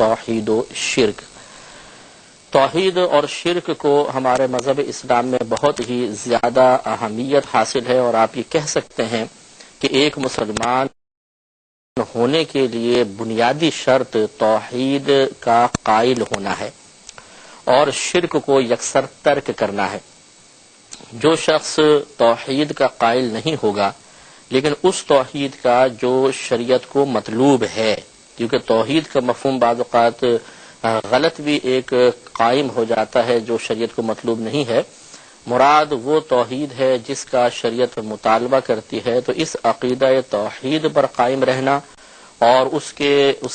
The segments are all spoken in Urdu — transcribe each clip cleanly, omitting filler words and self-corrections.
توحید و شرک۔ توحید اور شرک کو ہمارے مذہب اسلام میں بہت ہی زیادہ اہمیت حاصل ہے، اور آپ یہ کہہ سکتے ہیں کہ ایک مسلمان ہونے کے لیے بنیادی شرط توحید کا قائل ہونا ہے اور شرک کو یکسر ترک کرنا ہے۔ جو شخص توحید کا قائل نہیں ہوگا لیکن اس توحید کا جو شریعت کو مطلوب ہے، کیونکہ توحید کا مفہوم بعض اوقات غلط بھی ایک قائم ہو جاتا ہے جو شریعت کو مطلوب نہیں ہے، مراد وہ توحید ہے جس کا شریعت مطالبہ کرتی ہے، تو اس عقیدہ توحید پر قائم رہنا اور اس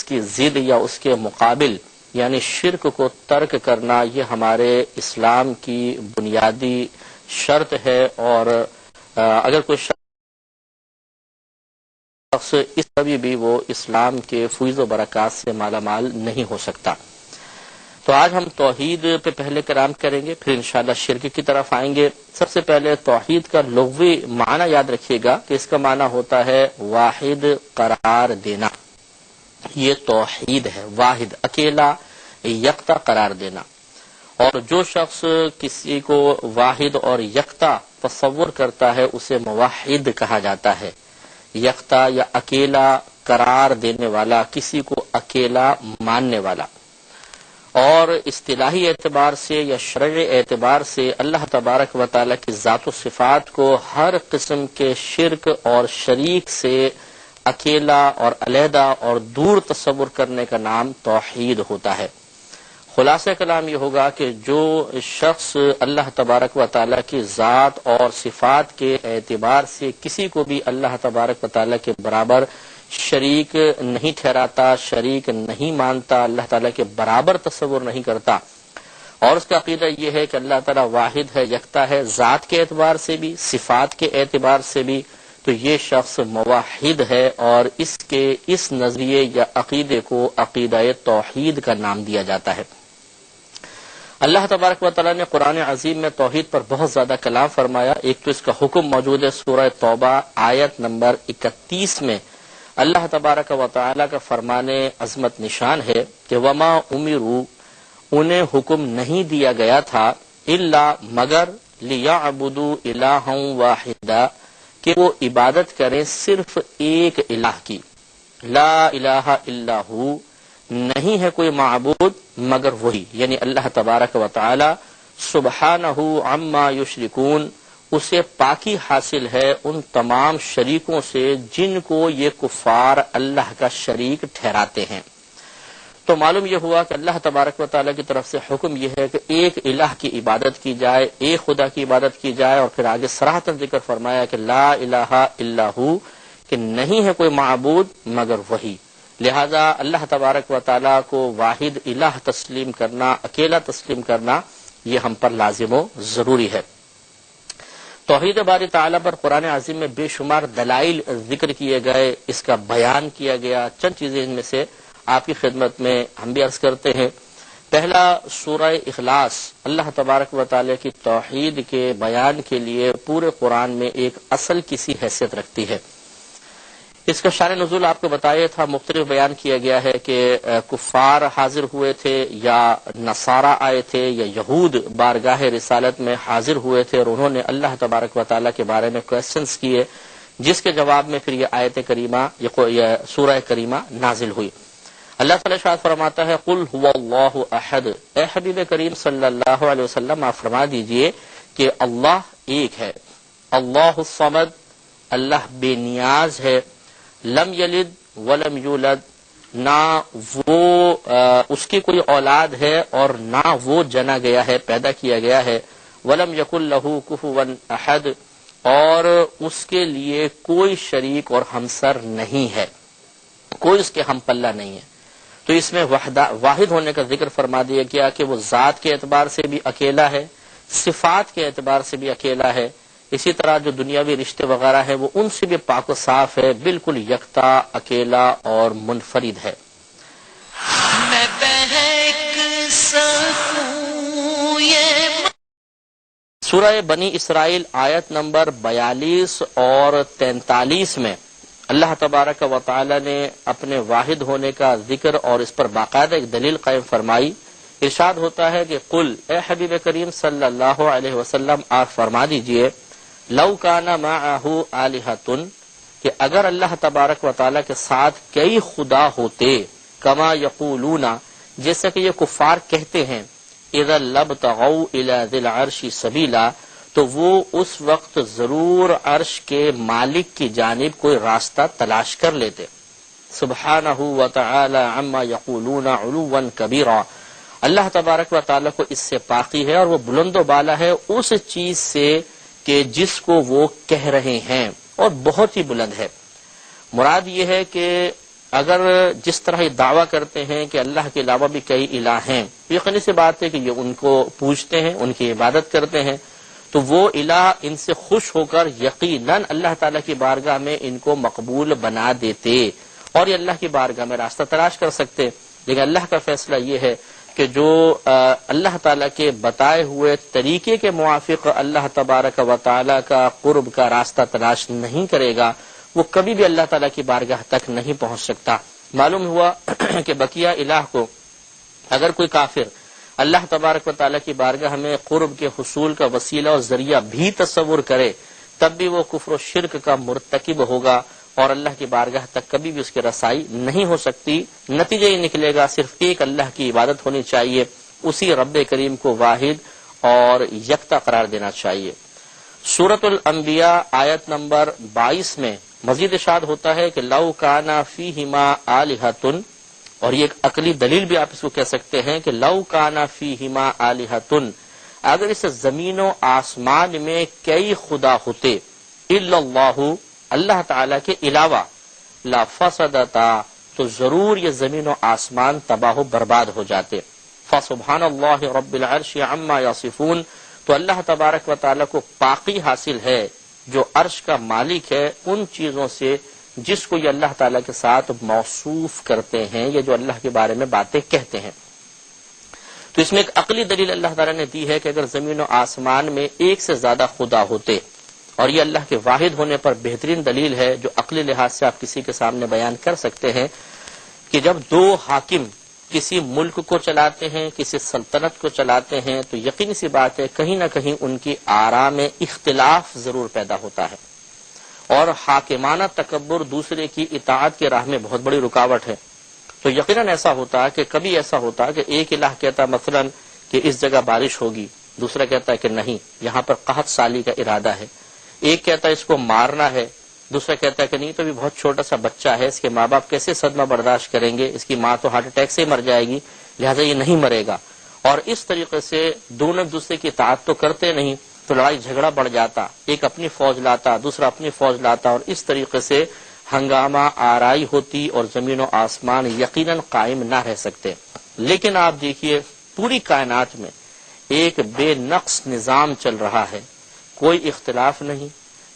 کی ضد یا اس کے مقابل یعنی شرک کو ترک کرنا، یہ ہمارے اسلام کی بنیادی شرط ہے، اور اگر کوئی شخص اس کبھی بھی وہ اسلام کے فیض و برکات سے مالا مال نہیں ہو سکتا۔ تو آج ہم توحید پہ پہلے کلام کریں گے، پھر انشاءاللہ شرک کی طرف آئیں گے۔ سب سے پہلے توحید کا لغوی معنی یاد رکھیے گا کہ اس کا معنی ہوتا ہے واحد قرار دینا۔ یہ توحید ہے، واحد، اکیلا، یکتا قرار دینا۔ اور جو شخص کسی کو واحد اور یکتا تصور کرتا ہے اسے موحد کہا جاتا ہے۔ یکتا یا اکیلا قرار دینے والا، کسی کو اکیلا ماننے والا۔ اور اصطلاحی اعتبار سے یا شرعی اعتبار سے اللہ تبارک و تعالیٰ کی ذات و صفات کو ہر قسم کے شرک اور شریک سے اکیلا اور علیحدہ اور دور تصور کرنے کا نام توحید ہوتا ہے۔ خلاصہ کلام یہ ہوگا کہ جو شخص اللہ تبارک و تعالیٰ کی ذات اور صفات کے اعتبار سے کسی کو بھی اللہ تبارک و تعالیٰ کے برابر شریک نہیں ٹھہراتا، شریک نہیں مانتا، اللہ تعالیٰ کے برابر تصور نہیں کرتا، اور اس کا عقیدہ یہ ہے کہ اللہ تعالیٰ واحد ہے، یکتا ہے، ذات کے اعتبار سے بھی، صفات کے اعتبار سے بھی، تو یہ شخص موحد ہے، اور اس نظریے یا عقیدے کو عقیدہ توحید کا نام دیا جاتا ہے۔ اللہ تبارک و تعالیٰ نے قرآن عظیم میں توحید پر بہت زیادہ کلام فرمایا۔ ایک تو اس کا حکم موجود ہے سورہ توبہ آیت نمبر 31 میں، اللہ تبارک و تعالیٰ کا فرمان عظمت نشان ہے کہ وما امروا، انہیں حکم نہیں دیا گیا تھا، الا مگر لیعبدوا الہا واحدا، کہ وہ عبادت کریں صرف ایک الہ کی، لا الہ الا ہو، نہیں ہے کوئی معبود مگر وہی، یعنی اللہ تبارک و تعالی سبحانہ عما یشرکون، اسے پاکی حاصل ہے ان تمام شریکوں سے جن کو یہ کفار اللہ کا شریک ٹھہراتے ہیں۔ تو معلوم یہ ہوا کہ اللہ تبارک و تعالیٰ کی طرف سے حکم یہ ہے کہ ایک الہ کی عبادت کی جائے، ایک خدا کی عبادت کی جائے، اور پھر آگے صراحتاً ذکر فرمایا کہ لا الہ الا ہو، کہ نہیں ہے کوئی معبود مگر وہی۔ لہذا اللہ تبارک و تعالیٰ کو واحد الہ تسلیم کرنا، اکیلا تسلیم کرنا، یہ ہم پر لازم و ضروری ہے۔ توحید باری تعالیٰ پر قرآن عظیم میں بے شمار دلائل ذکر کیے گئے، اس کا بیان کیا گیا۔ چند چیزیں ان میں سے آپ کی خدمت میں ہم بھی عرض کرتے ہیں۔ پہلا، سورہ اخلاص اللہ تبارک و تعالیٰ کی توحید کے بیان کے لیے پورے قرآن میں ایک اصل کی سی حیثیت رکھتی ہے۔ اس کا شان نزول آپ کو بتایا تھا، مختلف بیان کیا گیا ہے کہ کفار حاضر ہوئے تھے یا نصارہ آئے تھے یا یہود بارگاہ رسالت میں حاضر ہوئے تھے، اور انہوں نے اللہ تبارک و تعالیٰ کے بارے میں کویسچنز کیے، جس کے جواب میں پھر یہ آیت کریمہ یہ سورہ کریمہ نازل ہوئی۔ اللہ تعالیٰ ارشاد فرماتا ہے قل هو اللہ احد، اے حبیب کریم صلی اللہ علیہ وسلم آپ فرما دیجئے کہ اللہ ایک ہے، اللہ الصمد، اللہ بے نیاز ہے، لم یلد ولم یولد، نہ وہ اس کی کوئی اولاد ہے اور نہ وہ جنا گیا ہے، پیدا کیا گیا ہے، ولم یکن لہ کفوا احد، اور اس کے لیے کوئی شریک اور ہمسر نہیں ہے، کوئی اس کے ہم پلہ نہیں ہے۔ تو اس میں واحد ہونے کا ذکر فرما دیا گیا کہ وہ ذات کے اعتبار سے بھی اکیلا ہے، صفات کے اعتبار سے بھی اکیلا ہے، اسی طرح جو دنیاوی رشتے وغیرہ ہیں وہ ان سے بھی پاک و صاف ہے، بالکل یکتا، اکیلا اور منفرد ہے۔ میں بہک سکوں یہ سورہ بنی اسرائیل آیت نمبر 42 اور 43 میں اللہ تبارک و تعالی نے اپنے واحد ہونے کا ذکر اور اس پر باقاعدہ ایک دلیل قائم فرمائی. ارشاد ہوتا ہے کہ قل، اے حبیب کریم صلی اللہ علیہ وسلم آپ فرما دیجئے، لو کان معہ آلہۃ، کہ اگر اللہ تبارک و تعالی کے ساتھ کئی خدا ہوتے، کما یقولون، جیسا کہ یہ کفار کہتے ہیں، اذا لابتغوا الی ذی العرش سبیلا، تو وہ اس وقت ضرور عرش کے مالک کی جانب کوئی راستہ تلاش کر لیتے. سبحانہ و تعالی عما یقولون علوا کبیرا، اللہ تبارک و تعالی کو اس سے پاکی ہے اور وہ بلند و بالا ہے اس چیز سے کہ جس کو وہ کہہ رہے ہیں، اور بہت ہی بلند ہے. مراد یہ ہے کہ اگر جس طرح یہ دعویٰ کرتے ہیں کہ اللہ کے علاوہ بھی کئی الہ ہیں، یقینی سی بات ہے کہ یہ ان کو پوجتے ہیں، ان کی عبادت کرتے ہیں، تو وہ الہ ان سے خوش ہو کر یقیناً اللہ تعالیٰ کی بارگاہ میں ان کو مقبول بنا دیتے اور یہ اللہ کی بارگاہ میں راستہ تلاش کر سکتے. لیکن اللہ کا فیصلہ یہ ہے کہ جو اللہ تعالیٰ کے بتائے ہوئے طریقے کے موافق اللہ تبارک و تعالیٰ کا قرب کا راستہ تلاش نہیں کرے گا، وہ کبھی بھی اللہ تعالیٰ کی بارگاہ تک نہیں پہنچ سکتا. معلوم ہوا کہ بقیہ الہ کو اگر کوئی کافر اللہ تبارک و تعالیٰ کی بارگاہ میں قرب کے حصول کا وسیلہ اور ذریعہ بھی تصور کرے، تب بھی وہ کفر و شرک کا مرتکب ہوگا اور اللہ کی بارگاہ تک کبھی بھی اس کی رسائی نہیں ہو سکتی. نتیجہ یہ نکلے گا صرف ایک اللہ کی عبادت ہونی چاہیے، اسی رب کریم کو واحد اور یکتا قرار دینا چاہیے. سورۃ الانبیاء آیت نمبر 22 میں مزید ارشاد ہوتا ہے کہ لو کان فیہما آلہۃ، اور یہ ایک عقلی دلیل بھی آپ اس کو کہہ سکتے ہیں کہ لو کان فیہما آلہۃ، اگر اس زمین و آسمان میں کئی خدا ہوتے، الا اللہ، اللہ تعالی کے علاوہ، لا فسدتا، تو ضرور یہ زمین و آسمان تباہ و برباد ہو جاتے. فسبحان اللہ رب العرش عما یصفون، تو اللہ تبارک و تعالی کو پاکی حاصل ہے جو عرش کا مالک ہے ان چیزوں سے جس کو یہ اللہ تعالیٰ کے ساتھ موصوف کرتے ہیں، یا جو اللہ کے بارے میں باتیں کہتے ہیں. تو اس میں ایک عقلی دلیل اللہ تعالیٰ نے دی ہے کہ اگر زمین و آسمان میں ایک سے زیادہ خدا ہوتے، اور یہ اللہ کے واحد ہونے پر بہترین دلیل ہے جو عقلی لحاظ سے آپ کسی کے سامنے بیان کر سکتے ہیں، کہ جب دو حاکم کسی ملک کو چلاتے ہیں، کسی سلطنت کو چلاتے ہیں، تو یقینی سی بات ہے کہیں نہ کہیں ان کی آراء میں اختلاف ضرور پیدا ہوتا ہے، اور حاکمانہ تکبر دوسرے کی اطاعت کی راہ میں بہت بڑی رکاوٹ ہے. تو یقیناً ایسا ہوتا کہ کبھی ایسا ہوتا کہ ایک الہ کہتا مثلا کہ اس جگہ بارش ہوگی، دوسرا کہتا ہے کہ نہیں، یہاں پر قحط سالی کا ارادہ ہے. ایک کہتا ہے اس کو مارنا ہے، دوسرا کہتا ہے کہ نہیں، تو بھی بہت چھوٹا سا بچہ ہے، اس کے ماں باپ کیسے صدمہ برداشت کریں گے، اس کی ماں تو ہارٹ اٹیک سے ہی مر جائے گی، لہٰذا یہ نہیں مرے گا. اور اس طریقے سے دونوں ایک دوسرے کی اطاعت تو کرتے نہیں، تو لڑائی جھگڑا بڑھ جاتا، ایک اپنی فوج لاتا، دوسرا اپنی فوج لاتا، اور اس طریقے سے ہنگامہ آرائی ہوتی اور زمین و آسمان یقیناً قائم نہ رہ سکتے. لیکن آپ دیکھیے پوری کائنات میں ایک بے نقص نظام چل رہا ہے، کوئی اختلاف نہیں،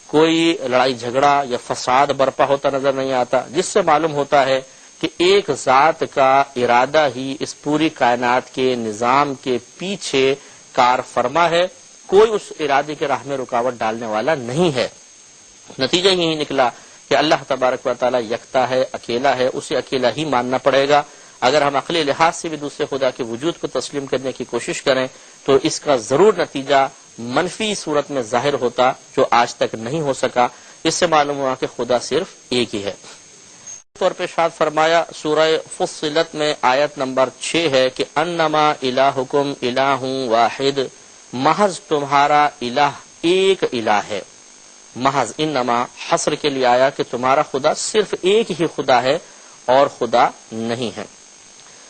کوئی لڑائی جھگڑا یا فساد برپا ہوتا نظر نہیں آتا، جس سے معلوم ہوتا ہے کہ ایک ذات کا ارادہ ہی اس پوری کائنات کے نظام کے پیچھے کار فرما ہے، کوئی اس ارادے کے راہ میں رکاوٹ ڈالنے والا نہیں ہے. نتیجہ یہی نکلا کہ اللہ تبارک و تعالی یکتا ہے، اکیلا ہے، اسے اکیلا ہی ماننا پڑے گا. اگر ہم عقلی لحاظ سے بھی دوسرے خدا کے وجود کو تسلیم کرنے کی کوشش کریں تو اس کا ضرور نتیجہ منفی صورت میں ظاہر ہوتا، جو آج تک نہیں ہو سکا. اس سے معلوم ہوا کہ خدا صرف ایک ہی ہے. طور پہ ارشاد فرمایا سورہ فصلت میں آیت نمبر 6 ہے کہ انما الہکم الہ واحد، محض تمہارا الہ ایک الہ ہے. محض انما حصر کے لیے آیا کہ تمہارا خدا صرف ایک ہی خدا ہے اور خدا نہیں ہے.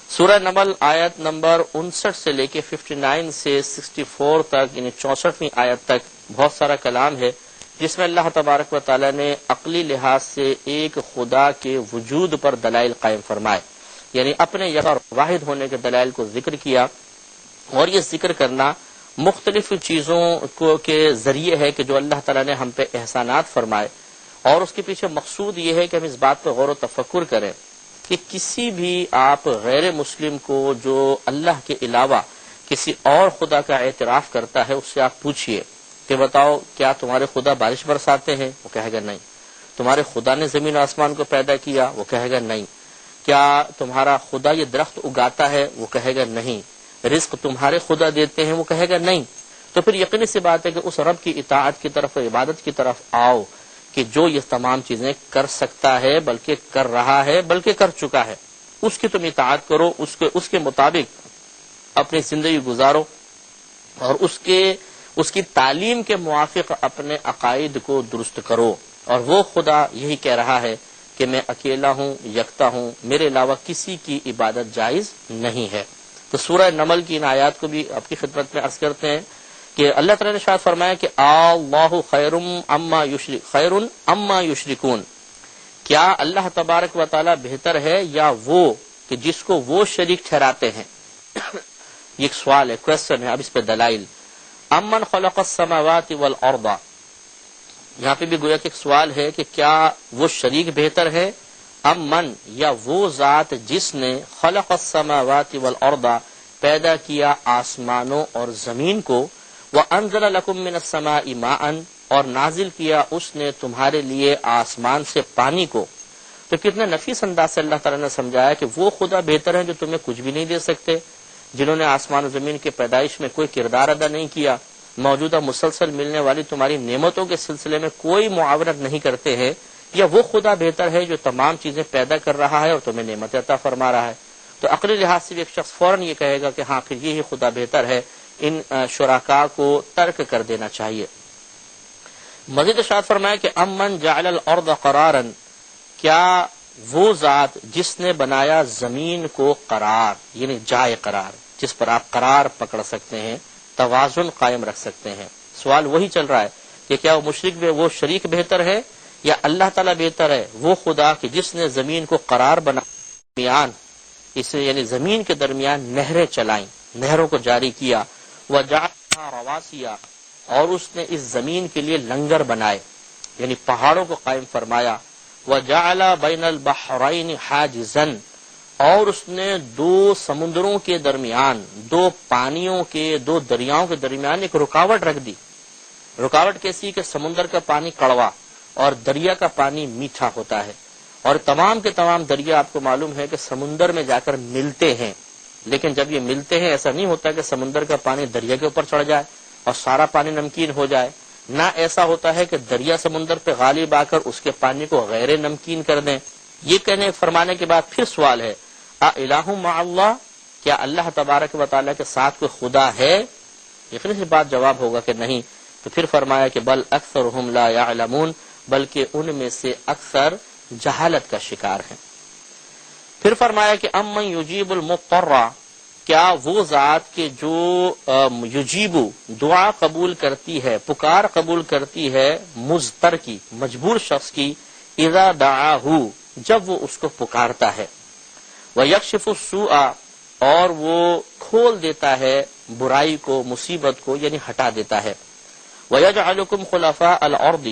سورہ نمل آیت نمبر 59 سے لے کے 59 سے 64 تک، یعنی 64ویں آیت تک بہت سارا کلام ہے جس میں اللہ تبارک و تعالی نے عقلی لحاظ سے ایک خدا کے وجود پر دلائل قائم فرمائے، یعنی اپنے یک اور واحد ہونے کے دلائل کو ذکر کیا. اور یہ ذکر کرنا مختلف چیزوں کو کے ذریعے ہے کہ جو اللہ تعالی نے ہم پہ احسانات فرمائے، اور اس کے پیچھے مقصود یہ ہے کہ ہم اس بات پہ غور و تفکر کریں کہ کسی بھی آپ غیر مسلم کو جو اللہ کے علاوہ کسی اور خدا کا اعتراف کرتا ہے، اس سے آپ پوچھئے کہ بتاؤ کیا تمہارے خدا بارش برساتے ہیں؟ وہ کہے گا نہیں. تمہارے خدا نے زمین و آسمان کو پیدا کیا؟ وہ کہے گا نہیں۔ کیا تمہارا خدا یہ درخت اگاتا ہے؟ وہ کہے گا نہیں۔ رزق تمہارے خدا دیتے ہیں؟ وہ کہے گا نہیں۔ تو پھر یقینی سی بات ہے کہ اس رب کی اطاعت کی طرف اور عبادت کی طرف آؤ کہ جو یہ تمام چیزیں کر سکتا ہے، بلکہ کر رہا ہے، بلکہ کر چکا ہے، اس کی تم اطاعت کرو، اس کے مطابق اپنی زندگی گزارو، اور اس کی تعلیم کے موافق اپنے عقائد کو درست کرو۔ اور وہ خدا یہی کہہ رہا ہے کہ میں اکیلا ہوں، یکتا ہوں، میرے علاوہ کسی کی عبادت جائز نہیں ہے۔ تو سورہ نمل کی ان آیات کو بھی آپ کی خدمت میں عرض کرتے ہیں کہ اللہ تعالیٰ نے ارشاد فرمایا کہ اللہ خیر اما یشرکون، کیا اللہ تبارک و تعالیٰ بہتر ہے یا وہ کہ جس کو وہ شریک ٹھہراتے ہیں؟ یہ ایک سوال ہے، کوشچن ہے، اب اس پہ دلائل۔ امن خلق السماوات والارض، یہاں پہ بھی گویا کہ ایک سوال ہے کہ کیا وہ شریک بہتر ہے؟ امن، یا وہ ذات جس نے خلق السماوات والارض، پیدا کیا آسمانوں اور زمین کو، وانزل لکم من السماء ماء، اور نازل کیا اس نے تمہارے لیے آسمان سے پانی کو۔ تو کتنے نفیس انداز سے اللہ تعالیٰ نے سمجھایا کہ وہ خدا بہتر ہے جو تمہیں کچھ بھی نہیں دے سکتے، جنہوں نے آسمان و زمین کے پیدائش میں کوئی کردار ادا نہیں کیا، موجودہ مسلسل ملنے والی تمہاری نعمتوں کے سلسلے میں کوئی معاونت نہیں کرتے ہیں، یا وہ خدا بہتر ہے جو تمام چیزیں پیدا کر رہا ہے اور تمہیں نعمت عطا فرما رہا ہے؟ تو عقلی لحاظ سے بھی ایک شخص فوراً یہ کہے گا کہ ہاں پھر یہی خدا بہتر ہے، ان شرکاء کو ترک کر دینا چاہیے۔ مزید ارشاد فرمایا کہ امن جعل الارض قرارا، کیا وہ ذات جس نے بنایا زمین کو قرار، یعنی جائے قرار، جس پر آپ قرار پکڑ سکتے ہیں، توازن قائم رکھ سکتے ہیں۔ سوال وہی چل رہا ہے کہ کیا وہ شریک بہتر ہے یا اللہ تعالیٰ بہتر ہے؟ وہ خدا کہ جس نے زمین کو قرار بنا، یعنی زمین کے درمیان نہریں چلائیں، نہروں کو جاری کیا، وجعلها رواسیا، اور اس نے اس زمین کے لیے لنگر بنائے، یعنی پہاڑوں کو قائم فرمایا، وجعل بین البحرین حاجزا، اور اس نے دو سمندروں کے درمیان، دو پانیوں کے، دو دریاؤں کے درمیان ایک رکاوٹ رکھ دی۔ رکاوٹ کیسی کہ سمندر کا پانی کڑوا اور دریا کا پانی میٹھا ہوتا ہے، اور تمام کے تمام دریا آپ کو معلوم ہے کہ سمندر میں جا کر ملتے ہیں، لیکن جب یہ ملتے ہیں ایسا نہیں ہوتا کہ سمندر کا پانی دریا کے اوپر چڑھ جائے اور سارا پانی نمکین ہو جائے، نہ ایسا ہوتا ہے کہ دریا سمندر پہ غالب آ کر اس کے پانی کو غیر نمکین کر دیں۔ یہ کہنے فرمانے کے بعد پھر سوال ہے، الہ مع اللہ، کیا اللہ تبارک و تعالیٰ کے ساتھ کوئی خدا ہے؟ یقینی سی بات جواب ہوگا کہ نہیں۔ تو پھر فرمایا کہ بل اکثرهم لا يعلمون، بلکہ ان میں سے اکثر جہالت کا شکار ہیں۔ پھر فرمایا کہ امن یجیب المضطر، کیا وہ ذات کے جو یجیب دعا قبول کرتی ہے، پکار قبول کرتی ہے، مضطر کی، مجبور شخص کی، اذا دعاہ، جب وہ اس کو پکارتا ہے، ویکشف السوء، اور وہ کھول دیتا ہے برائی کو، مصیبت کو، یعنی ہٹا دیتا ہے، ویجعلکم خلفاء الارض،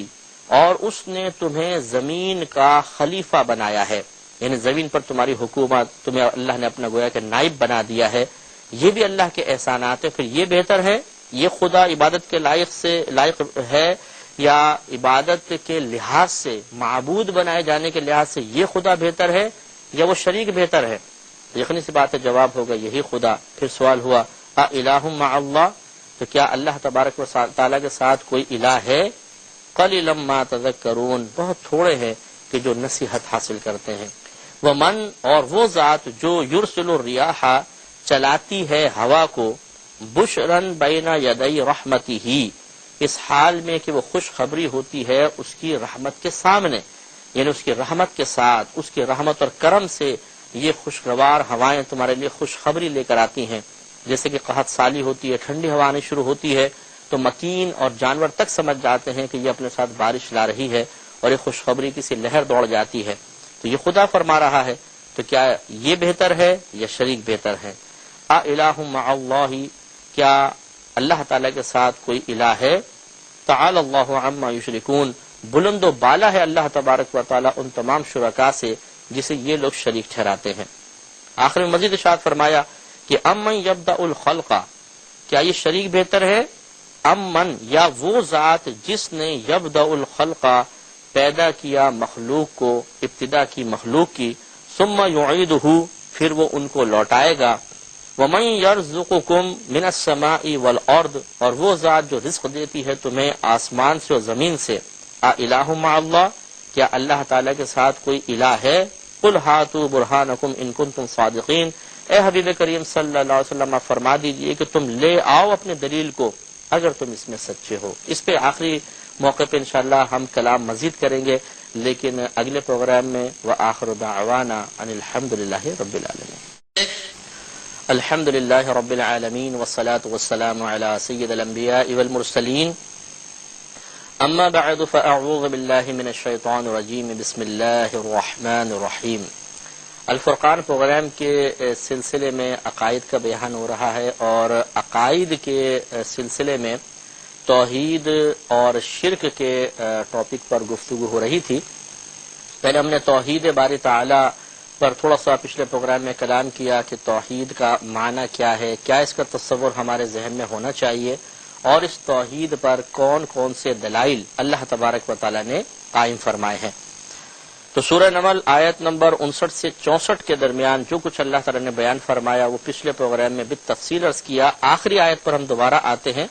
اور اس نے تمہیں زمین کا خلیفہ بنایا ہے، یعنی زمین پر تمہاری حکومت، تمہیں اللہ نے اپنا گویا کہ نائب بنا دیا ہے۔ یہ بھی اللہ کے احسانات ہیں۔ پھر یہ بہتر ہے، یہ خدا عبادت کے لائق ہے، یا عبادت کے لحاظ سے، معبود بنائے جانے کے لحاظ سے یہ خدا بہتر ہے یا وہ شریک بہتر ہے؟ یقینی سی بات ہے جواب ہوگا یہی خدا۔ پھر سوال ہوا الہ مع اللہ، تو کیا اللہ تبارک و تعالیٰ کے ساتھ کوئی الہ ہے؟ قلیلا ما تذکرون، بہت تھوڑے ہیں کہ جو نصیحت حاصل کرتے ہیں۔ ومن، اور وہ ذات جو یرسل الریاح، چلاتی ہے ہوا کو، بشرن بین یدی رحمتہ، اس حال میں کہ وہ خوشخبری ہوتی ہے اس کی رحمت کے سامنے، یعنی اس کی رحمت کے ساتھ، اس کی رحمت اور کرم سے یہ خوشگوار ہوائیں تمہارے لیے خوشخبری لے کر آتی ہیں۔ جیسے کہ قحط سالی ہوتی ہے، ٹھنڈی ہوا آنی شروع ہوتی ہے، تو مکین اور جانور تک سمجھ جاتے ہیں کہ یہ اپنے ساتھ بارش لا رہی ہے، اور یہ خوشخبری کی سی لہر دوڑ جاتی ہے۔ تو یہ خدا فرما رہا ہے، تو کیا یہ بہتر ہے یا شریک بہتر ہے؟ الہ مع اللہ، کیا اللہ تعالیٰ کے ساتھ کوئی الہ ہے؟ تعالی اللہ عما یشرکون، بلند و بالا ہے اللہ تبارک و تعالیٰ ان تمام شرکاء سے جسے یہ لوگ شریک ٹھہراتے ہیں۔ آخر میں مزید ارشاد فرمایا کہ امن یبدأ الخلق، کیا یہ شریک بہتر ہے؟ امن، یا وہ ذات جس نے یبدأ الخلق، پیدا کیا مخلوق کو، ابتدا کی مخلوق کی، ثم یعیدہ پھر وہ ان کو لوٹائے گا، ومن یرزقکم من السماء والارض اور وہ ذات جو رزق دیتی ہے تمہیں آسمان سے اور زمین سے، الہ مع اللہ کیا اللہ تعالیٰ کے ساتھ کوئی الہ ہے؟ قل ہاتوا برہانکم ان کنتم صادقین، اے حبیب کریم صلی اللہ علیہ وسلم آپ فرما دیجئے کہ تم لے آؤ اپنے دلیل کو اگر تم اس میں سچے ہو۔ اس پہ آخری موقع پہ انشاءاللہ ہم کلام مزید کریں گے، لیکن اگلے پروگرام میں وآخر دعوانا ان الحمدللہ رب العالمین۔ الحمد للہ رب العالمین والصلاة والسلام علی سید الانبیاء والمرسلین، اما بعد فاعوذ باللہ من الشیطان الرجیم، بسم اللہ الرحمن الرحیم۔ الفرقان پروگرام کے سلسلے میں عقائد کا بیان ہو رہا ہے، اور عقائد کے سلسلے میں توحید اور شرک کے ٹاپک پر گفتگو ہو رہی تھی۔ پہلے ہم نے توحید باری تعالی پر تھوڑا سا پچھلے پروگرام میں کلام کیا کہ توحید کا معنی کیا ہے، کیا اس کا تصور ہمارے ذہن میں ہونا چاہیے، اور اس توحید پر کون کون سے دلائل اللہ تبارک و تعالی نے قائم فرمائے ہیں۔ تو سورہ نمل آیت نمبر 59 سے 64 کے درمیان جو کچھ اللہ تعالی نے بیان فرمایا وہ پچھلے پروگرام میں بالتفصیل عرض کیا۔ آخری آیت پر ہم دوبارہ آتے ہیں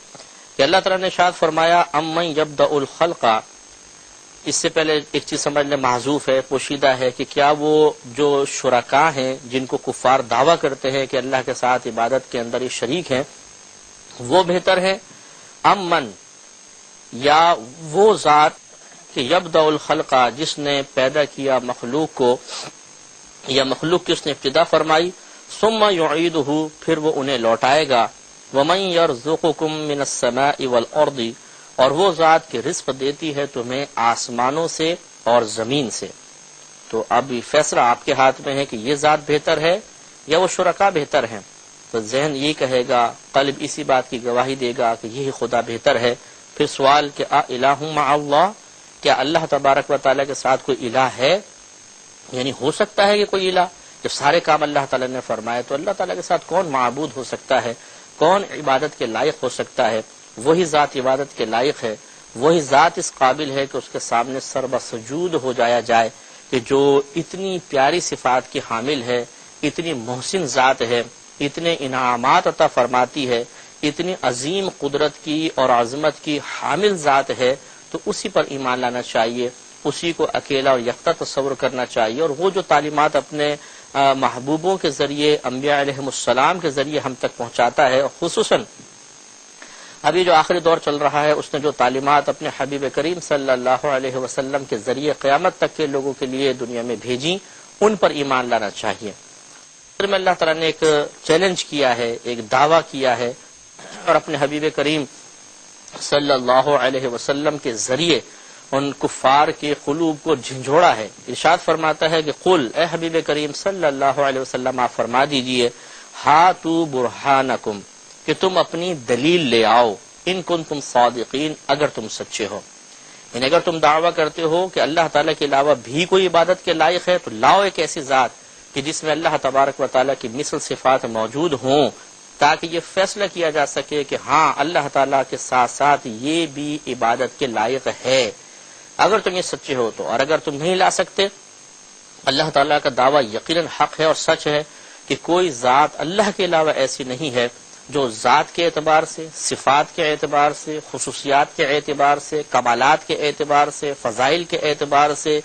کہ اللہ تعالی نے ارشاد فرمایا امن یبدأ الخلق، اس سے پہلے ایک چیز سمجھ لیں محذوف ہے، پوشیدہ ہے کہ کیا وہ جو شرکاء ہیں جن کو کفار دعویٰ کرتے ہیں کہ اللہ کے ساتھ عبادت کے اندر ہی شریک ہیں، وہ بہتر ہیں، امن یا وہ ذات کہ یبدأ الخلق جس نے پیدا کیا مخلوق کو یا مخلوق کی اس نے ابتدا فرمائی، ثم یعیدہ پھر وہ انہیں لوٹائے گا، ومن یرزقکم من السماء والارض اور وہ ذات کی رزق دیتی ہے تمہیں آسمانوں سے اور زمین سے۔ تو اب فیصلہ آپ کے ہاتھ میں ہے کہ یہ ذات بہتر ہے یا وہ شرکاء بہتر ہیں۔ تو ذہن یہ کہے گا، قلب اسی بات کی گواہی دے گا کہ یہی خدا بہتر ہے۔ پھر سوال کہ الہ مع اللہ، کیا اللہ تبارک و تعالیٰ کے ساتھ کوئی الہ ہے؟ یعنی ہو سکتا ہے کہ کوئی الہ؟ جب سارے کام اللہ تعالیٰ نے فرمائے تو اللہ تعالیٰ کے ساتھ کون معبود ہو سکتا ہے، کون عبادت کے لائق ہو سکتا ہے؟ وہی ذات عبادت کے لائق ہے، وہی ذات اس قابل ہے کہ اس کے سامنے سر بسجود ہو جایا جائے، کہ جو اتنی پیاری صفات کی حامل ہے، اتنی محسن ذات ہے، اتنے انعامات عطا فرماتی ہے، اتنی عظیم قدرت کی اور عظمت کی حامل ذات ہے، تو اسی پر ایمان لانا چاہیے، اسی کو اکیلا اور یکتا تصور کرنا چاہیے، اور وہ جو تعلیمات اپنے محبوبوں کے ذریعے، انبیاء علیہم السلام کے ذریعے ہم تک پہنچاتا ہے، خصوصاً ابھی جو آخری دور چل رہا ہے اس نے جو تعلیمات اپنے حبیب کریم صلی اللہ علیہ وسلم کے ذریعے قیامت تک کے لوگوں کے لیے دنیا میں بھیجی، ان پر ایمان لانا چاہیے۔ میں اللہ تعالیٰ نے ایک چیلنج کیا ہے، ایک دعویٰ کیا ہے، اور اپنے حبیب کریم صلی اللہ علیہ وسلم کے ذریعے ان کفار کے قلوب کو جھنجھوڑا ہے۔ ارشاد فرماتا ہے کہ قل، اے حبیب کریم صلی اللہ علیہ وسلم آپ فرما دیجئے، ہاتوا برہانکم، کہ تم اپنی دلیل لے آؤ، ان کنتم صادقین اگر تم سچے ہو، یعنی اگر تم دعویٰ کرتے ہو کہ اللہ تعالیٰ کے علاوہ بھی کوئی عبادت کے لائق ہے تو لاؤ ایک ایسی ذات کہ جس میں اللہ تبارک و تعالیٰ کی مثل صفات موجود ہوں، تاکہ یہ فیصلہ کیا جا سکے کہ ہاں اللہ تعالیٰ کے ساتھ ساتھ یہ بھی عبادت کے لائق ہے، اگر تم یہ سچے ہو تو۔ اور اگر تم نہیں لا سکتے، اللہ تعالیٰ کا دعویٰ یقیناً حق ہے اور سچ ہے کہ کوئی ذات اللہ کے علاوہ ایسی نہیں ہے جو ذات کے اعتبار سے، صفات کے اعتبار سے، خصوصیات کے اعتبار سے، کمالات کے اعتبار سے، فضائل کے اعتبار سے،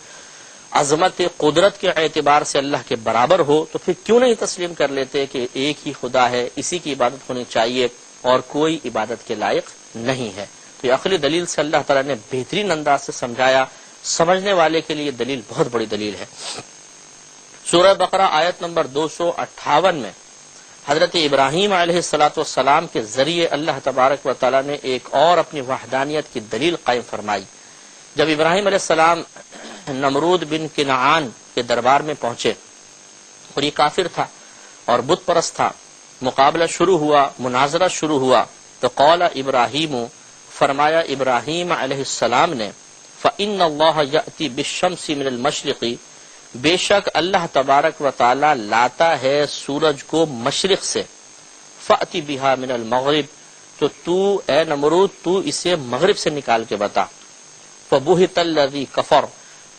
عظمت قدرت کے اعتبار سے اللہ کے برابر ہو۔ تو پھر کیوں نہیں تسلیم کر لیتے کہ ایک ہی خدا ہے، اسی کی عبادت ہونی چاہیے اور کوئی عبادت کے لائق نہیں ہے۔ تو یہ عقلی دلیل سے اللہ تعالیٰ نے بہترین انداز سے سمجھایا، سمجھنے والے کے لیے دلیل بہت بڑی دلیل ہے۔ سورہ بقرہ آیت نمبر 258 میں حضرت ابراہیم علیہ السلام کے ذریعے اللہ تبارک و تعالیٰ نے ایک اور اپنی وحدانیت کی دلیل قائم فرمائی۔ جب ابراہیم علیہ السلام نمرود بن کنعان کے دربار میں پہنچے، اور یہ کافر تھا اور بت پرست تھا، مقابلہ شروع ہوا، مناظرہ شروع ہوا، تو قال ابراہیم، فرمایا ابراہیم علیہ السلام نے، فإن اللہ یأتی بالشمس من المشرق، بے شک اللہ تبارک و تعالی لاتا ہے سورج کو مشرق سے، فأتی بہا من المغرب، تو اے نمرود تو اسے مغرب سے نکال کے بتا۔ فبہت الذی کفر،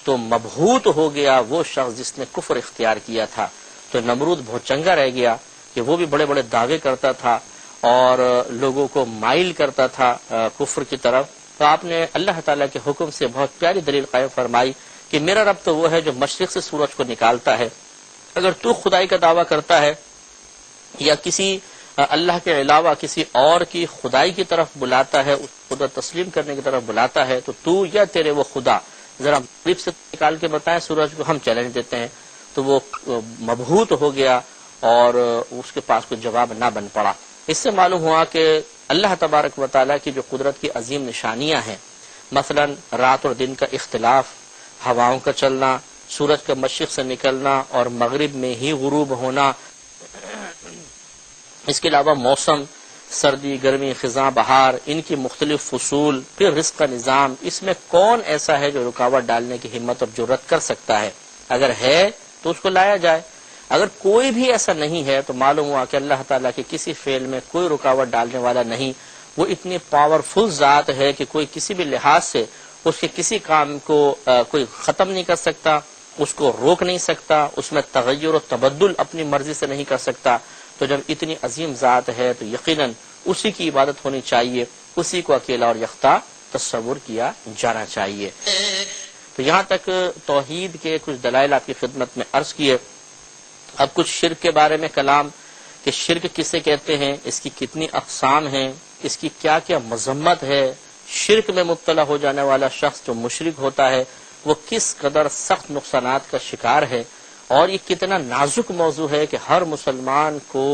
تو مبہوت ہو گیا وہ شخص جس نے کفر اختیار کیا تھا۔ تو نمرود بہت چنگا رہ گیا کہ وہ بھی بڑے بڑے دعوے کرتا تھا اور لوگوں کو مائل کرتا تھا کفر کی طرف۔ تو آپ نے اللہ تعالیٰ کے حکم سے بہت پیاری دلیل قائم فرمائی کہ میرا رب تو وہ ہے جو مشرق سے سورج کو نکالتا ہے، اگر تو خدائی کا دعویٰ کرتا ہے یا کسی اللہ کے علاوہ کسی اور کی خدائی کی طرف بلاتا ہے، اس خدا تسلیم کرنے کی طرف بلاتا ہے، تو یا تیرے وہ خدا ذرا مغرب سے نکال کے بتائیں سورج کو، ہم چیلنج دیتے ہیں۔ تو وہ مبہوت ہو گیا اور اس کے پاس کوئی جواب نہ بن پڑا۔ اس سے معلوم ہوا کہ اللہ تبارک و تعالیٰ کی جو قدرت کی عظیم نشانیاں ہیں، مثلا رات اور دن کا اختلاف، ہواؤں کا چلنا، سورج کا مشرق سے نکلنا اور مغرب میں ہی غروب ہونا، اس کے علاوہ موسم، سردی، گرمی، خزاں، بہار، ان کی مختلف فصول، پھر رزق کا نظام، اس میں کون ایسا ہے جو رکاوٹ ڈالنے کی ہمت اور جرأت کر سکتا ہے؟ اگر ہے تو اس کو لایا جائے، اگر کوئی بھی ایسا نہیں ہے تو معلوم ہوا کہ اللہ تعالیٰ کے کسی فعل میں کوئی رکاوٹ ڈالنے والا نہیں، وہ اتنی پاورفل ذات ہے کہ کوئی کسی بھی لحاظ سے اس کے کسی کام کو کوئی ختم نہیں کر سکتا، اس کو روک نہیں سکتا، اس میں تغیر و تبدل اپنی مرضی سے نہیں کر سکتا۔ تو جب اتنی عظیم ذات ہے تو یقیناً اسی کی عبادت ہونی چاہیے، اسی کو اکیلا اور یکتا تصور کیا جانا چاہیے۔ تو یہاں تک توحید کے کچھ دلائل آپ کی خدمت میں عرض کیے۔ اب کچھ شرک کے بارے میں کلام کہ شرک کسے کہتے ہیں، اس کی کتنی اقسام ہیں، اس کی کیا کیا مذمت ہے، شرک میں مبتلا ہو جانے والا شخص جو مشرک ہوتا ہے وہ کس قدر سخت نقصانات کا شکار ہے، اور یہ کتنا نازک موضوع ہے کہ ہر مسلمان کو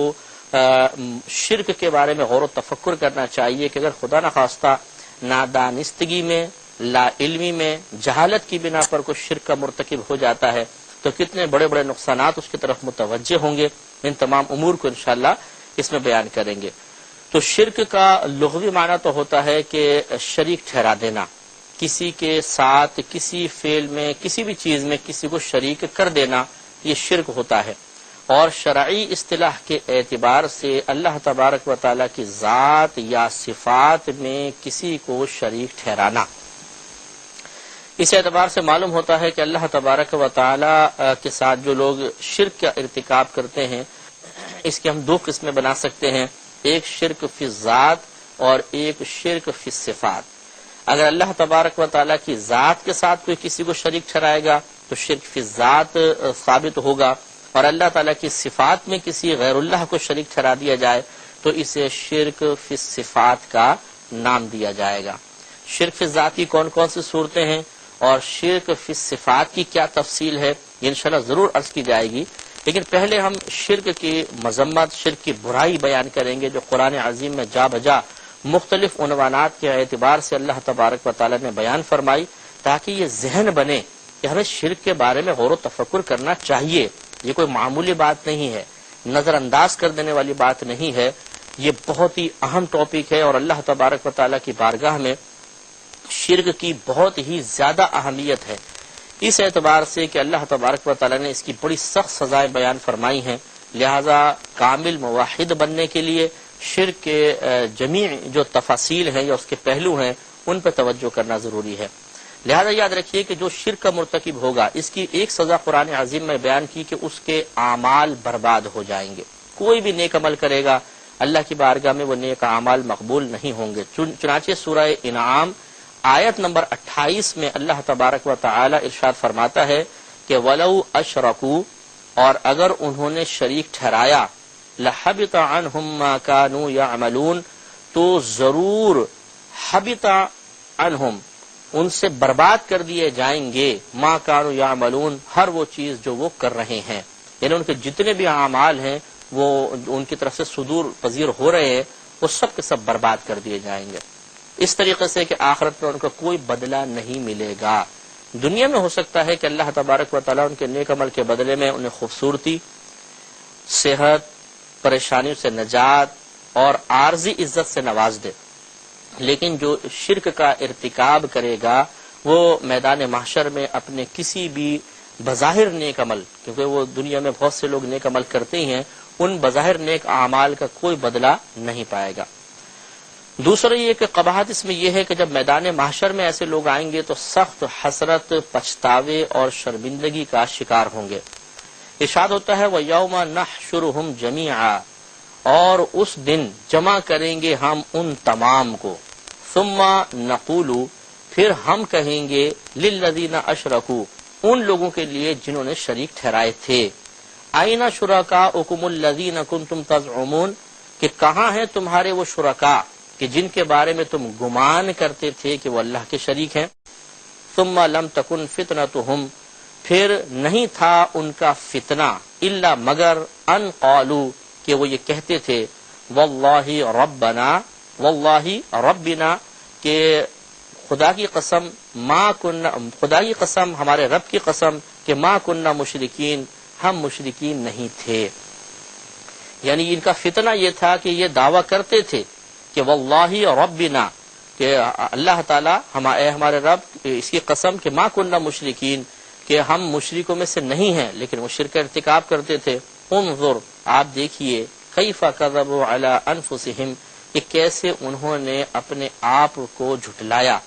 شرک کے بارے میں غور و تفکر کرنا چاہیے کہ اگر خدا نخواستہ نادانستگی میں، لا علمی میں، جہالت کی بنا پر کوئی شرک کا مرتکب ہو جاتا ہے تو کتنے بڑے بڑے نقصانات اس کی طرف متوجہ ہوں گے۔ ان تمام امور کو انشاءاللہ اس میں بیان کریں گے۔ تو شرک کا لغوی معنی تو ہوتا ہے کہ شریک ٹھہرا دینا، کسی کے ساتھ کسی فعل میں، کسی بھی چیز میں کسی کو شریک کر دینا، یہ شرک ہوتا ہے۔ اور شرعی اصطلاح کے اعتبار سے اللہ تبارک و تعالیٰ کی ذات یا صفات میں کسی کو شریک ٹھہرانا، اس اعتبار سے معلوم ہوتا ہے کہ اللہ تبارک و تعالیٰ کے ساتھ جو لوگ شرک کا ارتکاب کرتے ہیں، اس کی ہم دو قسمیں بنا سکتے ہیں، ایک شرک فی الذات اور ایک شرک فی الصفات۔ اگر اللہ تبارک و تعالیٰ کی ذات کے ساتھ کوئی کسی کو شریک ٹھہرائے گا تو شرک فی الذات ثابت ہوگا، اور اللہ تعالیٰ کی صفات میں کسی غیر اللہ کو شریک ٹھہرا دیا جائے تو اسے شرک فی الصفات کا نام دیا جائے گا۔ شرک فی الذات کی کون کون سی صورتیں ہیں اور شرک فی الصفات کی کیا تفصیل ہے، یہ انشاءاللہ ضرور عرض کی جائے گی، لیکن پہلے ہم شرک کی مذمت، شرک کی برائی بیان کریں گے جو قرآن عظیم میں جا بجا مختلف عنوانات کے اعتبار سے اللہ تبارک و تعالیٰ نے بیان فرمائی، تاکہ یہ ذہن بنے کہ ہمیں شرک کے بارے میں غور و تفکر کرنا چاہیے۔ یہ کوئی معمولی بات نہیں ہے، نظر انداز کر دینے والی بات نہیں ہے، یہ بہت ہی اہم ٹاپک ہے، اور اللہ تبارک و تعالیٰ کی بارگاہ میں شرک کی بہت ہی زیادہ اہمیت ہے، اس اعتبار سے کہ اللہ تبارک و تعالیٰ نے اس کی بڑی سخت سزائیں بیان فرمائی ہیں۔ لہذا کامل موحد بننے کے لیے شرک کے جمیع جو تفاصیل ہیں یا اس کے پہلو ہیں ان پہ توجہ کرنا ضروری ہے۔ لہذا یاد رکھیے کہ جو شرک کا مرتکب ہوگا اس کی ایک سزا قرآن عظیم میں بیان کی کہ اس کے اعمال برباد ہو جائیں گے، کوئی بھی نیک عمل کرے گا اللہ کی بارگاہ میں وہ نیک اعمال مقبول نہیں ہوں گے۔ چنانچہ سورہ انعام آیت نمبر 28 میں اللہ تبارک و تعالی ارشاد فرماتا ہے کہ وَلَوْ أَشْرَكُوا، اور اگر انہوں نے شریک ٹھہرایا، لَحَبِطَ عَنْهُمْ مَا كَانُوا يَعْمَلُونَ، تو ضرور حبط عنہم، ان سے برباد کر دیے جائیں گے، ما كانوا يعملون، ہر وہ چیز جو وہ کر رہے ہیں، یعنی ان کے جتنے بھی اعمال ہیں وہ ان کی طرف سے صدور پذیر ہو رہے ہیں، وہ سب کے سب برباد کر دیے جائیں گے، اس طریقے سے کہ آخرت میں ان کا کوئی بدلہ نہیں ملے گا۔ دنیا میں ہو سکتا ہے کہ اللہ تبارک و تعالیٰ ان کے نیک عمل کے بدلے میں انہیں خوبصورتی، صحت، پریشانیوں سے نجات اور عارضی عزت سے نواز دے، لیکن جو شرک کا ارتکاب کرے گا وہ میدان محشر میں اپنے کسی بھی بظاہر نیک عمل، کیونکہ وہ دنیا میں بہت سے لوگ نیک عمل کرتے ہی ہیں، ان بظاہر نیک اعمال کا کوئی بدلہ نہیں پائے گا۔ دوسرا یہ کہ قباحت اس میں یہ ہے کہ جب میدان محشر میں ایسے لوگ آئیں گے تو سخت حسرت، پچھتاوے اور شرمندگی کا شکار ہوں گے۔ ارشاد ہوتا ہے وَيَوْمَ نَحْشُرُهُمْ جَمِيعًا، اور اس دن جمع کریں گے ہم ان تمام کو، ثم نقول، پھر ہم کہیں گے للذین اشرکوا، ان لوگوں کے لیے جنہوں نے شریک ٹھہرائے تھے، أَيْنَ شُرَكَاؤُكُمُ الَّذِينَ كُنْتُمْ تَزْعُمُونَ، کہ کہاں ہیں تمہارے وہ شرکاء کہ جن کے بارے میں تم گمان کرتے تھے کہ وہ اللہ کے شریک ہیں۔ ثم لم تکن فتنتهم، پھر نہیں تھا ان کا فتنہ، الا مگر ان قالوا، کہ وہ یہ کہتے تھے واللہ ربنا، واللہ ربنا، کہ خدا کی قسم، خدا کی قسم، ہمارے رب کی قسم، کہ ما کننا مشرکین، ہم مشرکین نہیں تھے۔ یعنی ان کا فتنہ یہ تھا کہ یہ دعویٰ کرتے تھے کہ واللہ ربنا، کہ اللہ تعالی ہمارے رب اس کی قسم کہ ما کننا مشرکین، کہ ہم مشرکوں میں سے نہیں ہیں، لیکن وہ شرک ارتکاب کرتے تھے۔ انظر، آپ دیکھیے، کیف کذبوا علی انفسہم، کہ کیسے انہوں نے اپنے آپ کو جھٹلایا،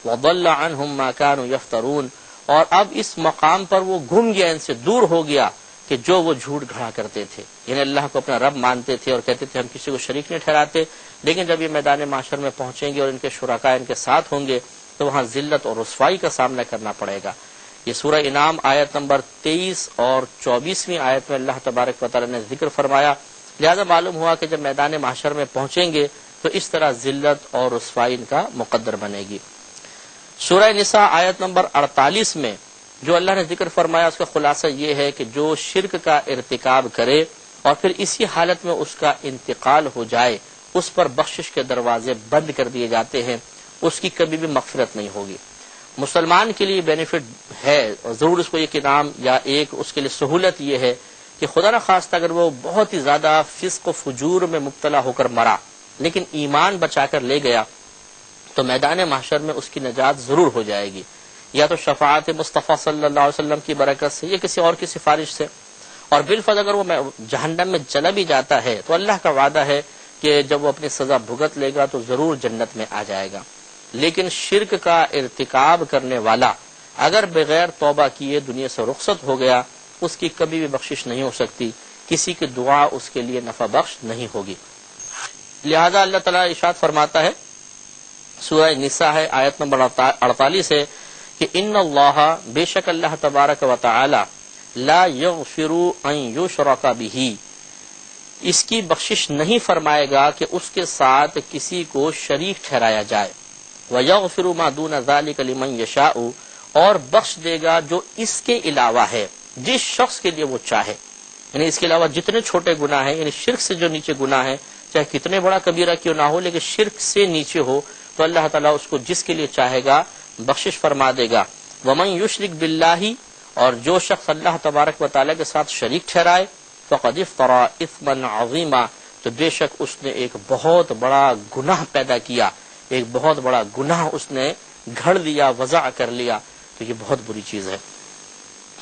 وضل عنہم ما كانوا یفترون، اور اب اس مقام پر وہ گم گیا، ان سے دور ہو گیا کہ جو وہ جھوٹ گھڑا کرتے تھے، یعنی اللہ کو اپنا رب مانتے تھے اور کہتے تھے ہم کسی کو شریک نہیں ٹھہراتے، لیکن جب یہ میدان معاشر میں پہنچیں گے اور ان کے شرکاء ان کے ساتھ ہوں گے تو وہاں ذلت اور رسوائی کا سامنا کرنا پڑے گا۔ یہ سورہ انعام آیت نمبر 23 اور 24ویں آیت میں اللہ تبارک و تعالی نے ذکر فرمایا، لہذا معلوم ہوا کہ جب میدان محشر میں پہنچیں گے تو اس طرح ذلت اور رسوائی ان کا مقدر بنے گی۔ سورہ نساء آیت نمبر 48 میں جو اللہ نے ذکر فرمایا اس کا خلاصہ یہ ہے کہ جو شرک کا ارتکاب کرے اور پھر اسی حالت میں اس کا انتقال ہو جائے، اس پر بخشش کے دروازے بند کر دیے جاتے ہیں، اس کی کبھی بھی مغفرت نہیں ہوگی۔ مسلمان کے لیے بینیفٹ ہے، اور ضرور اس کو ایک انعام یا ایک اس کے لیے سہولت یہ ہے کہ خدا نخواستہ اگر وہ بہت ہی زیادہ فسق و فجور میں مبتلا ہو کر مرا لیکن ایمان بچا کر لے گیا تو میدان محشر میں اس کی نجات ضرور ہو جائے گی، یا تو شفاعت مصطفیٰ صلی اللہ علیہ وسلم کی برکت سے یا کسی اور کی سفارش سے، اور بالفرض اگر وہ جہنم میں چلا بھی جاتا ہے تو اللہ کا وعدہ ہے کہ جب وہ اپنی سزا بھگت لے گا تو ضرور جنت میں آ جائے گا۔ لیکن شرک کا ارتکاب کرنے والا اگر بغیر توبہ کیے دنیا سے رخصت ہو گیا، اس کی کبھی بھی بخشش نہیں ہو سکتی، کسی کی دعا اس کے لیے نفع بخش نہیں ہوگی۔ لہذا اللہ تعالیٰ ارشاد فرماتا ہے، سورہ نساء ہے آیت نمبر 48 ہے کہ ان اللہ، بے شک اللہ تبارک و تعالی، لا یغفر ان یشرک بہ، اس کی بخشش نہیں فرمائے گا کہ اس کے ساتھ کسی کو شریک ٹھہرایا جائے، وَيَغْفِرُ مَا دُونَ ذَلِكَ لِمَن يَشَاءُ، اور بخش دے گا جو اس کے علاوہ ہے، جس شخص کے لیے وہ چاہے، یعنی اس کے علاوہ جتنے چھوٹے گناہ ہیں، یعنی شرک سے جو نیچے گناہ ہیں، چاہے کتنے بڑا کبیرہ کیوں نہ ہو لیکن شرک سے نیچے ہو تو اللہ تعالیٰ اس کو جس کے لیے چاہے گا بخشش فرما دے گا۔ وَمَن يُشْرِكْ بِاللَّهِ، اور جو شخص اللہ تبارک و تعالیٰ کے ساتھ شریک ٹھہرائے، فَقَدِ افْتَرَىٰ إِثْمًا عَظِيمًا، تو بے شک اس نے ایک بہت بڑا گناہ پیدا کیا، ایک بہت بڑا گناہ اس نے گھڑ لیا، وضع کر لیا، تو یہ بہت بری چیز ہے۔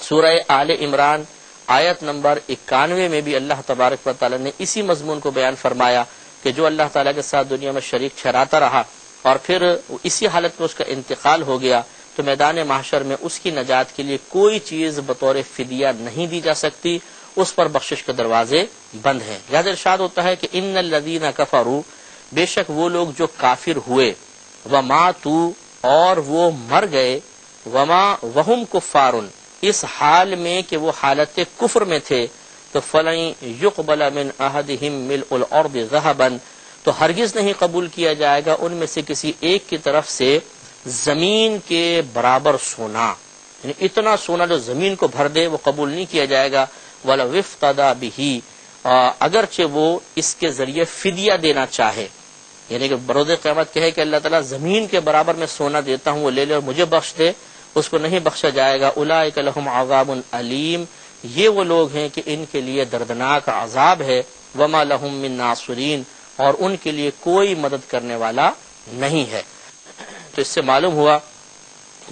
سورہ آل عمران آیت نمبر 91 میں بھی اللہ تبارک و تعالیٰ نے اسی مضمون کو بیان فرمایا کہ جو اللہ تعالیٰ کے ساتھ دنیا میں شریک ٹھہراتا رہا اور پھر اسی حالت میں اس کا انتقال ہو گیا تو میدان محشر میں اس کی نجات کے لیے کوئی چیز بطور فدیہ نہیں دی جا سکتی، اس پر بخشش کے دروازے بند ہیں۔ لہذا ارشاد ہوتا ہے کہ ان الذین کفروا، بے شک وہ لوگ جو کافر ہوئے، وماتوا، اور وہ مر گئے، وما وہم کفار، اس حال میں کہ وہ حالت کفر میں تھے، تو فلن یقبل من احدہم ملء الارض ذہبا، تو ہرگز نہیں قبول کیا جائے گا ان میں سے کسی ایک کی طرف سے زمین کے برابر سونا، یعنی اتنا سونا جو زمین کو بھر دے وہ قبول نہیں کیا جائے گا، وَلَوِ افْتَدَىٰ بِهِ، اگرچہ وہ اس کے ذریعے فدیہ دینا چاہے، یعنی کہ بروز قیامت کہے کہ اللہ تعالیٰ زمین کے برابر میں سونا دیتا ہوں، وہ لے لے اور مجھے بخش دے، اس کو نہیں بخشا جائے گا۔ اولئک لہم عذاب علیم، یہ وہ لوگ ہیں کہ ان کے لیے دردناک عذاب ہے، وما لہم من ناصرین، اور ان کے لیے کوئی مدد کرنے والا نہیں ہے۔ تو اس سے معلوم ہوا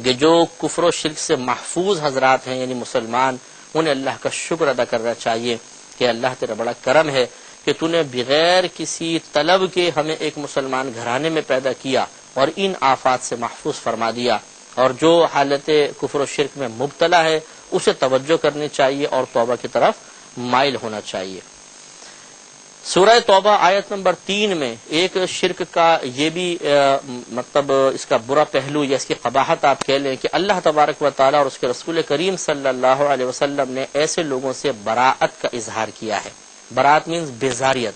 کہ جو کفر و شرک سے محفوظ حضرات ہیں یعنی مسلمان، انہیں اللہ کا شکر ادا کرنا چاہیے کہ اللہ تیرا بڑا کرم ہے کہ تو نے بغیر کسی طلب کے ہمیں ایک مسلمان گھرانے میں پیدا کیا اور ان آفات سے محفوظ فرما دیا، اور جو حالت کفر و شرک میں مبتلا ہے اسے توجہ کرنی چاہیے اور توبہ کی طرف مائل ہونا چاہیے۔ سورہ توبہ آیت نمبر 3 میں ایک شرک کا یہ بھی مطلب اس کا برا پہلو یا اس کی قباحت آپ کہہ لیں کہ اللہ تبارک و تعالیٰ اور اس کے رسول کریم صلی اللہ علیہ وسلم نے ایسے لوگوں سے براءت کا اظہار کیا ہے۔ براءت مینز بیزاریت،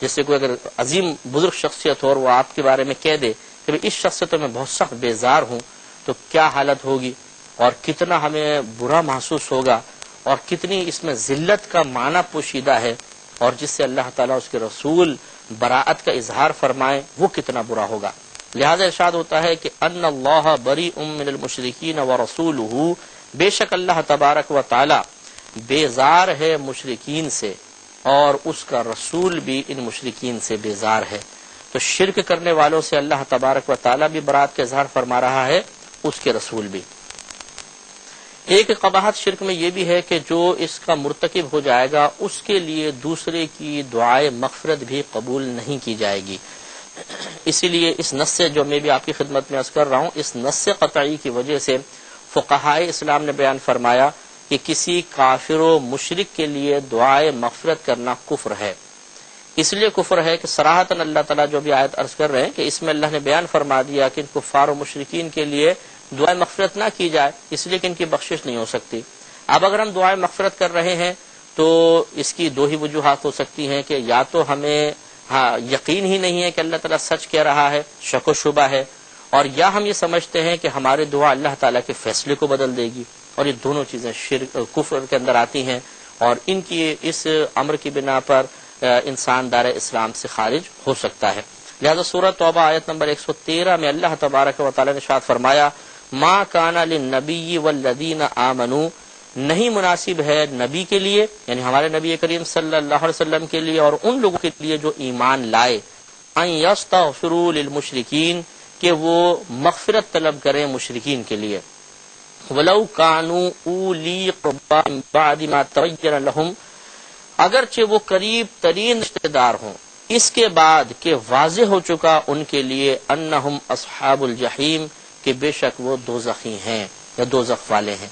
جیسے کوئی اگر عظیم بزرگ شخصیت ہو اور وہ آپ کے بارے میں کہہ دے کہ اس شخص سے تو میں بہت سخت بیزار ہوں، تو کیا حالت ہوگی اور کتنا ہمیں برا محسوس ہوگا اور کتنی اس میں ذلت کا معنی پوشیدہ ہے، اور جس سے اللہ تعالیٰ اس کے رسول براءت کا اظہار فرمائے وہ کتنا برا ہوگا۔ لہذا ارشاد ہوتا ہے کہ ان اللہ بریء من المشرکین ورسولہ، بے شک اللہ تبارک و تعالی بیزار ہے مشرکین سے اور اس کا رسول بھی ان مشرکین سے بیزار ہے۔ تو شرک کرنے والوں سے اللہ تبارک و تعالی بھی براءت کا اظہار فرما رہا ہے، اس کے رسول بھی۔ ایک قباحت شرک میں یہ بھی ہے کہ جو اس کا مرتکب ہو جائے گا اس کے لیے دوسرے کی دعائے مغفرت بھی قبول نہیں کی جائے گی۔ اسی لیے اس نص سے جو میں بھی آپ کی خدمت میں عرض کر رہا ہوں، اس نص قطعی کی وجہ سے فقہائے اسلام نے بیان فرمایا کہ کسی کافر و مشرک کے لیے دعائے مغفرت کرنا کفر ہے۔ اس لیے کفر ہے کہ صراحتاً اللہ تعالیٰ جو بھی آیت عرض کر رہے ہیں کہ اس میں اللہ نے بیان فرما دیا کہ ان کفار و مشرکین کے لیے دعائے مغفرت نہ کی جائے، اس لیے کہ ان کی بخشش نہیں ہو سکتی۔ اب اگر ہم دعائے مغفرت کر رہے ہیں تو اس کی دو ہی وجوہات ہو سکتی ہیں کہ یا تو ہمیں یقین ہی نہیں ہے کہ اللہ تعالیٰ سچ کہہ رہا ہے، شک و شبہ ہے، اور یا ہم یہ سمجھتے ہیں کہ ہماری دعا اللہ تعالیٰ کے فیصلے کو بدل دے گی، اور یہ دونوں چیزیں شرک کفر کے اندر آتی ہیں، اور ان کی اس امر کی بنا پر انسان دار اسلام سے خارج ہو سکتا ہے۔ لہذا سورہ توبہ آیت نمبر 113 میں اللہ تبارک و تعالیٰ نے ارشاد فرمایا ما کان للنبی والذین آمنوا، نہیں مناسب ہے نبی کے لیے یعنی ہمارے نبی کریم صلی اللہ علیہ وسلم کے لیے اور ان لوگوں کے لیے جو ایمان لائے، ان یستغفروا للمشرکین، کہ وہ مغفرت طلب کریں مشرکین کے لیے، ولو کانوا اولی قربى من بعد ما تبین لهم، اگرچہ وہ قریب ترین رشتہ دار ہوں اس کے بعد کہ واضح ہو چکا ان کے لیے انہم اصحاب الجحیم، کہ بے شک وہ دوزخی ہیں یا دوزخ والے ہیں۔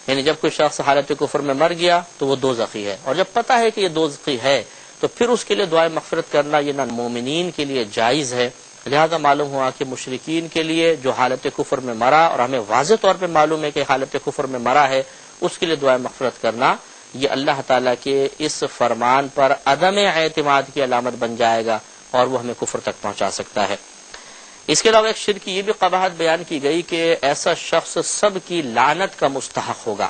یعنی جب کوئی شخص حالت کفر میں مر گیا تو وہ دوزخی ہے، اور جب پتہ ہے کہ یہ دوزخی ہے تو پھر اس کے لیے دعائے مغفرت کرنا یہ نہ مومنین کے لیے جائز ہے۔ لہذا معلوم ہوا کہ مشرکین کے لیے جو حالت کفر میں مرا اور ہمیں واضح طور پہ معلوم ہے کہ حالت کفر میں مرا ہے، اس کے لیے دعائے مغفرت کرنا یہ اللہ تعالیٰ کے اس فرمان پر عدم اعتماد کی علامت بن جائے گا اور وہ ہمیں کفر تک پہنچا سکتا ہے۔ اس کے علاوہ ایک شرک کی یہ بھی قباحت بیان کی گئی کہ ایسا شخص سب کی لعنت کا مستحق ہوگا۔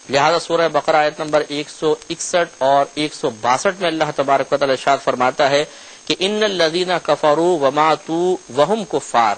لہذا سورہ بقرہ آیت نمبر 161 اور 162 میں اللہ تبارک و تعالی ارشاد فرماتا ہے کہ ان الذین کفروا وماتوا وهم کفار،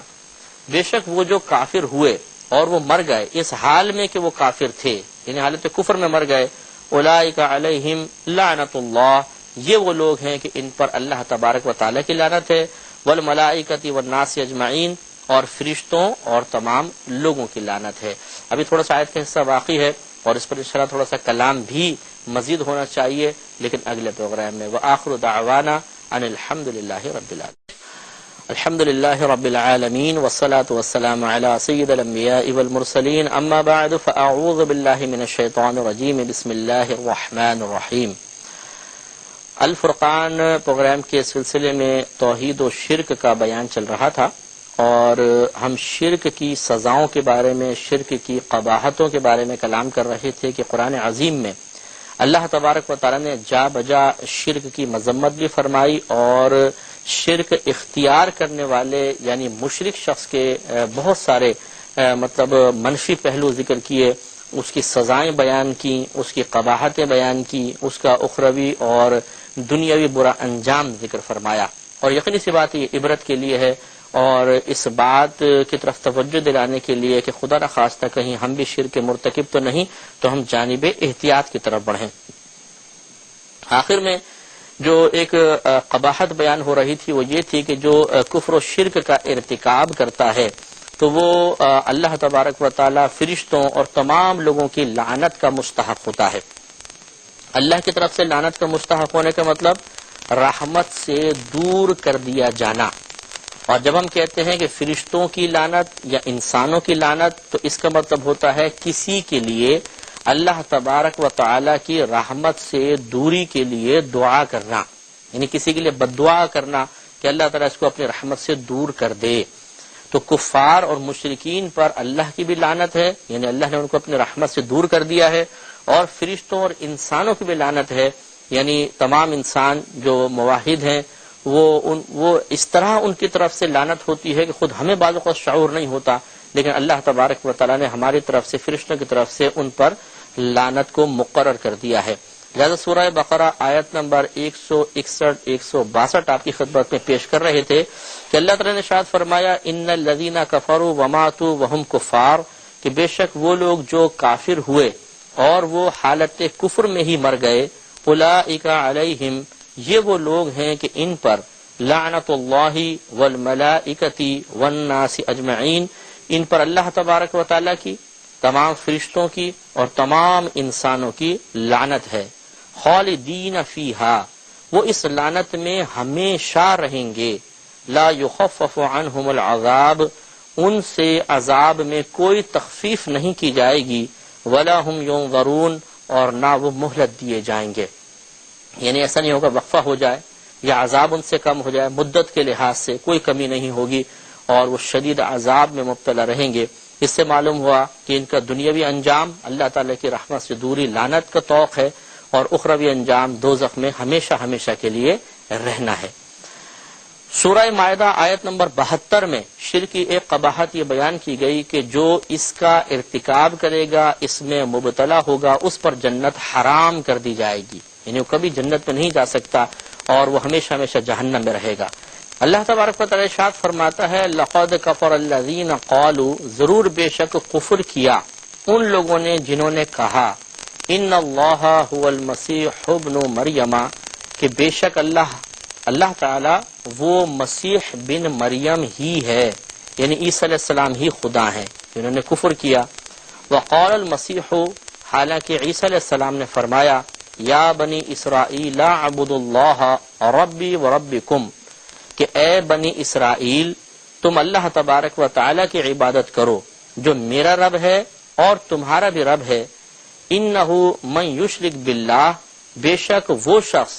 بے شک وہ جو کافر ہوئے اور وہ مر گئے اس حال میں کہ وہ کافر تھے، یعنی حالت کفر میں مر گئے، اولئک علیہم لعنت اللہ، یہ وہ لوگ ہیں کہ ان پر اللہ تبارک و تعالی کی لعنت ہے، والملائکۃ والناس اجمعین، اور فرشتوں اور تمام لوگوں کی لعنت ہے۔ ابھی تھوڑا سا آیت کا حصہ باقی ہے اور اس پر انشاءاللہ تھوڑا سا کلام بھی مزید ہونا چاہیے، لیکن اگلے پروگرام میں۔ وآخر دعوانا ان الحمد للہ رب العالمین۔ الحمد للہ رب العالمین والصلاة والسلام علی سید الانبیاء والمرسلین، اما بعد فاعوذ باللہ من الشیطان الرجیم، بسم اللہ الرحمن الرحیم۔ الفرقان پروگرام کے سلسلے میں توحید و شرک کا بیان چل رہا تھا، اور ہم شرک کی سزاؤں کے بارے میں، شرک کی قباحتوں کے بارے میں کلام کر رہے تھے کہ قرآن عظیم میں اللہ تبارک و تعالی نے جا بجا شرک کی مذمت بھی فرمائی، اور شرک اختیار کرنے والے یعنی مشرک شخص کے بہت سارے مطلب منفی پہلو ذکر کیے، اس کی سزائیں بیان کی، اس کی قباحتیں بیان کی، اس کا اخروی اور دنیاوی برا انجام ذکر فرمایا۔ اور یقینی سی بات یہ عبرت کے لیے ہے، اور اس بات کی طرف توجہ دلانے کے لیے کہ خدا نخواستہ کہیں ہم بھی شرک کے مرتکب تو نہیں، تو ہم جانب احتیاط کی طرف بڑھیں۔ آخر میں جو ایک قباحت بیان ہو رہی تھی وہ یہ تھی کہ جو کفر و شرک کا ارتکاب کرتا ہے تو وہ اللہ تبارک و تعالی فرشتوں اور تمام لوگوں کی لعنت کا مستحق ہوتا ہے۔ اللہ کی طرف سے لعنت کا مستحق ہونے کا مطلب رحمت سے دور کر دیا جانا۔ اور جب ہم کہتے ہیں کہ فرشتوں کی لعنت یا انسانوں کی لعنت، تو اس کا مطلب ہوتا ہے کسی کے لیے اللہ تبارک و تعالی کی رحمت سے دوری کے لیے دعا کرنا، یعنی کسی کے لیے بد دعا کرنا کہ اللہ تعالیٰ اس کو اپنی رحمت سے دور کر دے۔ تو کفار اور مشرکین پر اللہ کی بھی لعنت ہے، یعنی اللہ نے ان کو اپنی رحمت سے دور کر دیا ہے، اور فرشتوں اور انسانوں کی بھی لعنت ہے، یعنی تمام انسان جو موحد ہیں وہ اس طرح ان کی طرف سے لعنت ہوتی ہے کہ خود ہمیں بعض اوقات شعور نہیں ہوتا، لیکن اللہ تبارک و تعالیٰ نے ہماری طرف سے فرشتوں کی طرف سے ان پر لعنت کو مقرر کر دیا ہے۔ لہذا سورہ بقرہ آیت نمبر 161 162 آپ کی خدمت میں پیش کر رہے تھے کہ اللہ تعالیٰ نے ارشاد فرمایا ان الذین کفروا وماتوا وهم کفار، کہ بے شک وہ لوگ جو کافر ہوئے اور وہ حالت کفر میں ہی مر گئے، اولئک علیہم، یہ وہ لوگ ہیں کہ ان پر لعنت اللہ والملائکۃ والناس اجمعین، ان پر اللہ تبارک و تعالیٰ کی، تمام فرشتوں کی اور تمام انسانوں کی لعنت ہے۔ خالدین فیہا، وہ اس لعنت میں ہمیشہ رہیں گے۔ لا یخفف عنہم العذاب، ان سے عذاب میں کوئی تخفیف نہیں کی جائے گی۔ ولا ہم ینظرون، اور نہ وہ مہلت دیے جائیں گے، یعنی ایسا نہیں ہوگا وقفہ ہو جائے یا عذاب ان سے کم ہو جائے، مدت کے لحاظ سے کوئی کمی نہیں ہوگی اور وہ شدید عذاب میں مبتلا رہیں گے۔ اس سے معلوم ہوا کہ ان کا دنیاوی انجام اللہ تعالیٰ کی رحمت سے دوری لعنت کا توق ہے، اور اخروی انجام دوزخ میں ہمیشہ ہمیشہ کے لیے رہنا ہے۔ سورہ مائدہ آیت نمبر 72 میں شرک کی ایک قباحت یہ بیان کی گئی کہ جو اس کا ارتکاب کرے گا، اس میں مبتلا ہوگا، اس پر جنت حرام کر دی جائے گی، یعنی وہ کبھی جنت میں نہیں جا سکتا اور وہ ہمیشہ ہمیشہ جہنم میں رہے گا۔ اللہ تبارک و تعالی ارشاد فرماتا ہے لقد کفر الذین قالوا، ضرور بے شک کفر کیا ان لوگوں نے جنہوں نے کہا ان اللہ هو المسیح ابن مریم، کہ بے شک اللہ تعالی وہ مسیح بن مریم ہی ہے، یعنی عیسیٰ علیہ السلام ہی خدا ہیں، جنہوں نے کفر کیا۔ وقال المسیح، حالانکہ عیسیٰ علیہ السلام نے فرمایا یا بنی اسرائیل اعبدوا اللہ ربی وربکم، کہ اے بنی اسرائیل تم اللہ تبارک و تعالی کی عبادت کرو جو میرا رب ہے اور تمہارا بھی رب ہے۔ انہ من یشرک باللہ، بے شک وہ شخص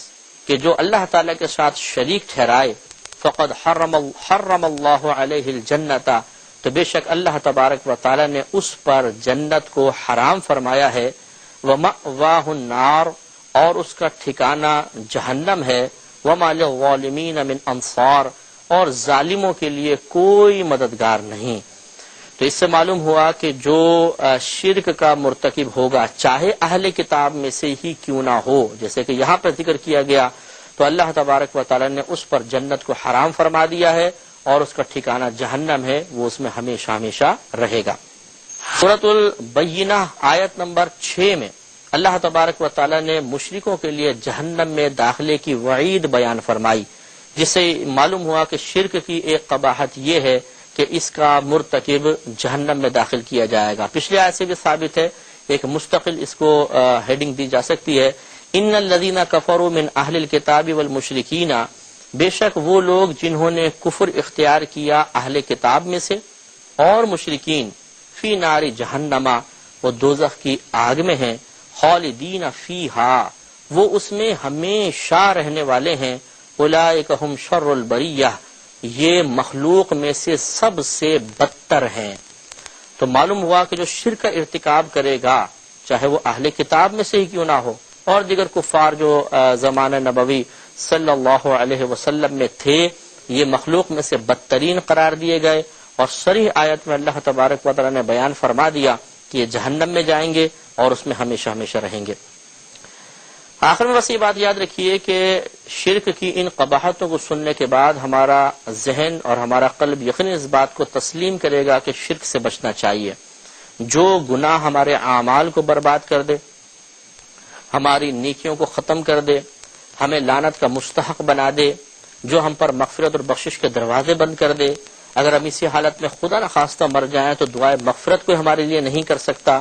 کہ جو اللہ تعالی کے ساتھ شریک ٹھہرائے، فقد حرم اللہ علیہ الجنت، تو بے شک اللہ تبارک و تعالی نے اس پر جنت کو حرام فرمایا ہے۔ ومأواہ النار، اور اس کا ٹھکانہ جہنم ہے۔ وما للظالمین من انصار، اور ظالموں کے لیے کوئی مددگار نہیں۔ تو اس سے معلوم ہوا کہ جو شرک کا مرتکب ہوگا، چاہے اہل کتاب میں سے ہی کیوں نہ ہو، جیسے کہ یہاں پر ذکر کیا گیا، تو اللہ تبارک و تعالی نے اس پر جنت کو حرام فرما دیا ہے اور اس کا ٹھکانہ جہنم ہے، وہ اس میں ہمیشہ ہمیشہ رہے گا۔ سورۃ البینہ آیت نمبر 6 میں اللہ تبارک و تعالی نے مشرکوں کے لیے جہنم میں داخلے کی وعید بیان فرمائی، جس سے معلوم ہوا کہ شرک کی ایک قباحت یہ ہے کہ اس کا مرتکب جہنم میں داخل کیا جائے گا۔ پچھلی آیت سے بھی ثابت ہے، ایک مستقل اس کو ہیڈنگ دی جا سکتی ہے، ان الذین کفروا من اہل الکتاب والمشرکین، بے شک وہ لوگ جنہوں نے کفر اختیار کیا اہل کتاب میں سے اور مشرکین، فی نار جہنم، وہ دوزخ کی آگ میں ہیں، خالدین فیہا، وہ اس میں ہمیشہ رہنے والے ہیں، اولئک ہم شر البریہ، یہ مخلوق میں سے سب سے بدتر ہیں۔ تو معلوم ہوا کہ جو شرک کا ارتکاب کرے گا، چاہے وہ اہل کتاب میں سے ہی کیوں نہ ہو، اور دیگر کفار جو زمانہ نبوی صلی اللہ علیہ وسلم میں تھے، یہ مخلوق میں سے بدترین قرار دیے گئے، اور صریح آیت میں اللہ تبارک و تعالی نے بیان فرما دیا کہ یہ جہنم میں جائیں گے اور اس میں ہمیشہ ہمیشہ رہیں گے۔ آخر میں بس یہ بات یاد رکھیے کہ شرک کی ان قباحتوں کو سننے کے بعد ہمارا ذہن اور ہمارا قلب یقیناً اس بات کو تسلیم کرے گا کہ شرک سے بچنا چاہیے۔ جو گناہ ہمارے اعمال کو برباد کر دے، ہماری نیکیوں کو ختم کر دے، ہمیں لعنت کا مستحق بنا دے، جو ہم پر مغفرت اور بخشش کے دروازے بند کر دے، اگر ہم اسی حالت میں خدا نخواستہ مر جائیں تو دعائے مغفرت کوئی ہمارے لیے نہیں کر سکتا،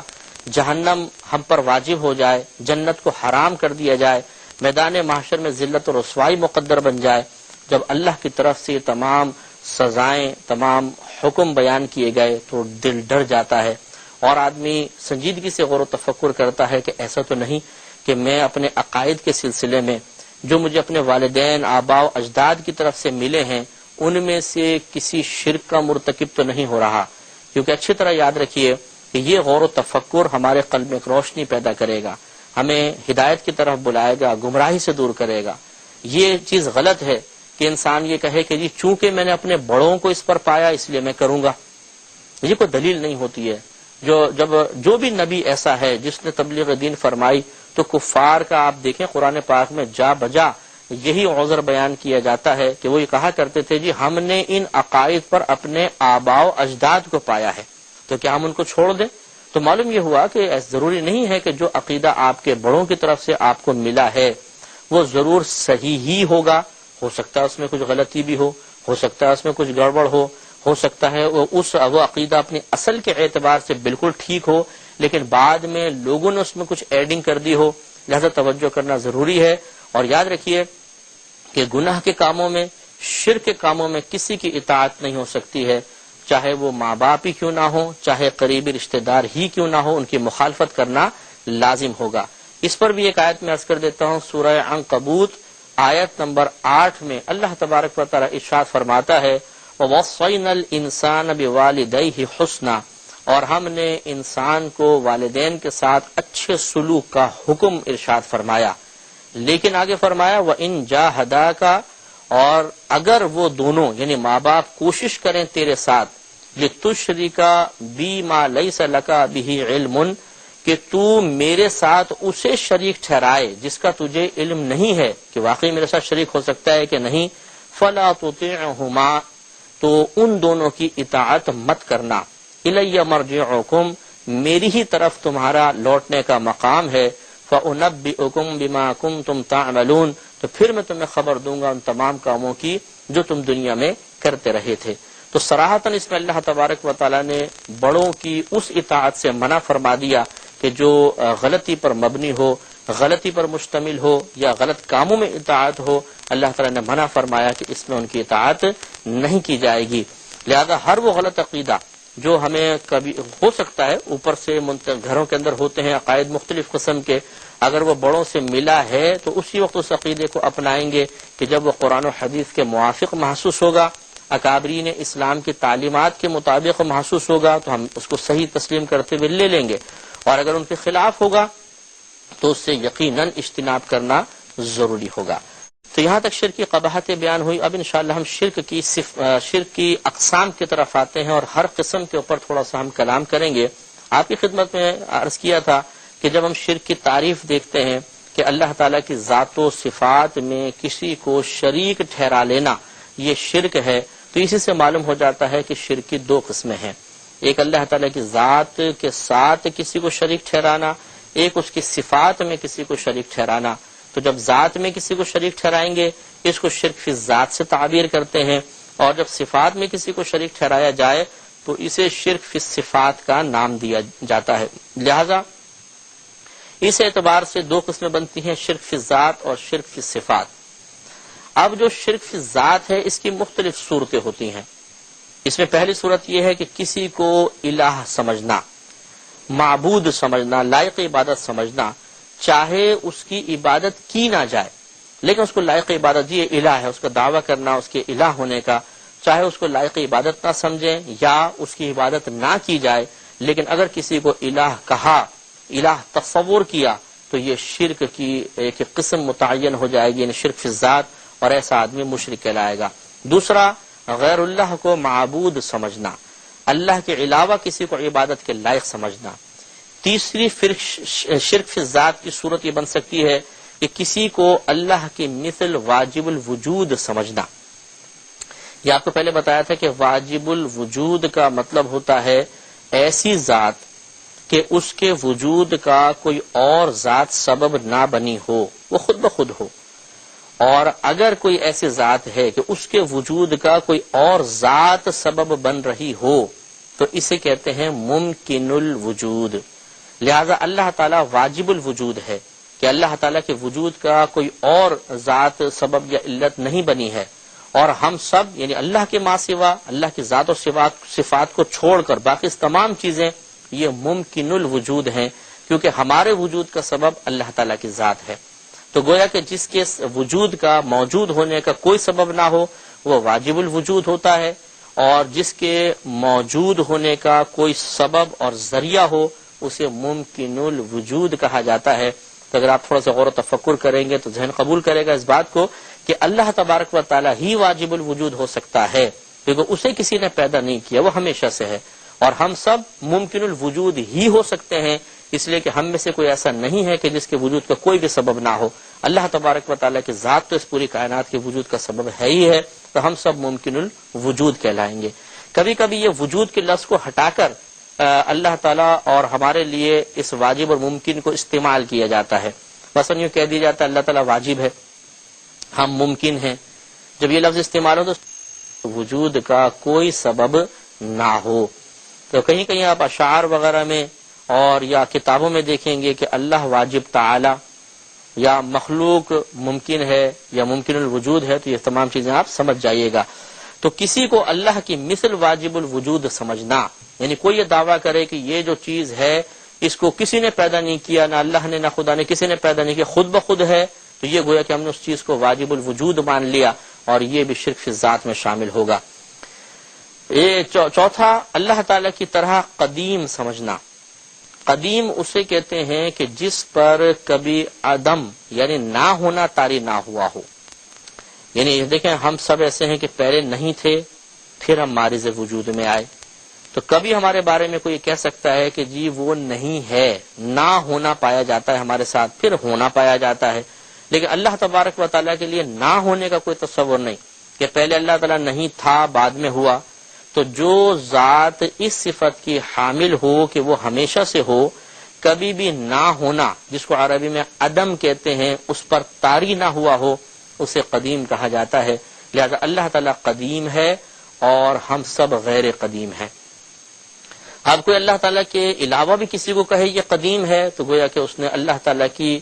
جہنم ہم پر واجب ہو جائے، جنت کو حرام کر دیا جائے، میدان محشر میں ذلت و رسوائی مقدر بن جائے، جب اللہ کی طرف سے تمام سزائیں، تمام حکم بیان کیے گئے تو دل ڈر جاتا ہے، اور آدمی سنجیدگی سے غور و تفکر کرتا ہے کہ ایسا تو نہیں کہ میں اپنے عقائد کے سلسلے میں جو مجھے اپنے والدین، آباء و اجداد کی طرف سے ملے ہیں ان میں سے کسی شرک کا مرتکب تو نہیں ہو رہا، کیونکہ اچھی طرح یاد رکھیے کہ یہ غور و تفکر ہمارے قلب میں ایک روشنی پیدا کرے گا، ہمیں ہدایت کی طرف بلائے گا، گمراہی سے دور کرے گا۔ یہ چیز غلط ہے کہ انسان یہ کہے کہ جی چونکہ میں نے اپنے بڑوں کو اس پر پایا اس لیے میں کروں گا، یہ کوئی دلیل نہیں ہوتی ہے۔ جو بھی نبی ایسا ہے جس نے تبلیغ دین فرمائی تو کفار کا آپ دیکھیں قرآن پاک میں جا بجا یہی عذر بیان کیا جاتا ہے کہ وہ یہ کہا کرتے تھے جی ہم نے ان عقائد پر اپنے آباء و اجداد کو پایا ہے تو کیا ہم ان کو چھوڑ دیں؟ تو معلوم یہ ہوا کہ ضروری نہیں ہے کہ جو عقیدہ آپ کے بڑوں کی طرف سے آپ کو ملا ہے وہ ضرور صحیح ہی ہوگا، ہو سکتا ہے اس میں کچھ غلطی بھی ہو سکتا ہے اس میں کچھ گڑبڑ ہو سکتا ہے وہ عقیدہ اپنی اصل کے اعتبار سے بالکل ٹھیک ہو، لیکن بعد میں لوگوں نے اس میں کچھ ایڈنگ کر دی ہو، لہذا توجہ کرنا ضروری ہے۔ اور یاد رکھیے کہ گناہ کے کاموں میں، شرک کے کاموں میں کسی کی اطاعت نہیں ہو سکتی ہے، چاہے وہ ماں باپ ہی کیوں نہ ہو، چاہے قریبی رشتہ دار ہی کیوں نہ ہو، ان کی مخالفت کرنا لازم ہوگا۔ اس پر بھی ایک آیت میں عرض کر دیتا ہوں، سورہ عنکبوت آیت نمبر 8 میں اللہ تبارک و تعالی ارشاد فرماتا ہے وَوَصَّيْنَا الْإِنسَانَ بِوَالِدَيْهِ حُسْنًا، اور ہم نے انسان کو والدین کے ساتھ اچھے سلوک کا حکم ارشاد فرمایا، لیکن آگے فرمایا وَإِن جَاهَدَاكَ، اور اگر وہ دونوں یعنی ماں باپ کوشش کریں تیرے ساتھ لِتُشْرِكَ بِي مَا لَيْسَ لَكَ بِهِ عِلْمٌ، کہ تو میرے ساتھ اسے شریک ٹھہرائے جس کا تجھے علم نہیں ہے کہ واقعی میرے ساتھ شریک ہو سکتا ہے کہ نہیں، فَلَا تُطِعْهُمَا، تو ان دونوں کی اطاعت مت کرنا، اِلَيَّ مَرْجِعُكُمْ، میری ہی طرف تمہارا لوٹنے کا مقام ہے، فَأُنَبِّئُكُمْ بِمَا كُنْتُمْ تَعْمَلُونَ، تو پھر میں تمہیں خبر دوں گا ان تمام کاموں کی جو تم دنیا میں کرتے رہے تھے۔ تو صراحتاً اس میں اللہ تبارک و تعالیٰ نے بڑوں کی اس اطاعت سے منع فرما دیا کہ جو غلطی پر مبنی ہو، غلطی پر مشتمل ہو یا غلط کاموں میں اطاعت ہو، اللہ تعالیٰ نے منع فرمایا کہ اس میں ان کی اطاعت نہیں کی جائے گی۔ لہذا ہر وہ غلط عقیدہ جو ہمیں کبھی ہو سکتا ہے اوپر سے گھروں کے اندر ہوتے ہیں عقائد مختلف قسم کے، اگر وہ بڑوں سے ملا ہے تو اسی وقت اس عقیدے کو اپنائیں گے کہ جب وہ قرآن و حدیث کے موافق محسوس ہوگا، اکابرین اسلام کی تعلیمات کے مطابق محسوس ہوگا تو ہم اس کو صحیح تسلیم کرتے ہوئے لے لیں گے، اور اگر ان کے خلاف ہوگا تو اس سے یقیناً اجتناب کرنا ضروری ہوگا۔ تو یہاں تک شرک کی قباحتیں بیان ہوئی۔ اب انشاءاللہ ہم شرک کی اقسام کی طرف آتے ہیں اور ہر قسم کے اوپر تھوڑا سا ہم کلام کریں گے۔ آپ کی خدمت میں عرض کیا تھا کہ جب ہم شرک کی تعریف دیکھتے ہیں کہ اللہ تعالیٰ کی ذات و صفات میں کسی کو شریک ٹھہرا لینا یہ شرک ہے، تو اسی سے معلوم ہو جاتا ہے کہ شرک کی دو قسمیں ہیں، ایک اللہ تعالیٰ کی ذات کے ساتھ کسی کو شریک ٹھہرانا، ایک اس کی صفات میں کسی کو شریک ٹھہرانا۔ تو جب ذات میں کسی کو شریک ٹھہرائیں گے اس کو شرک فی ذات سے تعبیر کرتے ہیں، اور جب صفات میں کسی کو شریک ٹھہرایا جائے تو اسے شرک فی صفات کا نام دیا جاتا ہے۔ لہذا اس اعتبار سے دو قسمیں بنتی ہیں، شرک فی ذات اور شرک فی صفات۔ اب جو شرک فی ذات ہے اس کی مختلف صورتیں ہوتی ہیں۔ اس میں پہلی صورت یہ ہے کہ کسی کو الہ سمجھنا، معبود سمجھنا، لائق عبادت سمجھنا، چاہے اس کی عبادت کی نہ جائے لیکن اس کو لائق عبادت، یہ الہ ہے، اس کا دعویٰ کرنا اس کے الہ ہونے کا، چاہے اس کو لائق عبادت نہ سمجھیں یا اس کی عبادت نہ کی جائے، لیکن اگر کسی کو الہ کہا، الہ تصور کیا تو یہ شرک کی ایک قسم متعین ہو جائے گی، یعنی شرک فی ذات، اور ایسا آدمی مشرک کہلائے گا۔ دوسرا، غیر اللہ کو معبود سمجھنا، اللہ کے علاوہ کسی کو عبادت کے لائق سمجھنا۔ تیسری شرک فی ذات کی صورت یہ بن سکتی ہے کہ کسی کو اللہ کی مثل واجب الوجود سمجھنا۔ یہ آپ کو پہلے بتایا تھا کہ واجب الوجود کا مطلب ہوتا ہے ایسی ذات کہ اس کے وجود کا کوئی اور ذات سبب نہ بنی ہو، وہ خود بخود ہو، اور اگر کوئی ایسی ذات ہے کہ اس کے وجود کا کوئی اور ذات سبب بن رہی ہو تو اسے کہتے ہیں ممکن الوجود۔ لہذا اللہ تعالیٰ واجب الوجود ہے، کہ اللہ تعالیٰ کے وجود کا کوئی اور ذات سبب یا علت نہیں بنی ہے، اور ہم سب یعنی اللہ کے ما سوا، اللہ کی ذات اور صفات کو چھوڑ کر باقی تمام چیزیں یہ ممکن الوجود ہیں، کیونکہ ہمارے وجود کا سبب اللہ تعالیٰ کی ذات ہے۔ تو گویا کہ جس کے وجود کا موجود ہونے کا کوئی سبب نہ ہو وہ واجب الوجود ہوتا ہے، اور جس کے موجود ہونے کا کوئی سبب اور ذریعہ ہو اسے ممکن الوجود کہا جاتا ہے۔ تو اگر آپ تھوڑا سا غور و تفکر کریں گے تو ذہن قبول کرے گا اس بات کو کہ اللہ تبارک و تعالیٰ ہی واجب الوجود ہو سکتا ہے، کیونکہ اسے کسی نے پیدا نہیں کیا، وہ ہمیشہ سے ہے، اور ہم سب ممکن الوجود ہی ہو سکتے ہیں، اس لیے کہ ہم میں سے کوئی ایسا نہیں ہے کہ جس کے وجود کا کوئی بھی سبب نہ ہو۔ اللہ تبارک و تعالیٰ کی ذات تو اس پوری کائنات کے وجود کا سبب ہے ہی ہے، تو ہم سب ممکن الوجود کہلائیں گے۔ کبھی کبھی یہ وجود کے لفظ کو ہٹا کر اللہ تعالیٰ اور ہمارے لیے اس واجب اور ممکن کو استعمال کیا جاتا ہے۔ مثلا یوں کہہ دیا جاتا ہے اللہ تعالیٰ واجب ہے، ہم ممکن ہیں۔ جب یہ لفظ استعمال ہو تو وجود کا کوئی سبب نہ ہو۔ تو کہیں کہیں آپ اشعار وغیرہ میں اور یا کتابوں میں دیکھیں گے کہ اللہ واجب تعالی یا مخلوق ممکن ہے یا ممکن الوجود ہے، تو یہ تمام چیزیں آپ سمجھ جائیے گا۔ تو کسی کو اللہ کی مثل واجب الوجود سمجھنا، یعنی کوئی یہ دعویٰ کرے کہ یہ جو چیز ہے اس کو کسی نے پیدا نہیں کیا، نہ اللہ نے نہ خدا نے کسی نے پیدا نہیں کیا، خود بخود ہے، تو یہ گویا کہ ہم نے اس چیز کو واجب الوجود مان لیا، اور یہ بھی شرک فی الذات میں شامل ہوگا۔ یہ چوتھا، اللہ تعالیٰ کی طرح قدیم سمجھنا۔ قدیم اسے کہتے ہیں کہ جس پر کبھی عدم یعنی نہ ہونا طاری نہ ہوا ہو۔ یعنی دیکھیں ہم سب ایسے ہیں کہ پہلے نہیں تھے، پھر ہم معرض وجود میں آئے، تو کبھی ہمارے بارے میں کوئی کہہ سکتا ہے کہ جی وہ نہیں ہے، نہ ہونا پایا جاتا ہے ہمارے ساتھ، پھر ہونا پایا جاتا ہے، لیکن اللہ تبارک و تعالیٰ کے لیے نہ ہونے کا کوئی تصور نہیں کہ پہلے اللہ تعالیٰ نہیں تھا بعد میں ہوا۔ تو جو ذات اس صفت کی حامل ہو کہ وہ ہمیشہ سے ہو، کبھی بھی نہ ہونا جس کو عربی میں عدم کہتے ہیں اس پر طاری نہ ہوا ہو، اسے قدیم کہا جاتا ہے۔ لہذا اللہ تعالیٰ قدیم ہے اور ہم سب غیر قدیم ہیں۔ اب کوئی اللہ تعالیٰ کے علاوہ بھی کسی کو کہے یہ قدیم ہے تو گویا کہ اس نے اللہ تعالیٰ کی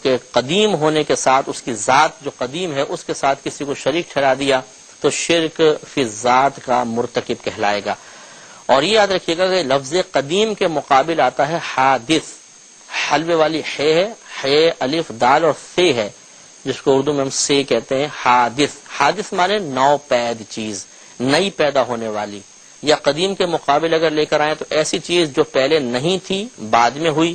کے قدیم ہونے کے ساتھ اس کی ذات جو قدیم ہے اس کے ساتھ کسی کو شریک ٹھہرا دیا، تو شرک فی الذات کا مرتکب کہلائے گا۔ اور یہ یاد رکھیے گا کہ لفظ قدیم کے مقابل آتا ہے حادث، حلوے والی ہے الف دال اور سے ہے، جس کو اردو میں ہم سے کہتے ہیں۔ حادث مانے نو پید چیز، نئی پیدا ہونے والی، یا قدیم کے مقابل اگر لے کر آئیں تو ایسی چیز جو پہلے نہیں تھی بعد میں ہوئی،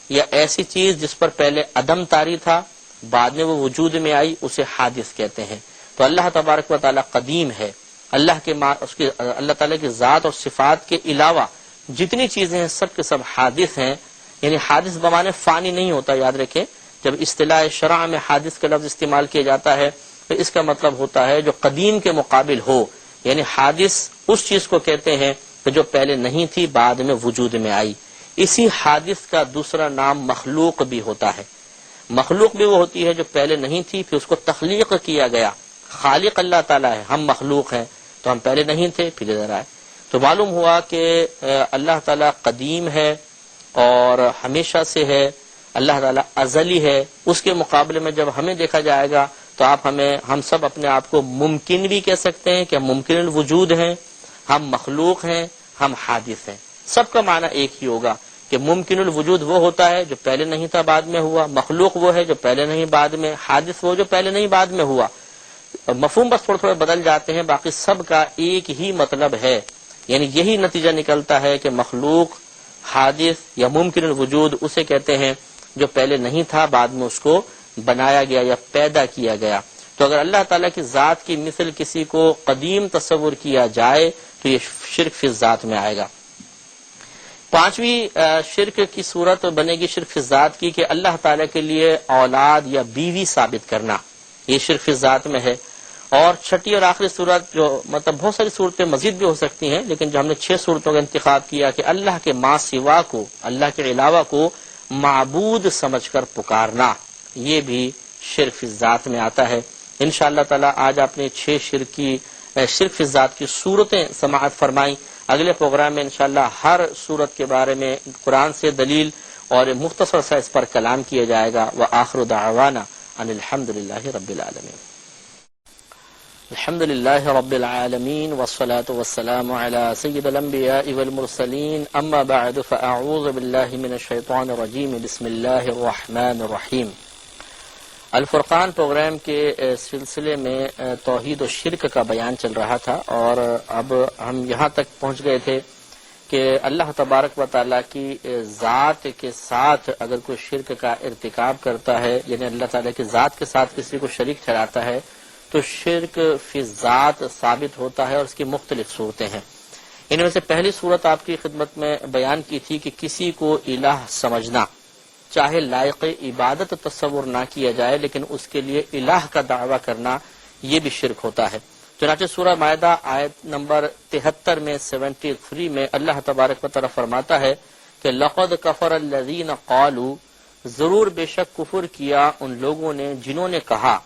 یا ایسی چیز جس پر پہلے عدم طاری تھا بعد میں وہ وجود میں آئی، اسے حادث کہتے ہیں۔ تو اللہ تبارک و تعالیٰ قدیم ہے، اللہ تعالیٰ کی ذات اور صفات کے علاوہ جتنی چیزیں ہیں سب کے سب حادث ہیں، یعنی حادث بمانے فانی نہیں ہوتا، یاد رکھیں جب اصطلاح شرع میں حادث کا لفظ استعمال کیا جاتا ہے تو اس کا مطلب ہوتا ہے جو قدیم کے مقابل ہو، یعنی حادث اس چیز کو کہتے ہیں کہ جو پہلے نہیں تھی بعد میں وجود میں آئی۔ اسی حادث کا دوسرا نام مخلوق بھی ہوتا ہے۔ مخلوق بھی وہ ہوتی ہے جو پہلے نہیں تھی پھر اس کو تخلیق کیا گیا۔ خالق اللہ تعالیٰ ہے، ہم مخلوق ہیں، تو ہم پہلے نہیں تھے پھر ادھر آئے۔ تو معلوم ہوا کہ اللہ تعالیٰ قدیم ہے اور ہمیشہ سے ہے، اللہ تعالیٰ ازلی ہے۔ اس کے مقابلے میں جب ہمیں دیکھا جائے گا تو ہم سب اپنے آپ کو ممکن بھی کہہ سکتے ہیں کہ ہم ممکن الوجود ہیں، ہم مخلوق ہیں، ہم حادث ہیں۔ سب کا معنی ایک ہی ہوگا کہ ممکن الوجود وہ ہوتا ہے جو پہلے نہیں تھا بعد میں ہوا، مخلوق وہ ہے جو پہلے نہیں بعد میں، حادث وہ جو پہلے نہیں بعد میں ہوا۔ مفہوم بس تھوڑے تھوڑے بدل جاتے ہیں، باقی سب کا ایک ہی مطلب ہے، یعنی یہی نتیجہ نکلتا ہے کہ مخلوق، حادث یا ممکن الوجود اسے کہتے ہیں جو پہلے نہیں تھا بعد میں اس کو بنایا گیا یا پیدا کیا گیا۔ تو اگر اللہ تعالیٰ کی ذات کی مثل کسی کو قدیم تصور کیا جائے تو یہ شرک فی الذات میں آئے گا۔ پانچویں شرک کی صورت بنے گی شرک فی الذات کی کہ اللہ تعالیٰ کے لیے اولاد یا بیوی ثابت کرنا، یہ شرک فی الذات میں ہے۔ اور چھٹی اور آخری صورت جو مطلب بہت ساری صورتیں مزید بھی ہو سکتی ہیں، لیکن جو ہم نے 6 صورتوں کا انتخاب کیا کہ اللہ کے ما سوا کو، اللہ کے علاوہ کو معبود سمجھ کر پکارنا، یہ بھی شرک فی الذات میں آتا ہے۔ انشاءاللہ تعالی آج آپ نے 6 شرک فی الذات کی صورتیں سماعت فرمائیں۔ اگلے پروگرام میں انشاءاللہ ہر صورت کے بارے میں قرآن سے دلیل اور مختصر سا اس پر کلام کیا جائے گا. وآخر دعوانا ان الحمد للہ رب العالمین. الحمد للہ رب العالمین والصلاة والسلام علی سید الانبیاء والمرسلین. اما بعد فاعوذ باللہ من الشیطان الرجیم. بسم اللہ الرحمن الرحیم. الفرقان پروگرام کے سلسلے میں توحید و شرک کا بیان چل رہا تھا، اور اب ہم یہاں تک پہنچ گئے تھے کہ اللہ تبارک و تعالیٰ کی ذات کے ساتھ اگر کوئی شرک کا ارتکاب کرتا ہے، یعنی اللہ تعالیٰ کی ذات کے ساتھ کسی کو شریک ٹھہراتا ہے، تو شرک فی ذات ثابت ہوتا ہے، اور اس کی مختلف صورتیں ہیں. ان میں سے پہلی صورت آپ کی خدمت میں بیان کی تھی کہ کسی کو الہ سمجھنا، چاہے لائق عبادت تصور نہ کیا جائے لیکن اس کے لیے الہ کا دعویٰ کرنا، یہ بھی شرک ہوتا ہے. چنانچہ سورہ مائدہ آیت نمبر 73 میں 73 میں اللہ تبارک و تعالی فرماتا ہے کہ لقد کفر الذین قالوا، ضرور بے شک کفر کیا ان لوگوں نے جنہوں نے کہا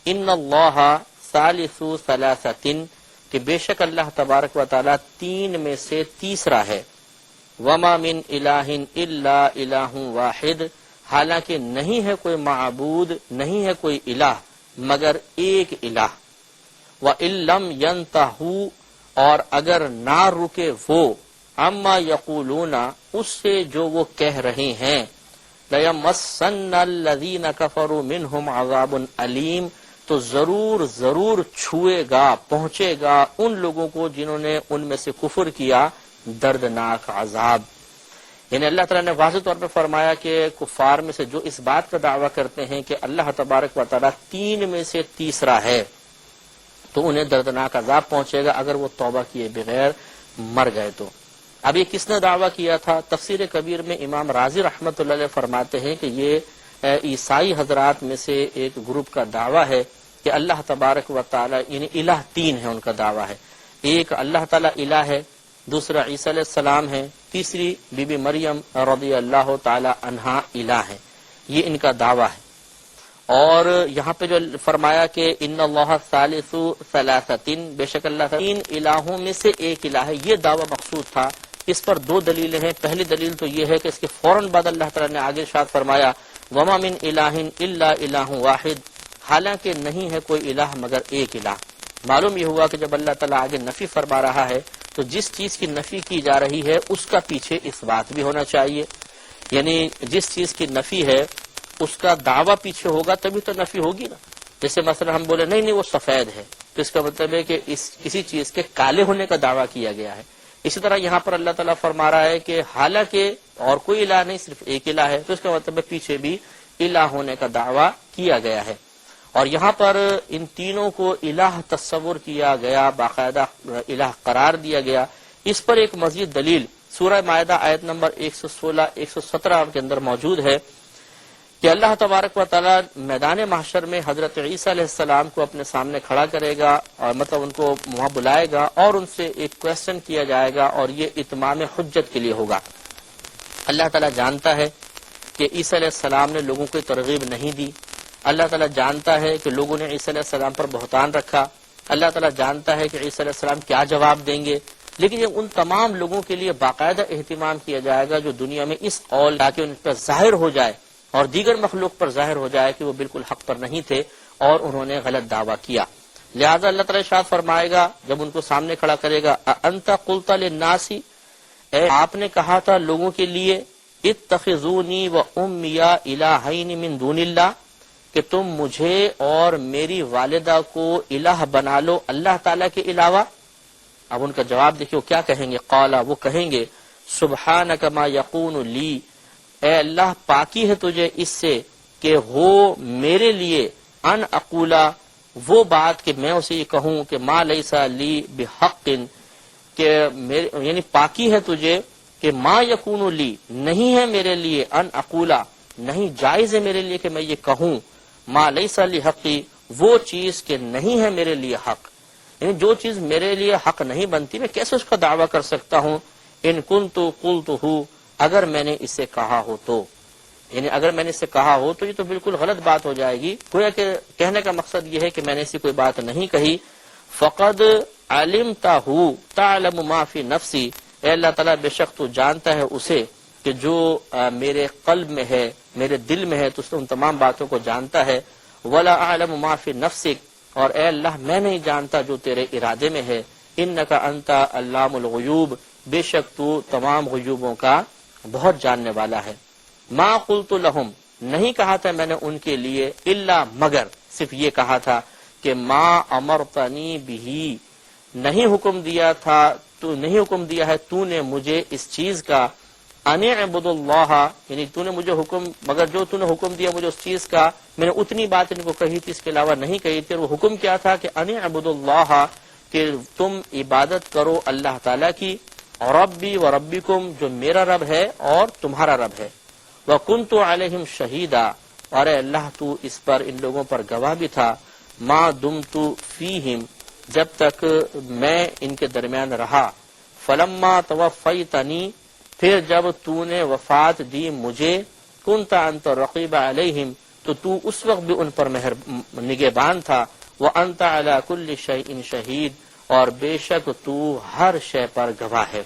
ان اللہ ثالث ثلاثۃ، کہ بے شک اللہ تبارک و تعالی تین میں سے تیسرا ہے. وما من الہ الا الہ واحد، حالانکہ نہیں ہے کوئی معبود، نہیں ہے کوئی الہ مگر ایک الہ. وَإِن لَّمْ يَنْتَهُوا، اور اگر نہ رکے وہ اما یقولون، اس سے جو وہ کہہ رہے ہیں، لَيَمَسَّنَّ الَّذِينَ كَفَرُوا مِنْهُمْ عَذَابٌ أَلِيمٌ، تو ضرور چھوئے گا، پہنچے گا ان لوگوں کو جنہوں نے ان میں سے کفر کیا دردناک عذاب. یعنی اللہ تعالیٰ نے واضح طور پر فرمایا کہ کفار میں سے جو اس بات کا دعویٰ کرتے ہیں کہ اللہ تبارک و تعالیٰ تین میں سے تیسرا ہے، تو انہیں دردناک عذاب پہنچے گا اگر وہ توبہ کیے بغیر مر گئے تو. اب یہ کس نے دعویٰ کیا تھا؟ تفسیر کبیر میں امام راضی رحمۃ اللہ علیہ فرماتے ہیں کہ یہ عیسائی حضرات میں سے ایک گروپ کا دعویٰ ہے کہ اللہ تبارک و تعالی، یعنی الہ تین ہے ان کا دعویٰ ہے. ایک اللہ تعالی الہ ہے، دوسرا عیسیٰ علیہ السلام ہے، تیسری بی بی مریم رضی اللہ تعالی عنہا الہ ہے. یہ ان کا دعویٰ ہے. اور یہاں پہ جو فرمایا کہ ان اللہ ثالث ثلاثۃ، بے شک اللہ تین الہوں میں سے ایک الہ ہے، یہ دعویٰ مقصود تھا. اس پر دو دلیلیں ہیں. پہلی دلیل تو یہ ہے کہ اس کے فوراً بعد اللہ تعالیٰ نے آگے ارشاد فرمایا وما من الہ الا الہ واحد، حالانکہ نہیں ہے کوئی الہ مگر ایک الہ. معلوم یہ ہوا کہ جب اللہ تعالیٰ آگے نفی فرما رہا ہے تو جس چیز کی نفی کی جا رہی ہے اس کا پیچھے اس بات بھی ہونا چاہیے. یعنی جس چیز کی نفی ہے اس کا دعویٰ پیچھے ہوگا تبھی تو نفی ہوگی نا. جیسے مثلا ہم بولے نہیں وہ سفید ہے، تو اس کا مطلب ہے کہ کسی چیز کے کالے ہونے کا دعویٰ کیا گیا ہے. اسی طرح یہاں پر اللہ تعالیٰ فرما رہا ہے کہ حالانکہ اور کوئی الہ نہیں، صرف ایک الہ ہے، تو اس کا مطلب ہے پیچھے بھی الہ ہونے کا دعویٰ کیا گیا ہے. اور یہاں پر ان تینوں کو الہ تصور کیا گیا، باقاعدہ الہ قرار دیا گیا. اس پر ایک مزید دلیل سورہ مائدہ آیت نمبر 116 117 کے اندر موجود ہے کہ اللہ تبارک و تعالی میدان محشر میں حضرت عیسیٰ علیہ السلام کو اپنے سامنے کھڑا کرے گا، اور مطلب ان کو وہاں بلائے گا اور ان سے ایک کویسچن کیا جائے گا، اور یہ اتمام حجت کے لیے ہوگا. اللہ تعالیٰ جانتا ہے کہ عیسیٰ علیہ السلام نے لوگوں کو ترغیب نہیں دی. اللہ تعالیٰ جانتا ہے کہ لوگوں نے عیسیٰ علیہ السلام پر بہتان رکھا. اللہ تعالیٰ جانتا ہے کہ عیسیٰ علیہ السلام کیا جواب دیں گے. لیکن یہ ان تمام لوگوں کے لیے باقاعدہ اہتمام کیا جائے گا جو دنیا میں اس قول تاکہ ان پر ظاہر ہو جائے اور دیگر مخلوق پر ظاہر ہو جائے کہ وہ بالکل حق پر نہیں تھے اور انہوں نے غلط دعویٰ کیا. لہذا اللہ تعالیٰ ارشاد فرمائے گا جب ان کو سامنے کھڑا کرے گا انت قلت للناس، اے آپ نے کہا تھا لوگوں کے لیے اتخذونی و امی الہین من دون اللہ، کہ تم مجھے اور میری والدہ کو الہ بنا لو اللہ تعالیٰ کے علاوہ. اب ان کا جواب دیکھو کیا کہیں گے. قالا، وہ کہیں گے سبحانک ما یقون لی، اے اللہ پاکی ہے تجھے اس سے کہ ہو میرے لیے ان اقولا، وہ بات کہ میں اسے یہ کہوں کہ ما لیسا لی بحق، کہ یعنی پاکی ہے تجھے کہ ما یقون لی، نہیں ہے میرے لیے ان اقولا، نہیں جائز ہے میرے لیے کہ میں یہ کہوں ما لیسا لی حقی، وہ چیز کہ نہیں ہے میرے لیے حق. یعنی جو چیز میرے لیے حق نہیں بنتی میں کیسے اس کا دعویٰ کر سکتا ہوں. ان کنت قلتہ، اگر میں نے اسے کہا ہو تو، یعنی اگر میں نے اسے کہا ہو تو یہ تو بالکل غلط بات ہو جائے گی. گویا کہ کہنے کا مقصد یہ ہے کہ میں نے ایسی کوئی بات نہیں کہی. فقد علمتہ تعلم ما فی نفسی، اے اللہ تعالیٰ بے شک تو جانتا ہے اسے کہ جو میرے قلب میں ہے، میرے دل میں ہے، تو ان تمام باتوں کو جانتا ہے۔ ولا اعلم ما فی نفسک، اور اے اللہ میں نہیں جانتا جو تیرے ارادے میں ہے۔ انک انت علام الغیوب، بے شک تو تمام غیوبوں کا بہت جاننے والا ہے۔ ما قلت لہم، نہیں کہا تھا میں نے ان کے لیے، الا مگر، صرف یہ کہا تھا کہ ما امرتنی بہی، نہیں حکم دیا تھا تو نہیں حکم دیا ہے تو نے مجھے اس چیز کا، ان اعبد اللہ، یعنی تو نے مجھے حکم، مگر جو تو نے حکم دیا مجھے اس چیز کا، میں نے اتنی بات ان کو کہی تھی، اس کے علاوہ نہیں کہی تھی۔ اور وہ حکم کیا تھا کہ ان اعبد اللہ، کہ تم عبادت کرو اللہ تعالیٰ کی، اور ربی و ربکم، جو میرا رب ہے اور تمہارا رب ہے۔ وکنت علیہم شہیدا، اور اے اللہ تو اس پر ان لوگوں پر گواہ بھی تھا، ما دمت فیہم، جب تک میں ان کے درمیان رہا، فلما توفیتنی، پھر جب تو نے وفات دی مجھے، کنت انت رقیب علیہم، تو اس وقت بھی ان پر نگہبان تھا، وانت علی کل شیء شہید، اور بے شک تو ہر شے پر گواہ ہے۔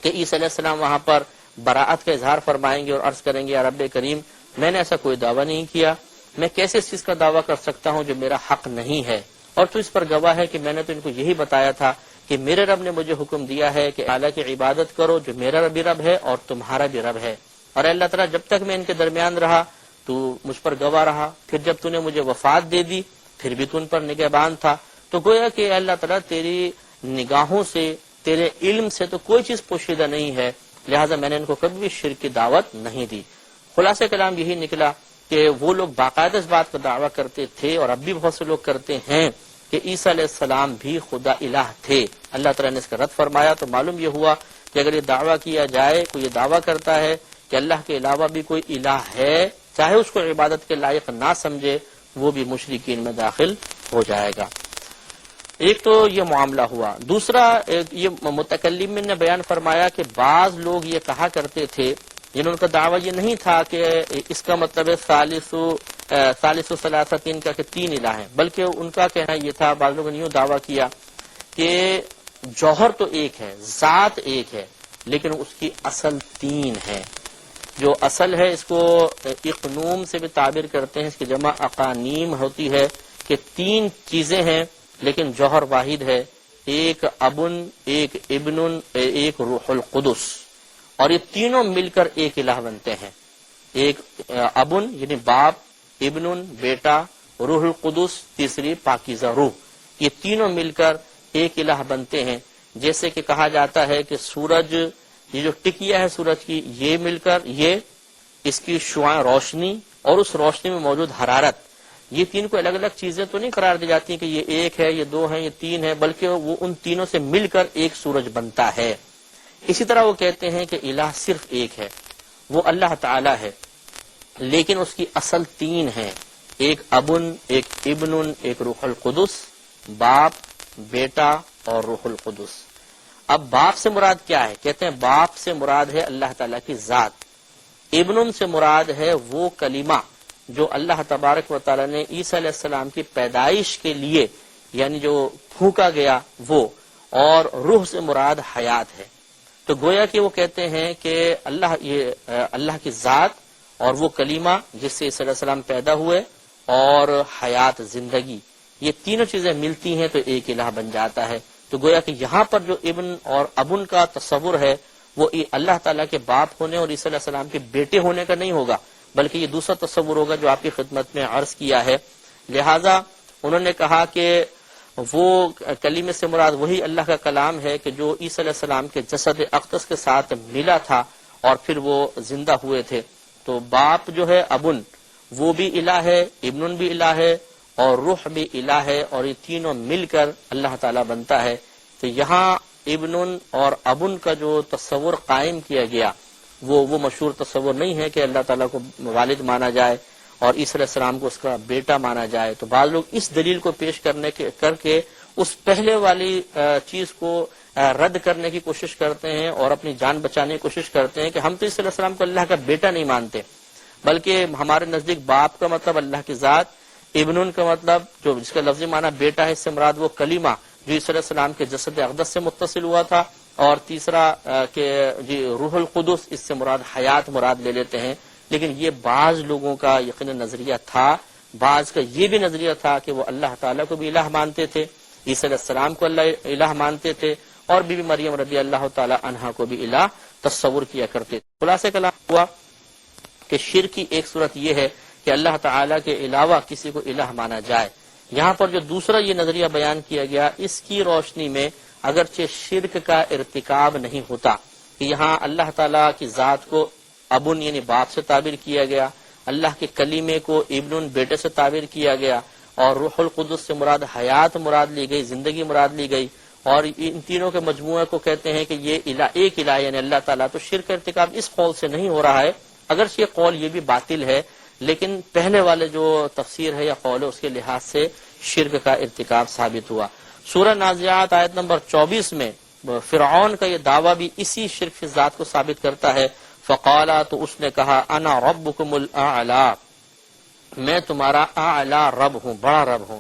کہ عیسیٰ علیہ السلام وہاں پر براءت کا اظہار فرمائیں گے اور عرض کریں گے یا رب کریم میں نے ایسا کوئی دعویٰ نہیں کیا، میں کیسے اس چیز کا دعویٰ کر سکتا ہوں جو میرا حق نہیں ہے، اور تو اس پر گواہ ہے کہ میں نے تو ان کو یہی بتایا تھا کہ میرے رب نے مجھے حکم دیا ہے کہ اللہ کی عبادت کرو جو میرا بھی رب ہے اور تمہارا بھی رب ہے، اور اللہ تعالیٰ جب تک میں ان کے درمیان رہا تو مجھ پر گواہ رہا، پھر جب تو نے مجھے وفات دے دی پھر بھی تو ان پر نگہبان تھا، تو گویا کہ اللہ تعالیٰ تیری نگاہوں سے، تیرے علم سے تو کوئی چیز پوشیدہ نہیں ہے، لہٰذا میں نے ان کو کبھی بھی شرک کی دعوت نہیں دی۔ خلاصہ کلام یہی نکلا کہ وہ لوگ باقاعدہ اس بات کا دعویٰ کرتے تھے، اور اب بھی بہت سے لوگ کرتے ہیں، کہ عیسیٰ علیہ السلام بھی خدا الہ تھے۔ اللہ تعالیٰ نے اس کا رد فرمایا، تو معلوم یہ ہوا کہ اگر یہ دعویٰ کیا جائے، کوئی یہ دعویٰ کرتا ہے کہ اللہ کے علاوہ بھی کوئی الہ ہے، چاہے اس کو عبادت کے لائق نہ سمجھے، وہ بھی مشرکین میں داخل ہو جائے گا۔ ایک تو یہ معاملہ ہوا۔ دوسرا یہ متکلم نے بیان فرمایا کہ بعض لوگ یہ کہا کرتے تھے، یعنی ان کا دعویٰ یہ نہیں تھا کہ اس کا مطلب ہے ثالث و ثلاثتین کا کہ تین الہ ہیں، بلکہ ان کا کہنا یہ تھا، بعض لوگوں نے یوں دعویٰ کیا کہ جوہر تو ایک ہے، ذات ایک ہے، لیکن اس کی اصل تین ہے۔ جو اصل ہے اس کو اقنوم سے بھی تعبیر کرتے ہیں، اس کی جمع اقانیم ہوتی ہے، کہ تین چیزیں ہیں لیکن جوہر واحد ہے، ایک ابن، ایک ابن، ایک روح القدس، اور یہ تینوں مل کر ایک الہ بنتے ہیں۔ ایک ابن یعنی باپ، ابن بیٹا، روح القدس تیسری پاکیزہ روح، یہ تینوں مل کر ایک الہ بنتے ہیں۔ جیسے کہ کہا جاتا ہے کہ سورج، یہ جو ٹکیا ہے سورج کی، یہ مل کر یہ اس کی شعاع روشنی اور اس روشنی میں موجود حرارت، یہ تین کو الگ الگ چیزیں تو نہیں قرار دی جاتی کہ یہ ایک ہے، یہ دو ہیں، یہ تین ہے، بلکہ وہ ان تینوں سے مل کر ایک سورج بنتا ہے۔ اسی طرح وہ کہتے ہیں کہ الہ صرف ایک ہے، وہ اللہ تعالی ہے، لیکن اس کی اصل تین ہیں، ایک ابن، ایک ابن، ایک روح القدس، باپ، بیٹا اور روح القدس۔ اب باپ سے مراد کیا ہے؟ کہتے ہیں باپ سے مراد ہے اللہ تعالیٰ کی ذات، ابن سے مراد ہے وہ کلمہ جو اللہ تبارک و تعالیٰ نے عیسیٰ علیہ السلام کی پیدائش کے لیے یعنی جو پھونکا گیا وہ، اور روح سے مراد حیات ہے۔ تو گویا کہ وہ کہتے ہیں کہ اللہ کی ذات اور وہ کلمہ جس سے عیسیٰ علیہ السلام پیدا ہوئے اور حیات زندگی، یہ تینوں چیزیں ملتی ہیں تو ایک الہ بن جاتا ہے۔ تو گویا کہ یہاں پر جو ابن اور ابن کا تصور ہے وہ اللہ تعالیٰ کے باپ ہونے اور عیسیٰ علیہ السلام کے بیٹے ہونے کا نہیں ہوگا، بلکہ یہ دوسرا تصور ہوگا جو آپ کی خدمت میں عرض کیا ہے۔ لہذا انہوں نے کہا کہ وہ کلمے سے مراد وہی اللہ کا کلام ہے کہ جو عیسیٰ علیہ السلام کے جسد اقدس کے ساتھ ملا تھا اور پھر وہ زندہ ہوئے تھے۔ تو باپ جو ہے ابن، وہ بھی الہ ہے، ابن بھی الہ ہے اور روح بھی الہ ہے، اور یہ تینوں مل کر اللہ تعالیٰ بنتا ہے۔ تو یہاں ابن اور ابن کا جو تصور قائم کیا گیا وہ مشہور تصور نہیں ہے کہ اللہ تعالیٰ کو والد مانا جائے اور عیسیٰ علیہ السلام کو اس کا بیٹا مانا جائے۔ تو بعض لوگ اس دلیل کو پیش کر کے اس پہلے والی چیز کو رد کرنے کی کوشش کرتے ہیں اور اپنی جان بچانے کی کوشش کرتے ہیں کہ ہم تو عیسیٰ علیہ السلام کو اللہ کا بیٹا نہیں مانتے، بلکہ ہمارے نزدیک باپ کا مطلب اللہ کی ذات، ابن کا مطلب جو جس کا لفظی معنی بیٹا ہے، اس سے مراد وہ کلمہ جو عیسیٰ علیہ السلام کے جسد اقدس سے متصل ہوا تھا، اور تیسرا کہ جی روح القدس، اس سے مراد حیات مراد لے لیتے ہیں، لیکن یہ بعض لوگوں کا یقیناً نظریہ تھا، بعض کا یہ بھی نظریہ تھا کہ وہ اللہ تعالیٰ کو بھی الہ مانتے تھے، عیسیٰ علیہ السلام کو اللہ الہ مانتے تھے، اور بی بی مریم رضی اللہ تعالی عنہا کو بھی الہ تصور کیا کرتے تھے۔ خلاصہ کلام ہوا کہ شرک کی ایک صورت یہ ہے کہ اللہ تعالیٰ کے علاوہ کسی کو الہ مانا جائے۔ یہاں پر جو دوسرا یہ نظریہ بیان کیا گیا، اس کی روشنی میں اگرچہ شرک کا ارتکاب نہیں ہوتا کہ یہاں اللہ تعالیٰ کی ذات کو ابن یعنی باپ سے تعبیر کیا گیا، اللہ کے کلیمے کو ابن بیٹے سے تعبیر کیا گیا، اور روح القدس سے مراد حیات مراد لی گئی، زندگی مراد لی گئی، اور ان تینوں کے مجموعے کو کہتے ہیں کہ یہ ایک الہ یعنی اللہ تعالیٰ۔ تو شرک کا ارتکاب اس قول سے نہیں ہو رہا ہے، اگرچہ یہ قول یہ بھی باطل ہے، لیکن پہلے والے جو تفسیر ہے یا قول ہے اس کے لحاظ سے شرک کا ارتکاب ثابت ہوا۔ سورہ نازعات آیت نمبر 24 میں فرعون کا یہ دعویٰ بھی اسی شرک فی ذات کو ثابت کرتا ہے۔ فقالا، تو اس نے کہا، انا ربکم الاعلی، میں تمہارا اعلی رب ہوں، بڑا رب ہوں۔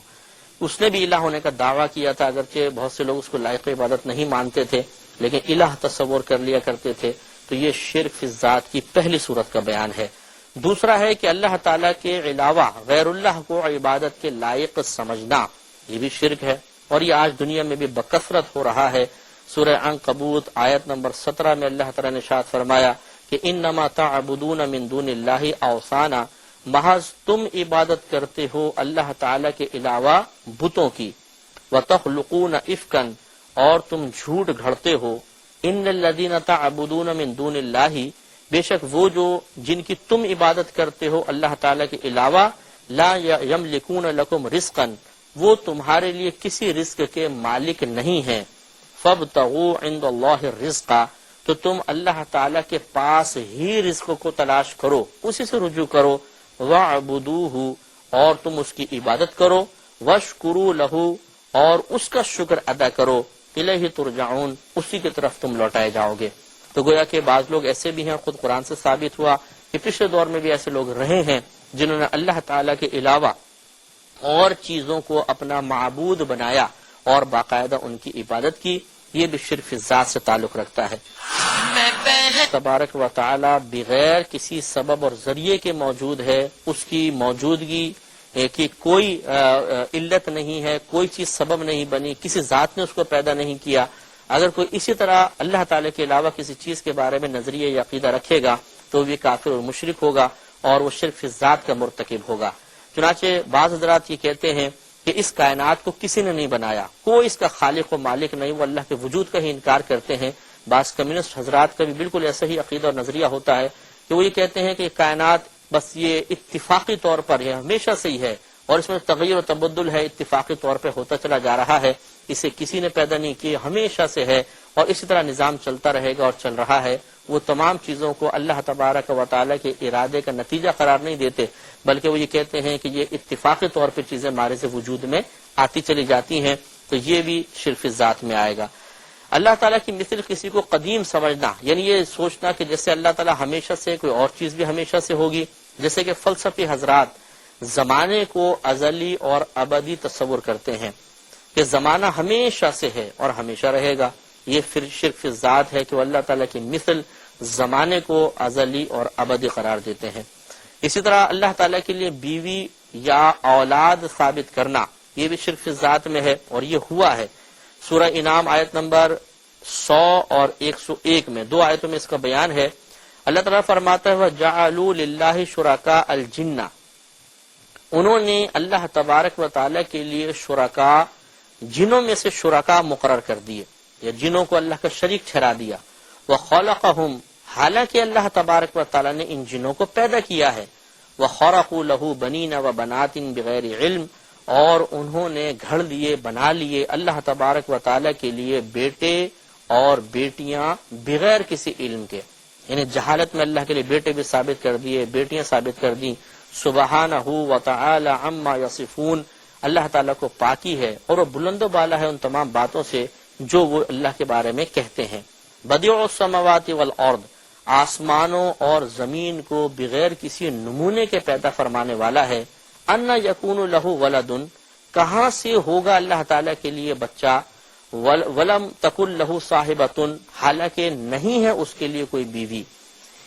اس نے بھی الہ ہونے کا دعویٰ کیا تھا، اگرچہ بہت سے لوگ اس کو لائق عبادت نہیں مانتے تھے، لیکن الہ تصور کر لیا کرتے تھے۔ تو یہ شرک فی ذات کی پہلی صورت کا بیان ہے۔ دوسرا ہے کہ اللہ تعالیٰ کے علاوہ غیر اللہ کو عبادت کے لائق سمجھنا، یہ بھی شرک ہے، اور یہ آج دنیا میں بھی بکثرت ہو رہا ہے۔ سورہ عنکبوت آیت نمبر 17 میں اللہ تعالیٰ نے ارشاد فرمایا کہ انما تعبدون من دون اللہ اوثانا، محض تم عبادت کرتے ہو اللہ تعالیٰ کے علاوہ بتوں کی، وتخلقون افکا، اور تم جھوٹ گھڑتے ہو، ان الذین تعبدون من دون اللہ، بے شک وہ جو جن کی تم عبادت کرتے ہو اللہ تعالیٰ کے علاوہ، لا یملکون لکم رزقا، وہ تمہارے لیے کسی رزق کے مالک نہیں ہیں، فابتغوا عند اللہ الرزق، تو تم اللہ تعالیٰ کے پاس ہی رزق کو تلاش کرو، اسی سے رجوع کرو، وَاعْبُدُوهُ، اور تم اس کی عبادت کرو، وَاشْكُرُوا لَهُ، اور اس کا شکر ادا کرو، الیہ ترجعون، اسی کی طرف تم لوٹائے جاؤ گے۔ تو گویا کہ بعض لوگ ایسے بھی ہیں، خود قرآن سے ثابت ہوا کہ پچھلے دور میں بھی ایسے لوگ رہے ہیں جنہوں نے اللہ تعالیٰ کے علاوہ اور چیزوں کو اپنا معبود بنایا اور باقاعدہ ان کی عبادت کی۔ یہ بھی شرک فی ذات سے تعلق رکھتا ہے۔ تبارک و تعالی بغیر کسی سبب اور ذریعے کے موجود ہے، اس کی موجودگی کی کوئی علت نہیں ہے، کوئی چیز سبب نہیں بنی، کسی ذات نے اس کو پیدا نہیں کیا۔ اگر کوئی اسی طرح اللہ تعالیٰ کے علاوہ کسی چیز کے بارے میں نظریہ یا عقیدہ رکھے گا تو وہ کافر اور مشرک ہوگا، اور وہ شرک فی ذات کا مرتکب ہوگا۔ چنانچہ بعض حضرات یہ کہتے ہیں کہ اس کائنات کو کسی نے نہیں بنایا، کوئی اس کا خالق و مالک نہیں، وہ اللہ کے وجود کا ہی انکار کرتے ہیں۔ بعض کمیونسٹ حضرات کا بھی بالکل ایسا ہی عقیدہ اور نظریہ ہوتا ہے کہ وہ یہ کہتے ہیں کہ کائنات بس یہ اتفاقی طور پر ہے، ہمیشہ سے ہی ہے، اور اس میں تغیر و تبدل ہے، اتفاقی طور پہ ہوتا چلا جا رہا ہے، اسے کسی نے پیدا نہیں کیا، ہمیشہ سے ہے، اور اسی طرح نظام چلتا رہے گا اور چل رہا ہے۔ وہ تمام چیزوں کو اللہ تبارک و تعالیٰ کے ارادے کا نتیجہ قرار نہیں دیتے، بلکہ وہ یہ کہتے ہیں کہ یہ اتفاقی طور پہ چیزیں ہمارے سے وجود میں آتی چلی جاتی ہیں۔ تو یہ بھی شرک ذات میں آئے گا۔ اللہ تعالیٰ کی مثل کسی کو قدیم سمجھنا، یعنی یہ سوچنا کہ جیسے اللہ تعالیٰ ہمیشہ سے، کوئی اور چیز بھی ہمیشہ سے ہوگی، جیسے کہ فلسفی حضرات زمانے کو ازلی اور ابدی تصور کرتے ہیں کہ زمانہ ہمیشہ سے ہے اور ہمیشہ رہے گا۔ یہ پھر شرک فی ذات ہے کہ وہ اللہ تعالیٰ کی مثل زمانے کو ازلی اور ابدی قرار دیتے ہیں۔ اسی طرح اللہ تعالیٰ کے لیے بیوی یا اولاد ثابت کرنا، یہ بھی شرک فی ذات میں ہے، اور یہ ہوا ہے۔ سورہ انعام آیت نمبر 100 اور 101 میں، دو آیتوں میں اس کا بیان ہے۔ اللہ تعالیٰ فرماتا ہے وَجَعَلُوا لِلَّهِ شُرَكَاءَ الْجِنَّ، انہوں نے اللہ تبارک و تعالیٰ کے لیے شرکاء، جنوں میں سے شرکاء مقرر کر دیے، یا جنوں کو اللہ کا شریک ٹھہرا دیا۔ وَخَلَقَهُمْ، حالانکہ اللہ تبارک و تعالیٰ نے ان جنوں کو پیدا کیا ہے۔ وَخَرَقُوا لَهُ بَنِينَ وَبَنَاتٍ بِغَيْرِ عِلْمٍ، اور انہوں نے گھڑ لیے، بنا لیے اللہ تبارک و تعالیٰ کے لیے بیٹے اور بیٹیاں بغیر کسی علم کے، یعنی جہالت میں اللہ کے لیے بیٹے بھی ثابت کر دیے، بیٹیاں ثابت کر دی۔ سبحانہ وتعالی عما یصفون، اللہ تعالیٰ کو پاکی ہے اور وہ بلند و بالا ہے ان تمام باتوں سے جو وہ اللہ کے بارے میں کہتے ہیں۔ بدیع السماوات والارض، آسمانوں اور زمین کو بغیر کسی نمونے کے پیدا فرمانے والا ہے۔ ان یکون لہ ولد، کہاں سے ہوگا اللہ تعالیٰ کے لیے بچہ؟ ولم تکن لہ صاحبۃ، حالانکہ نہیں ہے اس کے لیے کوئی بیوی.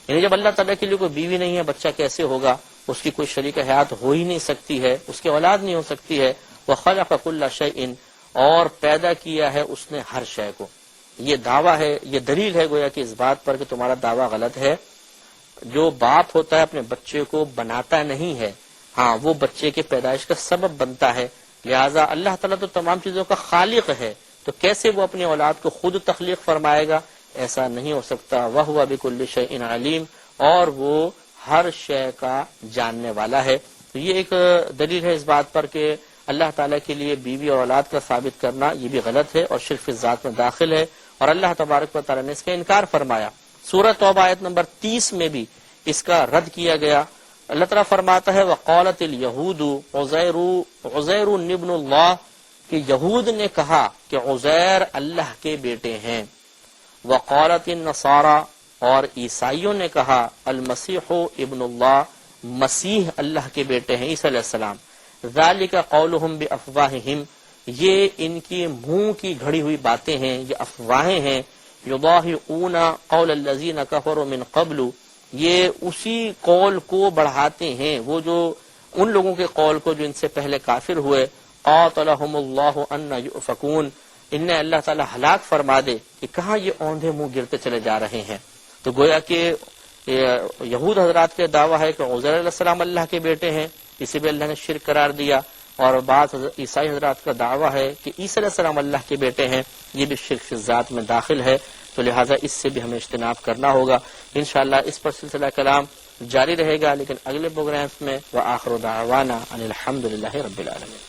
یعنی جب اللہ تعالیٰ کے لیے کوئی بیوی نہیں ہے، بچہ کیسے ہوگا؟ اس کی کوئی شریک حیات ہو ہی نہیں سکتی ہے، اس کی اولاد نہیں ہو سکتی ہے. وخلق کل شیء، اور پیدا کیا ہے اس نے ہر شے کو. یہ دعویٰ ہے، یہ دلیل ہے گویا کہ اس بات پر کہ تمہارا دعویٰ غلط ہے. جو باپ ہوتا ہے اپنے بچے کو بناتا نہیں ہے، ہاں وہ بچے کے پیدائش کا سبب بنتا ہے. لہٰذا اللہ تعالیٰ تو تمام چیزوں کا خالق ہے، تو کیسے وہ اپنی اولاد کو خود تخلیق فرمائے گا؟ ایسا نہیں ہو سکتا. وَهُوَ بِكُلِّ شَيْءٍ عَلِيمٌ، اور وہ ہر شے کا جاننے والا ہے. تو یہ ایک دلیل ہے اس بات پر کہ اللہ تعالیٰ کے لیے بیوی اور اولاد کا ثابت کرنا یہ بھی غلط ہے اور شرک ذات میں داخل ہے، اور اللہ تبارک و تعالیٰ نے اس کا انکار فرمایا. سورہ توبہ آیت نمبر 30 میں بھی اس کا رد کیا گیا. اللہ تعالیٰ فرماتا ہے وَقَالَتِ الْيَهُودُ عُزَيْرٌ ابْنُ اللَّهِ، کہ یہود نے کہا کہ عزیر اللہ کے بیٹے ہیں. وَقَالَتِ النَّصَارَى، اور عیسائیوں نے کہا المسیح ابن اللہ، مسیح اللہ کے بیٹے ہیں، عیسیٰ علیہ السلام. ذَلِكَ قَوْلُهُمْ بِأَفْوَاهِهِمْ، یہ ان کی منہ کی گھڑی ہوئی باتیں ہیں، یہ افواہیں ہیں. يُضَاهِئُونَ قَوْلَ الَّذِينَ كَفَرُوا مِنْ قَبْلُ، یہ اسی قول کو بڑھاتے ہیں، وہ جو ان لوگوں کے قول کو جو ان سے پہلے کافر ہوئے. قَاتَلَهُمُ اللَّهُ أَنَّ يُؤْفَكُونَ، انہیں اللہ تعالیٰ ہلاک فرما دے کہ کہاں یہ اوندھے منہ گرتے چلے جا رہے ہیں. تو گویا کہ یہود حضرات کے دعویٰ ہے کہ عزیر علیہ السلام اللہ کے بیٹے ہیں، اسے بھی اللہ نے شرک قرار دیا. اور بعض عیسائی حضرات کا دعویٰ ہے کہ عیسیٰ علیہ السلام اللہ کے بیٹے ہیں، یہ بھی شرک فی الذات میں داخل ہے. تو لہٰذا اس سے بھی ہمیں اجتناب کرنا ہوگا. انشاءاللہ اس پر سلسلہ کلام جاری رہے گا، لیکن اگلے پروگرامز میں وآخر دعوانا ان الحمدللہ رب العالمین.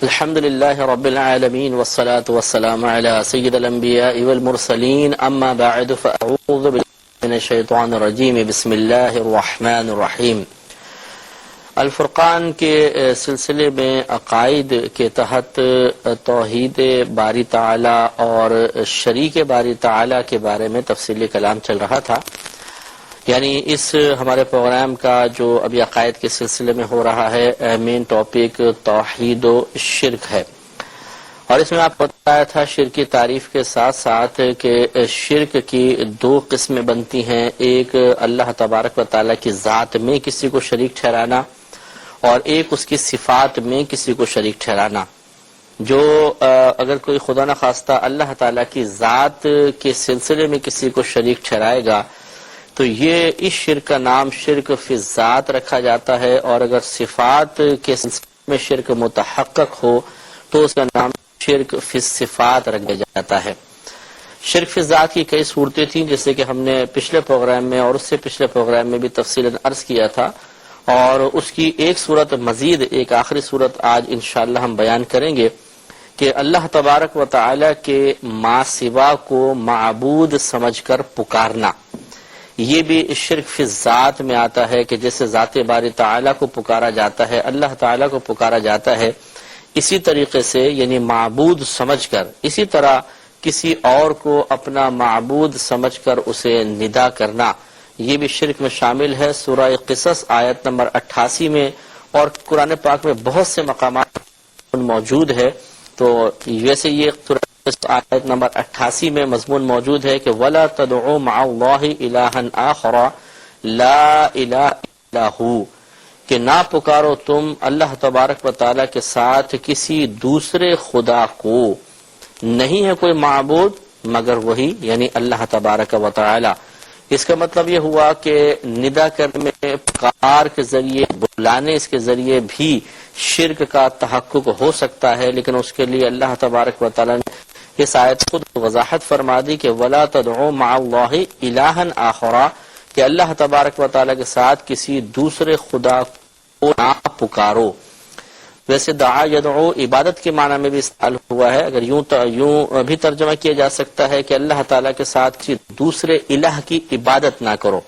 الحمد لله رب العالمين والصلاة والسلام على سيد الأنبياء والمرسلين، أما بعد فأعوذ بالله من الشيطان الرجيم. بسم الله الرحمن الرحيم. الفرقان کے سلسلے میں عقائد کے تحت توحید باری تعالی اور شریک باری تعالی کے بارے میں تفصیلی کلام چل رہا تھا. یعنی اس ہمارے پروگرام کا جو ابھی عقائد کے سلسلے میں ہو رہا ہے مین ٹاپک توحید و شرک ہے، اور اس میں آپ کو بتایا تھا شرک کی تعریف کے ساتھ ساتھ کہ شرک کی دو قسمیں بنتی ہیں. ایک اللہ تبارک و تعالیٰ کی ذات میں کسی کو شریک ٹھہرانا، اور ایک اس کی صفات میں کسی کو شریک ٹھہرانا. جو اگر کوئی خدا نخواستہ اللہ تعالیٰ کی ذات کے سلسلے میں کسی کو شریک ٹھہرائے گا تو یہ اس شرک کا نام شرک فی الذات رکھا جاتا ہے، اور اگر صفات کے سلسلے میں شرک متحقق ہو تو اس کا نام شرک فی الصفات رکھ دیا جاتا ہے. شرک فی الذات کی کئی صورتیں تھیں، جیسے کہ ہم نے پچھلے پروگرام میں اور اس سے پچھلے پروگرام میں بھی تفصیلاً عرض کیا تھا، اور اس کی ایک صورت مزید، ایک آخری صورت آج انشاءاللہ ہم بیان کریں گے کہ اللہ تبارک و تعالی کے ما سوا کو معبود سمجھ کر پکارنا. یہ بھی شرک فی الذات میں آتا ہے کہ جیسے ذات باری تعالیٰ کو پکارا جاتا ہے، اللہ تعالیٰ کو پکارا جاتا ہے، اسی طریقے سے یعنی معبود سمجھ کر، اسی طرح کسی اور کو اپنا معبود سمجھ کر اسے ندا کرنا، یہ بھی شرک میں شامل ہے. سورہ قصص آیت نمبر 88 میں اور قرآن پاک میں بہت سے مقامات موجود ہے. تو ویسے یہ سورہ آیت نمبر 88 میں مضمون موجود ہے کہ وَلَا تَدْعُوا مَعَ اللَّهِ إِلَٰهًا آخَرَ لَا إِلَٰهَ إِلَّا هُوَ، کہ نہ پکارو تم اللہ تبارک و تعالیٰ کے ساتھ کسی دوسرے خدا کو، نہیں ہے کوئی معبود مگر وہی یعنی اللہ تبارک و تعالیٰ. اس کا مطلب یہ ہوا کہ ندا کرنے میں، پکار کے ذریعے، بلانے اس کے ذریعے بھی شرک کا تحقق ہو سکتا ہے، لیکن اس کے لیے اللہ تبارک و تعالیٰ نے اس آیت خود وضاحت فرما دی کہ وَلَا تَدْعُوا مَعَ اللَّهِ إِلَٰهًا آخَرَ، کہ اللہ تبارک و تعالیٰ کے ساتھ کسی دوسرے خدا کو نہ پکارو. ویسے دعا یدعو عبادت کے معنی میں بھی استعمال ہوا ہے. اگر یوں بھی ترجمہ کیا جا سکتا ہے کہ اللہ تعالیٰ کے ساتھ کسی دوسرے الہ کی عبادت نہ کرو،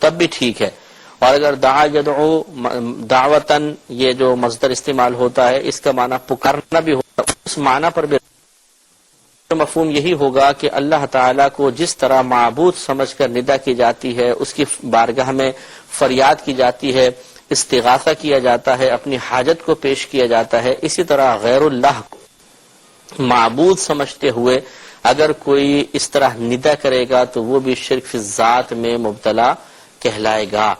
تب بھی ٹھیک ہے. اور اگر دعا یدعو دعوتاً یہ جو مصدر استعمال ہوتا ہے، اس کا معنی پکارنا بھی ہوتا ہے، اس معنی پر بھی مفہوم یہی ہوگا کہ اللہ تعالیٰ کو جس طرح معبود سمجھ کر ندا کی جاتی ہے، اس کی بارگاہ میں فریاد کی جاتی ہے، استغاثہ کیا جاتا ہے، اپنی حاجت کو پیش کیا جاتا ہے، اسی طرح غیر اللہ کو معبود سمجھتے ہوئے اگر کوئی اس طرح ندا کرے گا تو وہ بھی شرک فی الذات میں مبتلا کہلائے گا۔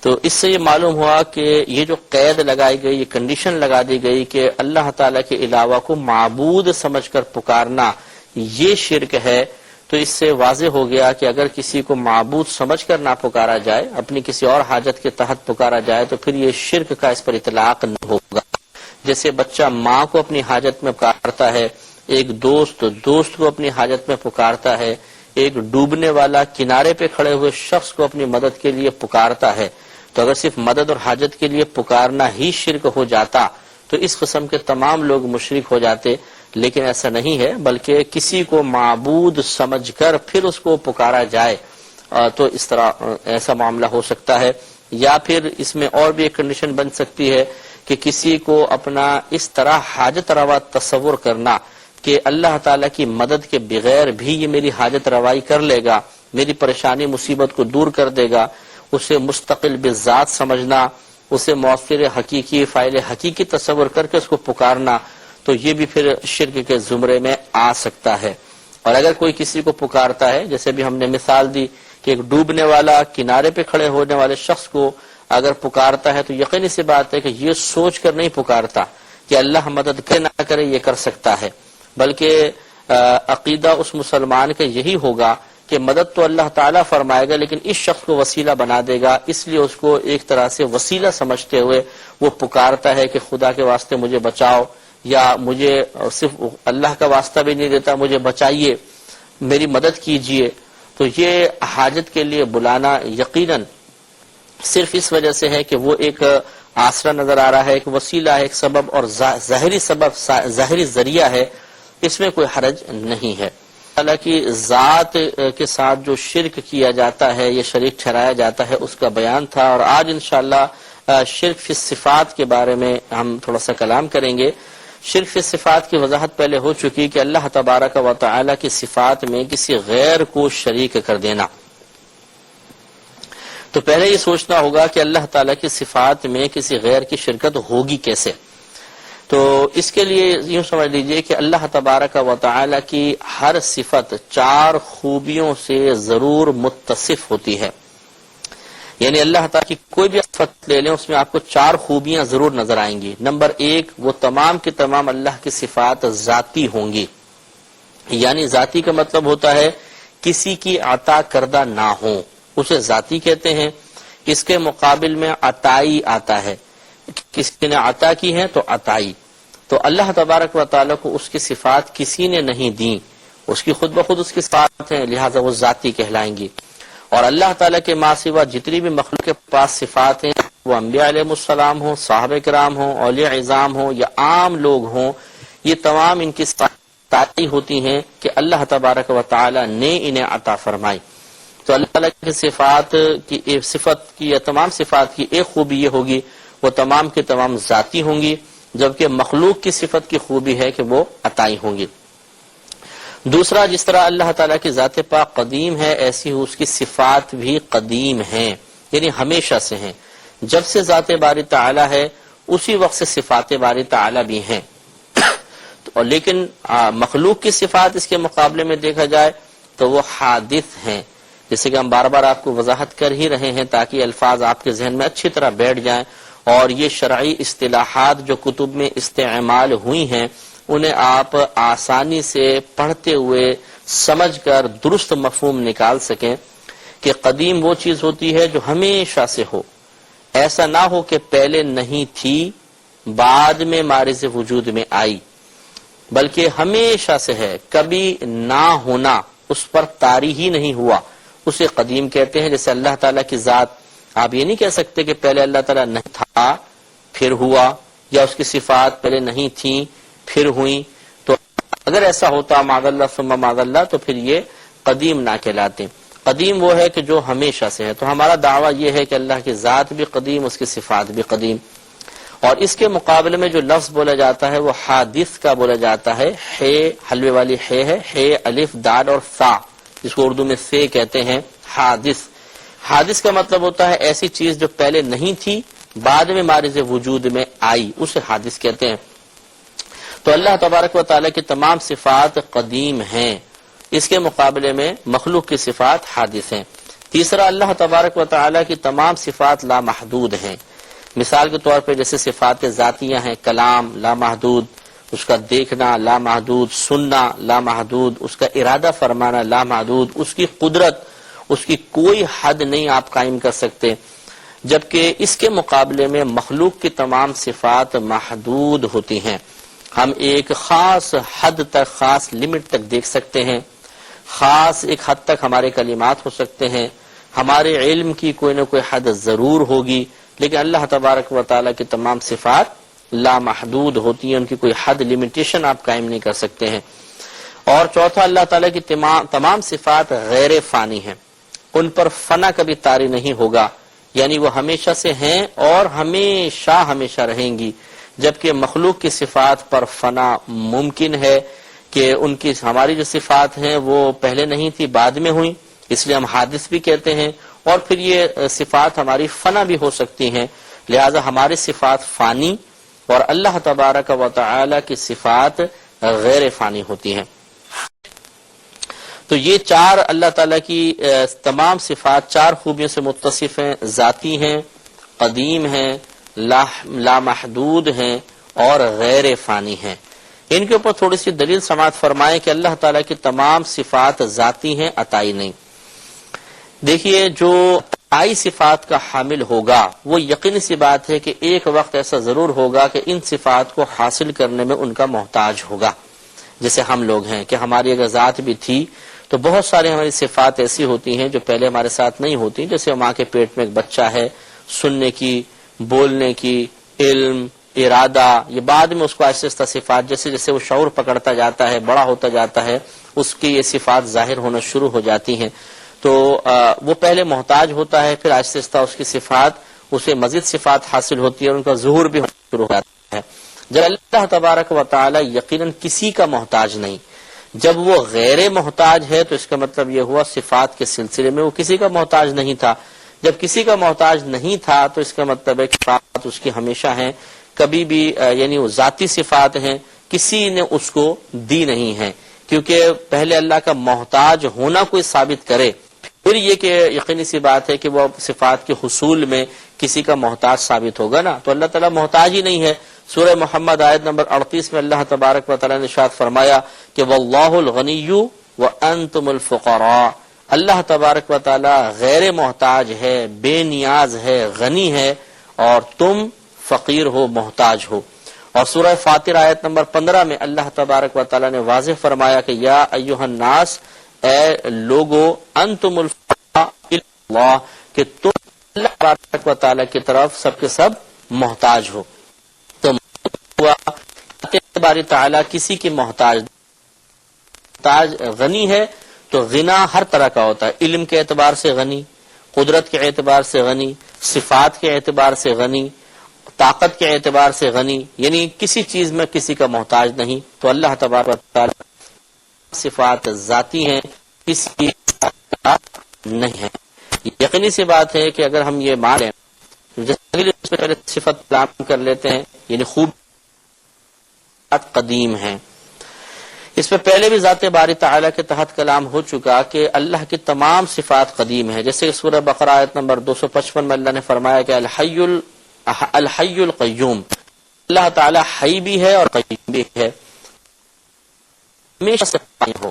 تو اس سے یہ معلوم ہوا کہ یہ جو قید لگائی گئی، یہ کنڈیشن لگا دی گئی کہ اللہ تعالیٰ کے علاوہ کو معبود سمجھ کر پکارنا یہ شرک ہے، تو اس سے واضح ہو گیا کہ اگر کسی کو معبود سمجھ کر نہ پکارا جائے، اپنی کسی اور حاجت کے تحت پکارا جائے، تو پھر یہ شرک کا اس پر اطلاق نہیں ہوگا۔ جیسے بچہ ماں کو اپنی حاجت میں پکارتا ہے، ایک دوست کو اپنی حاجت میں پکارتا ہے، ایک ڈوبنے والا کنارے پہ کھڑے ہوئے شخص کو اپنی مدد کے لیے پکارتا ہے، تو اگر صرف مدد اور حاجت کے لیے پکارنا ہی شرک ہو جاتا تو اس قسم کے تمام لوگ مشرک ہو جاتے، لیکن ایسا نہیں ہے، بلکہ کسی کو معبود سمجھ کر پھر اس کو پکارا جائے تو اس طرح ایسا معاملہ ہو سکتا ہے۔ یا پھر اس میں اور بھی ایک کنڈیشن بن سکتی ہے کہ کسی کو اپنا اس طرح حاجت روا تصور کرنا کہ اللہ تعالیٰ کی مدد کے بغیر بھی یہ میری حاجت روائی کر لے گا، میری پریشانی مصیبت کو دور کر دے گا، اسے مستقل بذات سمجھنا، اسے مؤثر حقیقی فاعل حقیقی تصور کر کے اس کو پکارنا، تو یہ بھی پھر شرک کے زمرے میں آ سکتا ہے۔ اور اگر کوئی کسی کو پکارتا ہے، جیسے بھی ہم نے مثال دی کہ ایک ڈوبنے والا کنارے پہ کھڑے ہونے والے شخص کو اگر پکارتا ہے تو یقینی سی بات ہے کہ یہ سوچ کر نہیں پکارتا کہ اللہ مدد کرے نہ کرے، یہ کر سکتا ہے، بلکہ عقیدہ اس مسلمان کا یہی ہوگا کہ مدد تو اللہ تعالیٰ فرمائے گا، لیکن اس شخص کو وسیلہ بنا دے گا، اس لیے اس کو ایک طرح سے وسیلہ سمجھتے ہوئے وہ پکارتا ہے کہ خدا کے واسطے مجھے بچاؤ، یا مجھے صرف اللہ کا واسطہ بھی نہیں دیتا، مجھے بچائیے، میری مدد کیجئے۔ تو یہ حاجت کے لیے بلانا یقیناً صرف اس وجہ سے ہے کہ وہ ایک آسرا نظر آ رہا ہے، ایک وسیلہ ہے، ایک سبب اور ظاہری سبب، ظاہری ذریعہ ہے، اس میں کوئی حرج نہیں ہے۔ اللہ کی ذات کے ساتھ جو شرک کیا جاتا ہے، یہ شریک ٹھہرایا جاتا ہے، اس کا بیان تھا، اور آج انشاءاللہ شرک فی الصفات کے بارے میں ہم تھوڑا سا کلام کریں گے۔ شرک فی الصفات کی وضاحت پہلے ہو چکی کہ اللہ تبارک و تعالی کی صفات میں کسی غیر کو شریک کر دینا۔ تو پہلے یہ سوچنا ہوگا کہ اللہ تعالیٰ کی صفات میں کسی غیر کی شرکت ہوگی کیسے۔ تو اس کے لیے یوں سمجھ لیجئے کہ اللہ تبارک و تعالی کی ہر صفت 4 خوبیوں سے ضرور متصف ہوتی ہے، یعنی اللہ تعالیٰ کی کوئی بھی صفت لے لیں، اس میں آپ کو 4 خوبیاں ضرور نظر آئیں گی۔ نمبر 1، وہ تمام کی تمام اللہ کی صفات ذاتی ہوں گی، یعنی ذاتی کا مطلب ہوتا ہے کسی کی عطا کردہ نہ ہوں، اسے ذاتی کہتے ہیں۔ اس کے مقابل میں عطائی آتا ہے، کسی نے عطا کی ہے تو عطائی، تو اللہ تبارک و تعالیٰ کو اس کی صفات کسی نے نہیں دیں، اس کی خود بخود اس کی صفات ہیں، لہٰذا وہ ذاتی کہلائیں گی۔ اور اللہ تعالیٰ کے ماں سوا جتنی بھی مخلوق کے پاس صفات ہیں، وہ انبیاء علیہ السلام ہوں، صحابہ کرام ہوں، اولیاء عظام ہوں یا عام لوگ ہوں، یہ تمام ان کی صفات ہوتی ہیں کہ اللہ تبارک و تعالیٰ نے انہیں عطا فرمائی۔ تو اللہ تعالیٰ کی صفات کی صفت کی یا تمام صفات کی ایک خوبی یہ ہوگی وہ تمام کے تمام ذاتی ہوں گی، جبکہ مخلوق کی صفت کی خوبی ہے کہ وہ عطائی ہوں گی۔ دوسرا، جس طرح اللہ تعالیٰ کی ذات پاک قدیم ہے، ایسی ہی اس کی صفات بھی قدیم ہیں، یعنی ہمیشہ سے ہیں۔ جب سے ذات باری تعالیٰ ہے اسی وقت سے صفات باری تعالیٰ بھی ہیں، لیکن مخلوق کی صفات اس کے مقابلے میں دیکھا جائے تو وہ حادث ہیں، جیسے کہ ہم بار بار آپ کو وضاحت کر ہی رہے ہیں تاکہ الفاظ آپ کے ذہن میں اچھی طرح بیٹھ جائیں، اور یہ شرعی اصطلاحات جو کتب میں استعمال ہوئی ہیں انہیں آپ آسانی سے پڑھتے ہوئے سمجھ کر درست مفہوم نکال سکیں کہ قدیم وہ چیز ہوتی ہے جو ہمیشہ سے ہو، ایسا نہ ہو کہ پہلے نہیں تھی بعد میں مارز وجود میں آئی، بلکہ ہمیشہ سے ہے، کبھی نہ ہونا، اس پر طاری ہی نہیں ہوا، اسے قدیم کہتے ہیں۔ جیسے اللہ تعالیٰ کی ذات، آپ یہ نہیں کہہ سکتے کہ پہلے اللہ تعالیٰ نہیں تھا پھر ہوا، یا اس کی صفات پہلے نہیں تھیں پھر ہوئیں، تو اگر ایسا ہوتا معاذ اللہ ثم معاذ اللہ تو پھر یہ قدیم نہ کہلاتے۔ قدیم وہ ہے کہ جو ہمیشہ سے ہے۔ تو ہمارا دعویٰ یہ ہے کہ اللہ کی ذات بھی قدیم، اس کی صفات بھی قدیم۔ اور اس کے مقابلے میں جو لفظ بولا جاتا ہے وہ حادث کا بولا جاتا ہے، ہے حلوے والی ہے، الف دال اور ثا، جس کو اردو میں سے کہتے ہیں حادث۔ حادث کا مطلب ہوتا ہے ایسی چیز جو پہلے نہیں تھی بعد میں مارز وجود میں آئی، اسے حادث کہتے ہیں۔ تو تو اللہ تبارک و تعالیٰ کی تمام صفات قدیم ہیں، اس کے مقابلے میں مخلوق کی صفات حادث ہیں۔ تیسرا، اللہ تبارک و تعالیٰ کی تمام صفات لامحدود ہیں۔ مثال کے طور پہ جیسے صفات ذاتیہ ہیں، کلام لامحدود، اس کا دیکھنا لامحدود، سننا لامحدود، اس کا ارادہ فرمانا لامحدود، اس کی قدرت، اس کی کوئی حد نہیں آپ قائم کر سکتے، جبکہ اس کے مقابلے میں مخلوق کی تمام صفات محدود ہوتی ہیں۔ ہم ایک خاص حد تک، خاص لمٹ تک دیکھ سکتے ہیں، خاص ایک حد تک ہمارے کلمات ہو سکتے ہیں، ہمارے علم کی کوئی نہ کوئی حد ضرور ہوگی، لیکن اللہ تبارک و تعالیٰ کی تمام صفات لامحدود ہوتی ہیں، ان کی کوئی حد لمیٹیشن آپ قائم نہیں کر سکتے ہیں۔ اور چوتھا، اللہ تعالیٰ کی تمام صفات غیر فانی ہیں، ان پر فنا کبھی طاری نہیں ہوگا، یعنی وہ ہمیشہ سے ہیں اور ہمیشہ رہیں گی، جبکہ مخلوق کی صفات پر فنا ممکن ہے کہ ان کی ہماری جو صفات ہیں وہ پہلے نہیں تھی، بعد میں ہوئیں، اس لیے ہم حادث بھی کہتے ہیں، اور پھر یہ صفات ہماری فنا بھی ہو سکتی ہیں، لہذا ہماری صفات فانی اور اللہ تبارک و تعالی کی صفات غیر فانی ہوتی ہیں۔ تو یہ چار اللہ تعالیٰ کی تمام صفات چار خوبیوں سے متصف ہیں، ذاتی ہیں، قدیم ہیں، لامحدود ہیں اور غیر فانی ہیں۔ ان کے اوپر تھوڑی سی دلیل سماعت فرمائیں کہ اللہ تعالیٰ کی تمام صفات ذاتی ہیں، عطائی نہیں۔ دیکھیے، جو عطائی صفات کا حامل ہوگا وہ یقینی سی بات ہے کہ ایک وقت ایسا ضرور ہوگا کہ ان صفات کو حاصل کرنے میں ان کا محتاج ہوگا۔ جیسے ہم لوگ ہیں کہ ہماری اگر ذات بھی تھی تو بہت ساری ہماری صفات ایسی ہوتی ہیں جو پہلے ہمارے ساتھ نہیں ہوتی، جیسے ماں کے پیٹ میں ایک بچہ ہے، سننے کی، بولنے کی، علم، ارادہ، یہ بعد میں اس کو آہستہ آہستہ صفات، جیسے جیسے وہ شعور پکڑتا جاتا ہے، بڑا ہوتا جاتا ہے، اس کی یہ صفات ظاہر ہونا شروع ہو جاتی ہیں۔ تو وہ پہلے محتاج ہوتا ہے، پھر آہستہ آہستہ اس کی صفات، اسے مزید صفات حاصل ہوتی ہے اور ان کا ظہور بھی ہونا شروع ہو جاتا ہے۔ جب اللہ تبارک و تعالی یقیناً کسی کا محتاج نہیں، جب وہ غیر محتاج ہے تو اس کا مطلب یہ ہوا صفات کے سلسلے میں وہ کسی کا محتاج نہیں تھا۔ جب کسی کا محتاج نہیں تھا تو اس کا مطلب ہے کہ صفات اس کی ہمیشہ ہیں، کبھی بھی یعنی وہ ذاتی صفات ہیں، کسی نے اس کو دی نہیں ہے، کیونکہ پہلے اللہ کا محتاج ہونا کوئی ثابت کرے، پھر یہ کہ یقینی سی بات ہے کہ وہ صفات کے حصول میں کسی کا محتاج ثابت ہوگا نا، تو اللہ تعالیٰ محتاج ہی نہیں ہے۔ سورہ محمد آیت نمبر 38 میں اللہ تبارک و تعالیٰ نے ارشاد فرمایا کہ واللہ الغنی وانتم الفقراء، اللہ تبارک و تعالیٰ غیر محتاج ہے، بے نیاز ہے، غنی ہے، اور تم فقیر ہو، محتاج ہو۔ اور سورہ فاطر آیت نمبر 15 میں اللہ تبارک و تعالیٰ نے واضح فرمایا کہ یا ایھا الناس، اے لوگو، انتم الفقراء الی اللہ، کہ تم اللہ تبارک و تعالیٰ کی طرف سب کے سب محتاج ہو۔ تو باری تعالیٰ کسی کی محتاج غنی ہے، تو غنا ہر طرح کا ہوتا ہے، علم کے اعتبار سے غنی، قدرت کے اعتبار سے غنی، صفات کے اعتبار سے غنی، طاقت کے اعتبار سے غنی، یعنی کسی چیز میں کسی کا محتاج نہیں۔ تو اللہ تبارک و تعالیٰ صفات ذاتی ہیں، کسی کی نہیں ہے۔ یقینی سی بات ہے کہ اگر ہم یہ مانیں، جیسے پہلے صفت کلام کر لیتے ہیں، یعنی خوب قدیم ہیں، اس پہ پہلے بھی ذات باری تعالیٰ کے تحت کلام ہو چکا کہ اللہ کی تمام صفات قدیم ہیں، جیسے سورہ بقرہ آیت نمبر 255 میں اللہ نے فرمایا کہ الحی القیوم، اللہ تعالیٰ حی بھی ہے اور قیوم بھی ہے، ہمیشہ سے قائم ہو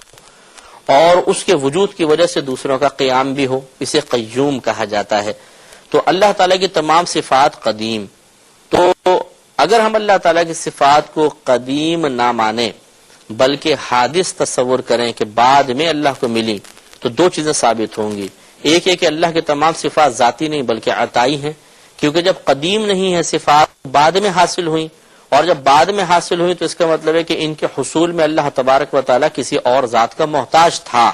اور اس کے وجود کی وجہ سے دوسروں کا قیام بھی ہو، اسے قیوم کہا جاتا ہے۔ تو اللہ تعالیٰ کی تمام صفات قدیم، تو اگر ہم اللہ تعالیٰ کی صفات کو قدیم نہ مانیں بلکہ حادث تصور کریں کہ بعد میں اللہ کو ملی، تو دو چیزیں ثابت ہوں گی۔ ایک ہے کہ اللہ کی تمام صفات ذاتی نہیں بلکہ عطائی ہیں، کیونکہ جب قدیم نہیں ہے صفات بعد میں حاصل ہوئی، اور جب بعد میں حاصل ہوئی تو اس کا مطلب ہے کہ ان کے حصول میں اللہ تبارک و تعالیٰ کسی اور ذات کا محتاج تھا،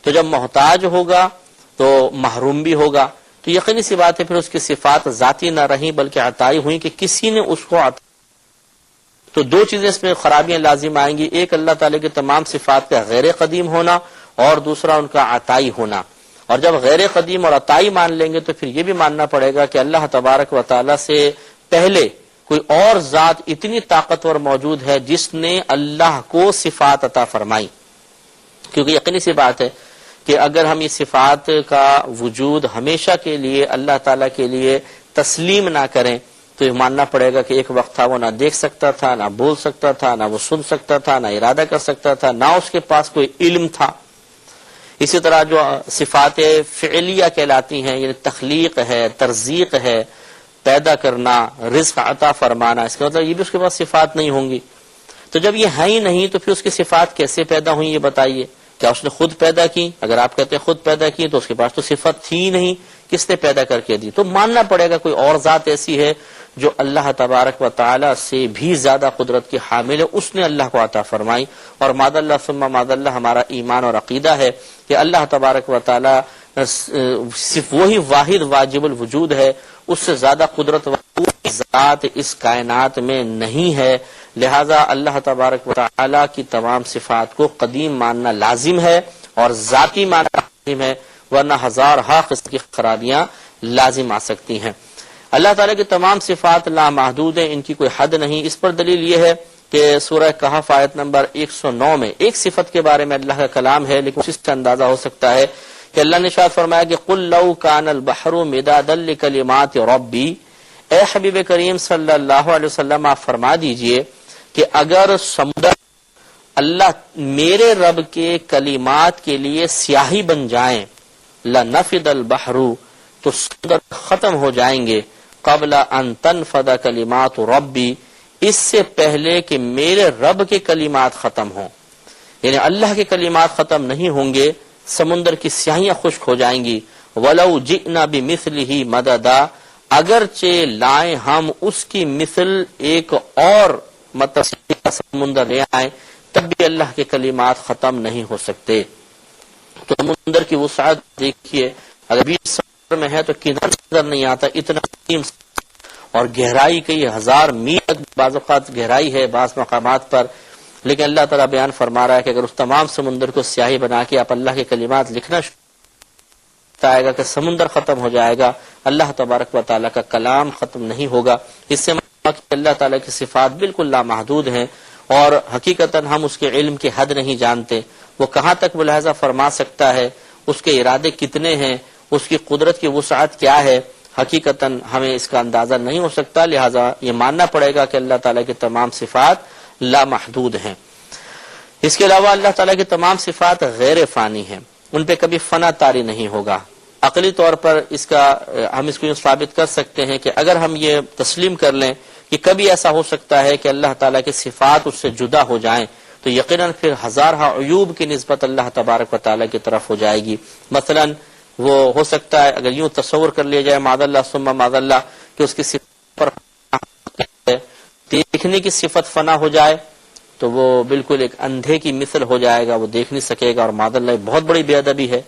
تو جب محتاج ہوگا تو محروم بھی ہوگا، تو یقینی سی بات ہے پھر اس کی صفات ذاتی نہ رہیں بلکہ عطائی ہوئی کہ کسی نے اس کو تو دو چیزیں اس میں خرابیاں لازم آئیں گی، ایک اللہ تعالیٰ کی تمام صفات کا غیر قدیم ہونا اور دوسرا ان کا عطائی ہونا۔ اور جب غیر قدیم اور عطائی مان لیں گے تو پھر یہ بھی ماننا پڑے گا کہ اللہ تبارک و تعالیٰ سے پہلے کوئی اور ذات اتنی طاقتور موجود ہے جس نے اللہ کو صفات عطا فرمائی، کیونکہ یقینی سی بات ہے کہ اگر ہم یہ صفات کا وجود ہمیشہ کے لیے اللہ تعالیٰ کے لیے تسلیم نہ کریں تو یہ ماننا پڑے گا کہ ایک وقت تھا وہ نہ دیکھ سکتا تھا، نہ بول سکتا تھا، نہ وہ سن سکتا تھا، نہ ارادہ کر سکتا تھا، نہ اس کے پاس کوئی علم تھا۔ اسی طرح جو صفات فعلیہ کہلاتی ہیں، یعنی تخلیق ہے، ترزیق ہے، پیدا کرنا، رزق عطا فرمانا، اس کا مطلب یہ بھی اس کے پاس صفات نہیں ہوں گی۔ تو جب یہ ہے ہی نہیں تو پھر اس کی صفات کیسے پیدا ہوئی، یہ بتائیے؟ کیا اس نے خود پیدا کی؟ اگر آپ کہتے ہیں خود پیدا کی تو اس کے پاس تو صفت تھی ہی نہیں، کس نے پیدا کر کے دی؟ تو ماننا پڑے گا کوئی اور ذات ایسی ہے جو اللہ تبارک و تعالی سے بھی زیادہ قدرت کی حامل ہے، اس نے اللہ کو عطا فرمائی۔ اور ماد اللہ ثم ماد اللہ ہمارا ایمان اور عقیدہ ہے کہ اللہ تبارک و تعالی صرف وہی واحد واجب الوجود ہے، اس سے زیادہ قدرت والی ذات اس کائنات میں نہیں ہے، لہذا اللہ تبارک و تعالی کی تمام صفات کو قدیم ماننا لازم ہے اور ذاتی ماننا لازم ہے، ورنہ ہزارہا قسم کی خرابیاں لازم آ سکتی ہیں۔ اللہ تعالیٰ کی تمام صفات لامحدود ہیں، ان کی کوئی حد نہیں۔ اس پر دلیل یہ ہے کہ سورہ کہف آیت نمبر 109 میں ایک صفت کے بارے میں اللہ کا کلام ہے، لیکن اس سے اندازہ ہو سکتا ہے کہ اللہ نے ارشاد فرمایا کہ قل لو کان البحر مدادا لکلمات ربی، اے حبیب کریم صلی اللہ علیہ وسلم آپ فرما دیجئے کہ اگر سمندر اللہ میرے رب کے کلمات کے لیے سیاہی بن جائیں، لنفد البحر، تو سمندر ختم ہو جائیں گے، قبل ان تنفد کلمات ربی، اس سے پہلے کہ میرے رب کے کلمات ختم ہوں، یعنی اللہ کے کلمات ختم نہیں ہوں گے، سمندر کی سیاہیاں خشک ہو جائیں گی۔ وَلَوْ جِئْنَا بِمِثْلِهِ مَدَدًا، اگرچہ لائیں ہم اس کی مثل ایک اور مطلب سمندر لے آئیں، تب بھی اللہ کے کلمات ختم نہیں ہو سکتے۔ تو سمندر کی وسعت دیکھیے، اگر 20 سمندر میں ہے تو کدھر نظر نہیں آتا، اتنا عظیم، اور گہرائی کئی ہزار میل تک بعض اوقات گہرائی ہے بعض مقامات پر، لیکن اللہ تعالیٰ بیان فرما رہا ہے کہ اگر اس تمام سمندر کو سیاہی بنا کے آپ اللہ کے کلمات لکھنا آئے گا کہ سمندر ختم ہو جائے گا، اللہ تبارک و تعالیٰ کا کلام ختم نہیں ہوگا۔ اس سے اللہ تعالیٰ کی صفات بالکل لامحدود ہیں، اور حقیقتاً ہم اس کے علم کی حد نہیں جانتے، وہ کہاں تک ملاحظہ فرما سکتا ہے، اس کے ارادے کتنے ہیں، اس کی قدرت کی وسعت کیا ہے، حقیقتاً ہمیں اس کا اندازہ نہیں ہو سکتا، لہٰذا یہ ماننا پڑے گا کہ اللہ تعالیٰ کی تمام صفات لامحدود ہیں۔ اس کے علاوہ اللہ تعالیٰ کی تمام صفات غیر فانی ہیں، ان پہ کبھی فنا طاری نہیں ہوگا۔ عقلی طور پر ہم اس کو ثابت کر سکتے ہیں کہ اگر ہم یہ تسلیم کر لیں کہ کبھی ایسا ہو سکتا ہے کہ اللہ تعالیٰ کی صفات اس سے جدا ہو جائیں، تو یقیناً پھر ہزارہا عیوب کی نسبت اللہ تبارک و تعالیٰ کی طرف ہو جائے گی۔ مثلاً وہ ہو سکتا ہے اگر یوں تصور کر لیا جائے معاذ اللہ ثم معاذ اللہ کہ اس کی صفت پر دیکھنے کی صفت فنا ہو جائے تو وہ بالکل ایک اندھے کی مثل ہو جائے گا، وہ دیکھ نہیں سکے گا، اور معاذ اللہ بہت بڑی بے ادبی ہے۔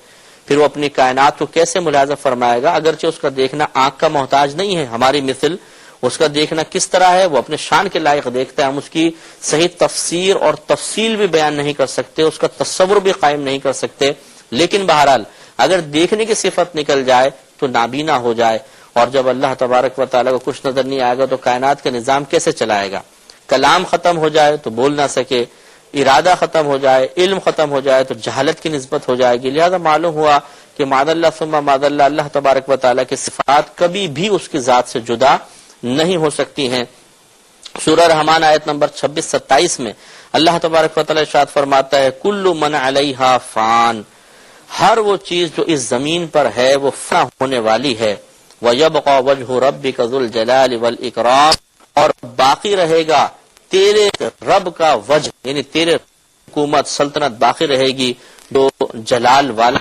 پھر وہ اپنی کائنات کو کیسے ملاحظہ فرمائے گا؟ اگرچہ اس کا دیکھنا آنکھ کا محتاج نہیں ہے ہماری مثل، اس کا دیکھنا کس طرح ہے وہ اپنے شان کے لائق دیکھتا ہے، ہم اس کی صحیح تفسیر اور تفصیل بھی بیان نہیں کر سکتے، اس کا تصور بھی قائم نہیں کر سکتے، لیکن بہرحال اگر دیکھنے کی صفت نکل جائے تو نابینا ہو جائے، اور جب اللہ تبارک و تعالیٰ کو کچھ نظر نہیں آئے گا تو کائنات کا نظام کیسے چلائے گا؟ کلام ختم ہو جائے تو بول نہ سکے، ارادہ ختم ہو جائے، علم ختم ہو جائے تو جہالت کی نسبت ہو جائے گی۔ لہذا معلوم ہوا کہ معاذ اللہ ثم معاذ اللہ، اللہ تبارک و تعالیٰ کی صفات کبھی بھی اس کی ذات سے جدا نہیں ہو سکتی ہیں۔ سورہ رحمان آیت نمبر 26-27 میں اللہ تبارک و تعالیٰ ارشاد فرماتا ہے کل من علیہا فان، ہر وہ چیز جو اس زمین پر ہے وہ فنا ہونے والی ہے، وَيَبْقَى وَجْهُ رَبِّكَ ذُو الْجَلَالِ وَالْإِكْرَامِ، اور باقی رہے گا تیرے رب کا وجہ، یعنی تیرے حکومت سلطنت باقی رہے گی جو جلال والا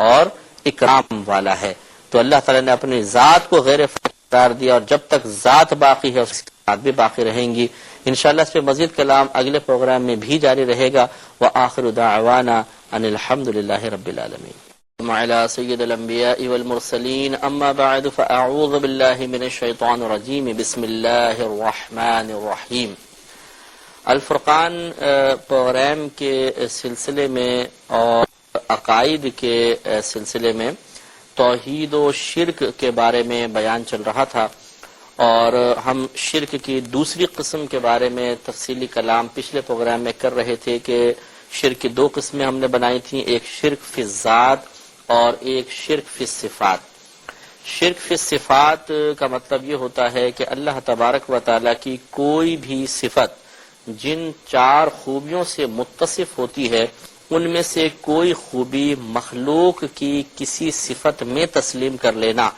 اور اکرام والا ہے۔ تو اللہ تعالیٰ نے اپنی ذات کو غیر فانی قرار دیا، اور جب تک ذات باقی ہے اس کی صفات بھی باقی رہیں گی۔ انشاءاللہ اس پہ مزید کلام اگلے پروگرام میں بھی جاری رہے گا۔ وآخر دعوانا ان الحمد للہ رب العالمین۔ وعلى سید الانبیاء والمرسلین، اما بعد فاعوذ باللہ من الشیطان الرجیم، بسم اللہ الرحمن الرحیم۔ الفرقان پروگرام کے سلسلے میں اور عقائد کے سلسلے میں توحید و شرک کے بارے میں بیان چل رہا تھا، اور ہم شرک کی دوسری قسم کے بارے میں تفصیلی کلام پچھلے پروگرام میں کر رہے تھے کہ شرک کی 2 قسمیں ہم نے بنائی تھیں، ایک شرک فی الذات اور ایک شرک فی الصفات۔ شرک فی الصفات کا مطلب یہ ہوتا ہے کہ اللہ تبارک و تعالیٰ کی کوئی بھی صفت جن 4 خوبیوں سے متصف ہوتی ہے ان میں سے کوئی خوبی مخلوق کی کسی صفت میں تسلیم کر لینا،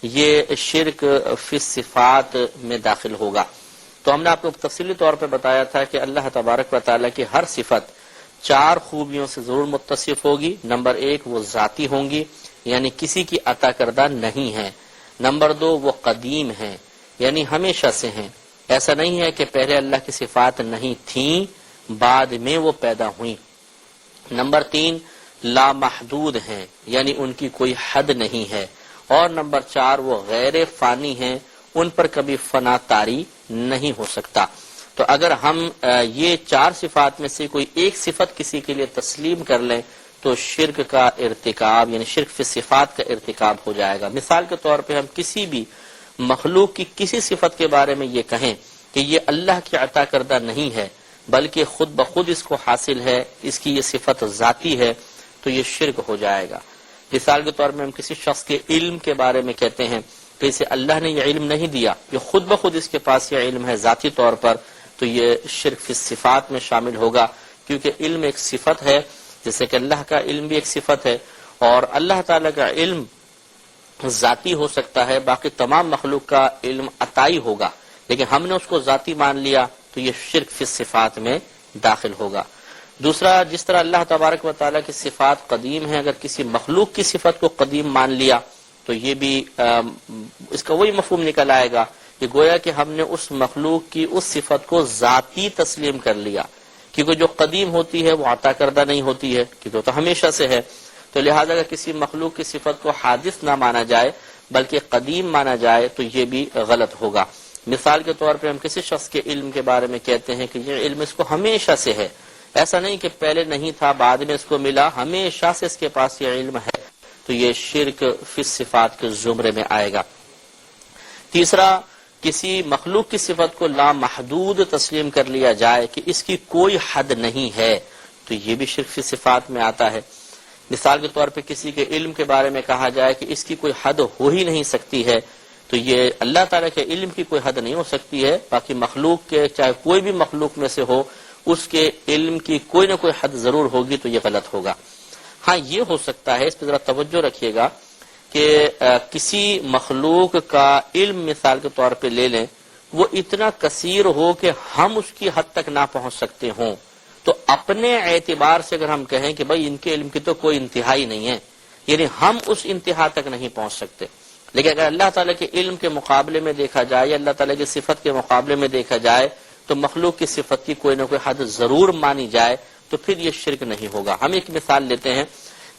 یہ شرک فی الصفات میں داخل ہوگا۔ تو ہم نے آپ کو تفصیلی طور پہ بتایا تھا کہ اللہ تبارک و تعالیٰ کی ہر صفت 4 خوبیوں سے ضرور متصف ہوگی۔ نمبر 1 وہ ذاتی ہوں گی، یعنی کسی کی عطا کردہ نہیں ہے۔ نمبر 2 وہ قدیم ہیں، یعنی ہمیشہ سے ہیں، ایسا نہیں ہے کہ پہلے اللہ کی صفات نہیں تھیں بعد میں وہ پیدا ہوئیں۔ نمبر 3 لامحدود ہیں، یعنی ان کی کوئی حد نہیں ہے۔ اور نمبر 4 وہ غیر فانی ہیں، ان پر کبھی فنا طاری نہیں ہو سکتا۔ تو اگر ہم یہ 4 صفات میں سے کوئی ایک صفت کسی کے لیے تسلیم کر لیں تو شرک کا ارتکاب یعنی شرک فی صفات کا ارتکاب ہو جائے گا۔ مثال کے طور پہ ہم کسی بھی مخلوق کی کسی صفت کے بارے میں یہ کہیں کہ یہ اللہ کی عطا کردہ نہیں ہے بلکہ خود بخود اس کو حاصل ہے، اس کی یہ صفت ذاتی ہے، تو یہ شرک ہو جائے گا۔ مثال کے طور میں ہم کسی شخص کے علم کے بارے میں کہتے ہیں کہ اسے اللہ نے یہ علم نہیں دیا، یہ خود بخود اس کے پاس یہ علم ہے ذاتی طور پر، تو یہ شرک فی صفات میں شامل ہوگا، کیونکہ علم ایک صفت ہے، جیسے کہ اللہ کا علم بھی ایک صفت ہے، اور اللہ تعالیٰ کا علم ذاتی ہو سکتا ہے، باقی تمام مخلوق کا علم عطائی ہوگا، لیکن ہم نے اس کو ذاتی مان لیا تو یہ شرک فی صفات میں داخل ہوگا۔ دوسرا، جس طرح اللہ تبارک و تعالیٰ کی صفات قدیم ہیں، اگر کسی مخلوق کی صفت کو قدیم مان لیا تو یہ بھی اس کا وہی مفہوم نکل آئے گا کہ گویا کہ ہم نے اس مخلوق کی اس صفت کو ذاتی تسلیم کر لیا، کیونکہ جو قدیم ہوتی ہے وہ عطا کردہ نہیں ہوتی ہے، کیونکہ وہ تو ہمیشہ سے ہے، تو لہٰذا اگر کسی مخلوق کی صفت کو حادث نہ مانا جائے بلکہ قدیم مانا جائے تو یہ بھی غلط ہوگا۔ مثال کے طور پہ ہم کسی شخص کے علم کے بارے میں کہتے ہیں کہ یہ علم اس کو ہمیشہ سے ہے، ایسا نہیں کہ پہلے نہیں تھا بعد میں اس کو ملا، ہمیشہ سے اس کے پاس یہ علم ہے، تو یہ شرک فی صفات کے زمرے میں آئے گا۔ تیسرا، کسی مخلوق کی صفت کو لامحدود تسلیم کر لیا جائے کہ اس کی کوئی حد نہیں ہے، تو یہ بھی شرک فی صفات میں آتا ہے۔ مثال کے طور پہ کسی کے علم کے بارے میں کہا جائے کہ اس کی کوئی حد ہو ہی نہیں سکتی ہے، تو یہ اللہ تعالیٰ کے علم کی کوئی حد نہیں ہو سکتی ہے، باقی مخلوق کے چاہے کوئی بھی مخلوق میں سے ہو اس کے علم کی کوئی نہ کوئی حد ضرور ہوگی، تو یہ غلط ہوگا۔ ہاں یہ ہو سکتا ہے، اس پہ ذرا توجہ رکھیے گا کہ کسی مخلوق کا علم مثال کے طور پہ لے لیں، وہ اتنا کثیر ہو کہ ہم اس کی حد تک نہ پہنچ سکتے ہوں، تو اپنے اعتبار سے اگر ہم کہیں کہ بھئی ان کے علم کی تو کوئی انتہائی نہیں ہے، یعنی ہم اس انتہا تک نہیں پہنچ سکتے، لیکن اگر اللہ تعالیٰ کے علم کے مقابلے میں دیکھا جائے یا اللہ تعالیٰ کی صفت کے مقابلے میں دیکھا جائے تو مخلوق کی صفت کی کوئی نہ کوئی حد ضرور مانی جائے تو پھر یہ شرک نہیں ہوگا۔ ہم ایک مثال لیتے ہیں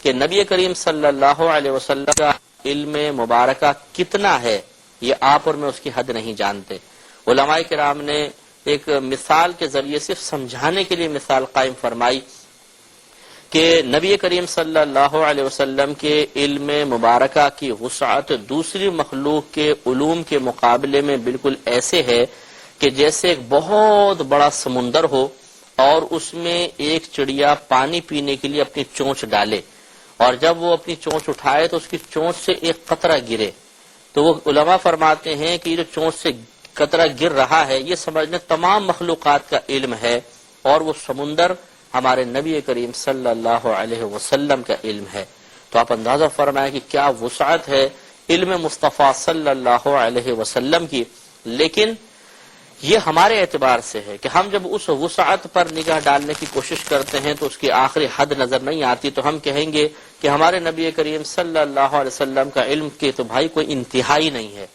کہ نبی کریم صلی اللہ علیہ وسلم کا علم مبارکہ کتنا ہے یہ آپ اور میں اس کی حد نہیں جانتے۔ علماء کرام نے ایک مثال کے ذریعے صرف سمجھانے کے لیے مثال قائم فرمائی کہ نبی کریم صلی اللہ علیہ وسلم کے علم مبارکہ کی وسعت دوسری مخلوق کے علوم کے مقابلے میں بالکل ایسے ہے کہ جیسے ایک بہت بڑا سمندر ہو اور اس میں ایک چڑیا پانی پینے کے لیے اپنی چونچ ڈالے، اور جب وہ اپنی چونچ اٹھائے تو اس کی چونچ سے ایک قطرہ گرے، تو وہ علماء فرماتے ہیں کہ یہ جو چونچ سے قطرہ گر رہا ہے یہ سمجھنے تمام مخلوقات کا علم ہے، اور وہ سمندر ہمارے نبی کریم صلی اللہ علیہ وسلم کا علم ہے۔ تو آپ اندازہ فرمائیں کہ کیا وسعت ہے علم مصطفیٰ صلی اللہ علیہ وسلم کی، لیکن یہ ہمارے اعتبار سے ہے کہ ہم جب اس وسعت پر نگاہ ڈالنے کی کوشش کرتے ہیں تو اس کی آخری حد نظر نہیں آتی، تو ہم کہیں گے کہ ہمارے نبی کریم صلی اللہ علیہ وسلم کا علم کی تو بھائی کوئی انتہائی نہیں ہے،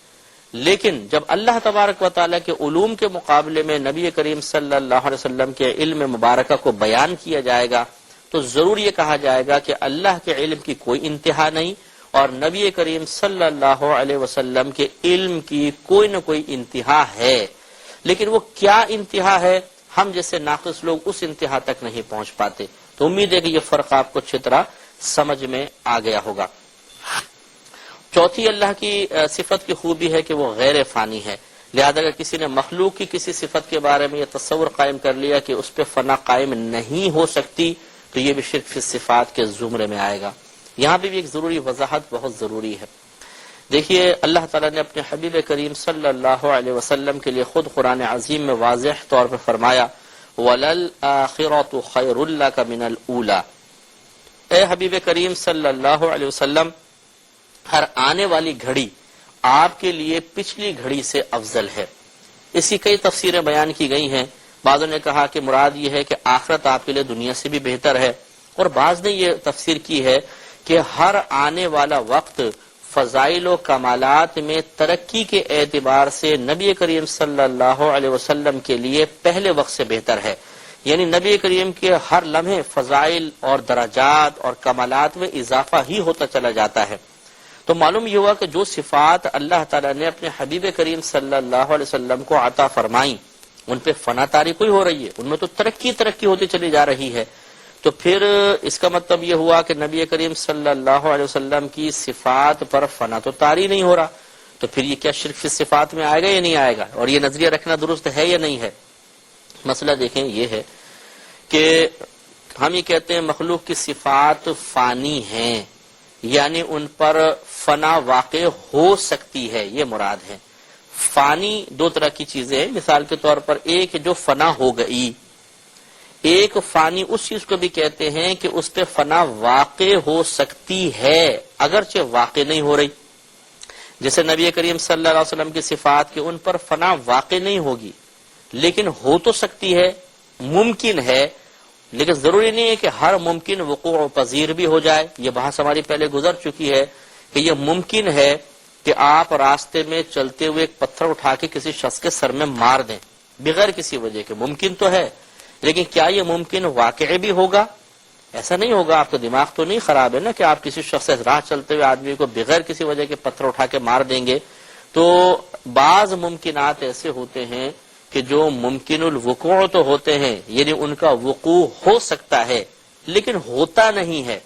لیکن جب اللہ تبارک و تعالیٰ کے علوم کے مقابلے میں نبی کریم صلی اللہ علیہ وسلم کے علم مبارکہ کو بیان کیا جائے گا تو ضرور یہ کہا جائے گا کہ اللہ کے علم کی کوئی انتہا نہیں اور نبی کریم صلی اللہ علیہ وسلم کے علم کی کوئی نہ کوئی انتہا ہے، لیکن وہ کیا انتہا ہے ہم جیسے ناقص لوگ اس انتہا تک نہیں پہنچ پاتے۔ تو امید ہے کہ یہ فرق آپ کو اچھی طرح سمجھ میں آ گیا ہوگا۔ چوتھی اللہ کی صفت کی خوبی ہے کہ وہ غیر فانی ہے، لہذا اگر کسی نے مخلوق کی کسی صفت کے بارے میں یہ تصور قائم کر لیا کہ اس پہ فنا قائم نہیں ہو سکتی تو یہ بھی شرک فی الصفات کے زمرے میں آئے گا۔ یہاں پہ بھی ایک ضروری وضاحت بہت ضروری ہے۔ دیکھیے اللہ تعالیٰ نے اپنے حبیب کریم صلی اللہ علیہ وسلم کے لیے خود قرآن عظیم میں واضح طور پر فرمایا وَلَلْآخِرَةُ خَيْرٌ لَكَ مِنَ الْأُولَى، اے حبیب کریم صلی اللہ علیہ وسلم، ہر آنے والی گھڑی آپ کے لیے پچھلی گھڑی سے افضل ہے۔ اس کی کئی تفسیریں بیان کی گئی ہیں، بعضوں نے کہا کہ مراد یہ ہے کہ آخرت آپ کے لیے دنیا سے بھی بہتر ہے، اور بعض نے یہ تفسیر کی ہے کہ ہر آنے والا وقت فضائل و کمالات میں ترقی کے اعتبار سے نبی کریم صلی اللہ علیہ وسلم کے لیے پہلے وقت سے بہتر ہے، یعنی نبی کریم کے ہر لمحے فضائل اور درجات اور کمالات میں اضافہ ہی ہوتا چلا جاتا ہے۔ تو معلوم یہ ہوا کہ جو صفات اللہ تعالیٰ نے اپنے حبیب کریم صلی اللہ علیہ وسلم کو عطا فرمائیں ان پہ فنا طاری کوئی ہو رہی ہے، ان میں تو ترقی ہوتی چلی جا رہی ہے، تو پھر اس کا مطلب یہ ہوا کہ نبی کریم صلی اللہ علیہ وسلم کی صفات پر فنا تو طاری نہیں ہو رہا، تو پھر یہ کیا شرک فی صفات میں آئے گا یا نہیں آئے گا، اور یہ نظریہ رکھنا درست ہے یا نہیں ہے؟ مسئلہ دیکھیں یہ ہے کہ ہم یہ کہتے ہیں مخلوق کی صفات فانی ہیں، یعنی ان پر فنا واقع ہو سکتی ہے، یہ مراد ہے۔ فانی دو طرح کی چیزیں ہیں، مثال کے طور پر ایک جو فنا ہو گئی، ایک فانی اس چیز کو بھی کہتے ہیں کہ اس پہ فنا واقع ہو سکتی ہے اگرچہ واقع نہیں ہو رہی، جیسے نبی کریم صلی اللہ علیہ وسلم کی صفات کہ ان پر فنا واقع نہیں ہوگی لیکن ہو تو سکتی ہے، ممکن ہے، لیکن ضروری نہیں ہے کہ ہر ممکن وقوع پذیر بھی ہو جائے۔ یہ بحث ہماری پہلے گزر چکی ہے کہ یہ ممکن ہے کہ آپ راستے میں چلتے ہوئے ایک پتھر اٹھا کے کسی شخص کے سر میں مار دیں بغیر کسی وجہ کے، ممکن تو ہے، لیکن کیا یہ ممکن واقع بھی ہوگا؟ ایسا نہیں ہوگا۔ آپ کا دماغ تو نہیں خراب ہے نا کہ آپ کسی شخص سے راہ چلتے ہوئے آدمی کو بغیر کسی وجہ کے پتھر اٹھا کے مار دیں گے۔ تو بعض ممکنات ایسے ہوتے ہیں کہ جو ممکن الوقوع تو ہوتے ہیں، یعنی ان کا وقوع ہو سکتا ہے لیکن ہوتا نہیں ہے،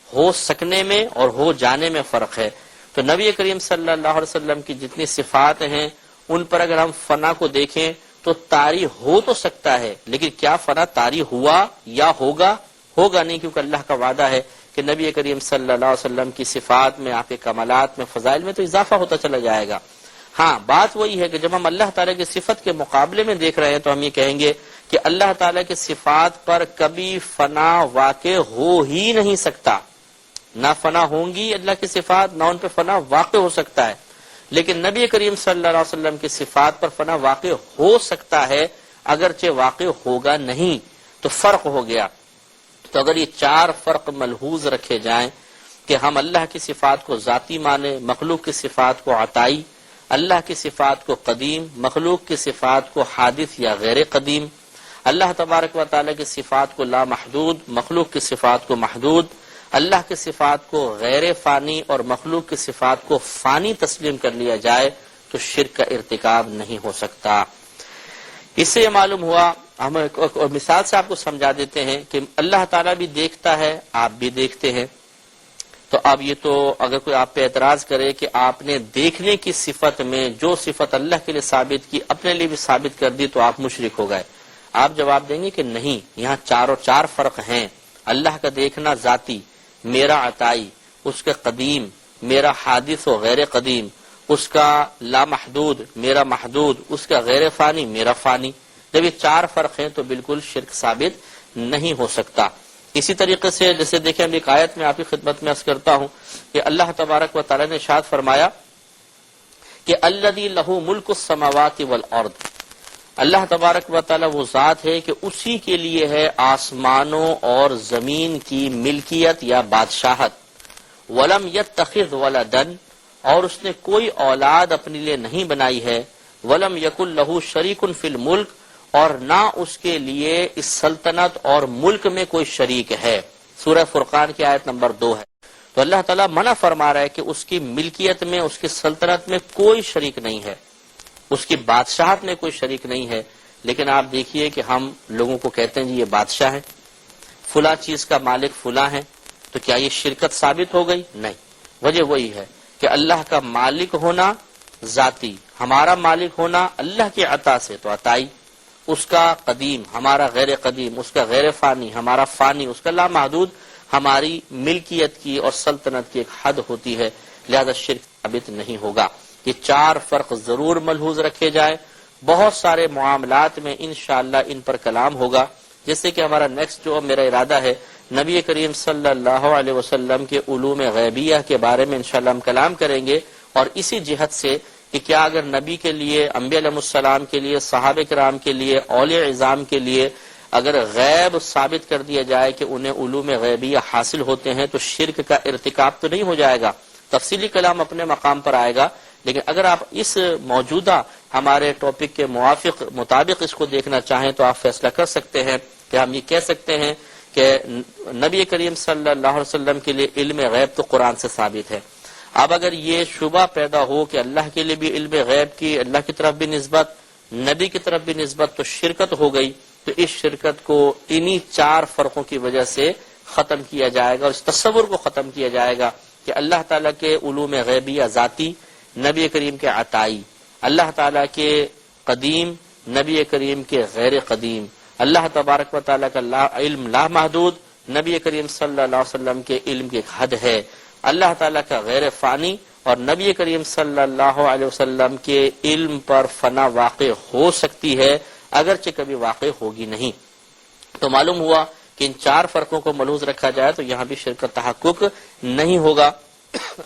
ہو سکنے میں اور ہو جانے میں فرق ہے۔ تو نبی کریم صلی اللہ علیہ وسلم کی جتنی صفات ہیں ان پر اگر ہم فنا کو دیکھیں تو طاری ہو تو سکتا ہے، لیکن کیا فنا طاری ہوا یا ہوگا؟ ہوگا نہیں، کیونکہ اللہ کا وعدہ ہے کہ نبی کریم صلی اللہ علیہ وسلم کی صفات میں، آپ کے کمالات میں، فضائل میں تو اضافہ ہوتا چلا جائے گا۔ ہاں بات وہی ہے کہ جب ہم اللہ تعالیٰ کی صفت کے مقابلے میں دیکھ رہے ہیں تو ہم یہ کہیں گے کہ اللہ تعالیٰ کی صفات پر کبھی فنا واقع ہو ہی نہیں سکتا، نہ فنا ہوں گی اللہ کی صفات، نہ ان پہ فنا واقع ہو سکتا ہے، لیکن نبی کریم صلی اللہ علیہ وسلم کی صفات پر فنا واقع ہو سکتا ہے اگرچہ واقع ہوگا نہیں۔ تو فرق ہو گیا۔ تو اگر یہ چار فرق ملحوظ رکھے جائیں کہ ہم اللہ کی صفات کو ذاتی مانیں، مخلوق کی صفات کو عطائی، اللہ کی صفات کو قدیم، مخلوق کی صفات کو حادث یا غیر قدیم، اللہ تبارک و تعالیٰ کی صفات کو لامحدود، مخلوق کی صفات کو محدود، اللہ کی صفات کو غیر فانی اور مخلوق کی صفات کو فانی تسلیم کر لیا جائے تو شرک کا ارتکاب نہیں ہو سکتا۔ اس سے یہ معلوم ہوا، ہم ایک مثال سے آپ کو سمجھا دیتے ہیں کہ اللہ تعالیٰ بھی دیکھتا ہے، آپ بھی دیکھتے ہیں۔ تو اب یہ تو اگر کوئی آپ پہ اعتراض کرے کہ آپ نے دیکھنے کی صفت میں جو صفت اللہ کے لیے ثابت کی اپنے لیے بھی ثابت کر دی تو آپ مشرک ہو گئے۔ آپ جواب دیں گے کہ نہیں، یہاں چار فرق ہیں۔ اللہ کا دیکھنا ذاتی، میرا عطائی، اس کا قدیم، میرا حادث و غیر قدیم، اس کا لامحدود، میرا محدود، اس کا غیر فانی، میرا فانی۔ جب یہ چار فرق ہیں تو بالکل شرک ثابت نہیں ہو سکتا۔ اسی طریقے سے جیسے دیکھیں اب ایک آیت میں آپ کی خدمت میں عرض کرتا ہوں کہ اللہ تبارک و تعالی نے ارشاد فرمایا کہ الذی لہ ملک السماوات والارض، اللہ تبارک و تعالی وہ ذات ہے کہ اسی کے لیے ہے آسمانوں اور زمین کی ملکیت یا بادشاہت، ولم یتخذ ولدا، اور اس نے کوئی اولاد اپنے لیے نہیں بنائی ہے، ولم یکن لہ شریک فی الملک، اور نہ اس کے لیے اس سلطنت اور ملک میں کوئی شریک ہے۔ سورہ فرقان کی آیت نمبر 2 ہے۔ تو اللہ تعالیٰ منع فرما رہا ہے کہ اس کی ملکیت میں، اس کی سلطنت میں کوئی شریک نہیں ہے، اس کی بادشاہت میں کوئی شریک نہیں ہے۔ لیکن آپ دیکھیے کہ ہم لوگوں کو کہتے ہیں جی یہ بادشاہ ہے، فلاں چیز کا مالک فلاں ہے، تو کیا یہ شرکت ثابت ہو گئی؟ نہیں۔ وجہ وہی ہے کہ اللہ کا مالک ہونا ذاتی، ہمارا مالک ہونا اللہ کی عطا سے تو عطائی، اس کا قدیم ہمارا غیر قدیم، اس کا غیر فانی ہمارا فانی، اس کا لامحدود ہماری ملکیت کی اور سلطنت کی ایک حد ہوتی ہے، لہذا شرک ثابت نہیں ہوگا۔ یہ چار فرق ضرور ملحوظ رکھے جائے۔ بہت سارے معاملات میں انشاءاللہ ان پر کلام ہوگا، جیسے کہ ہمارا نیکسٹ جو میرا ارادہ ہے نبی کریم صلی اللہ علیہ وسلم کے علوم غیبیہ کے بارے میں انشاءاللہ ہم کلام کریں گے، اور اسی جہت سے کہ کیا اگر نبی کے لیے، انبیاء علیہ السلام کے لیے، صحابہ کرام کے لیے، اولیاء عظام کے لیے اگر غیب ثابت کر دیا جائے کہ انہیں علوم غیبیہ حاصل ہوتے ہیں تو شرک کا ارتکاب تو نہیں ہو جائے گا؟ تفصیلی کلام اپنے مقام پر آئے گا، لیکن اگر آپ اس موجودہ ہمارے ٹاپک کے مطابق اس کو دیکھنا چاہیں تو آپ فیصلہ کر سکتے ہیں کہ ہم یہ کہہ سکتے ہیں کہ نبی کریم صلی اللہ علیہ وسلم کے لیے علم غیب تو قرآن سے ثابت ہے۔ اب اگر یہ شبہ پیدا ہو کہ اللہ کے لیے بھی علم غیب کی، اللہ کی طرف بھی نسبت، نبی کی طرف بھی نسبت، تو شرکت ہو گئی، تو اس شرکت کو انہی چار فرقوں کی وجہ سے ختم کیا جائے گا، اور اس تصور کو ختم کیا جائے گا کہ اللہ تعالیٰ کے علوم غیبیہ ذاتی، نبی کریم کے عطائی، اللہ تعالیٰ کے قدیم، نبی کریم کے غیر قدیم، اللہ تبارک و تعالیٰ کا علم لامحدود، نبی کریم صلی اللہ علیہ وسلم کے علم کی ایک حد ہے، اللہ تعالیٰ کا غیر فانی، اور نبی کریم صلی اللہ علیہ وسلم کے علم پر فنا واقع ہو سکتی ہے، اگرچہ کبھی واقع ہوگی نہیں۔ تو معلوم ہوا کہ ان چار فرقوں کو ملحوظ رکھا جائے تو یہاں بھی شرک کا تحقق نہیں ہوگا۔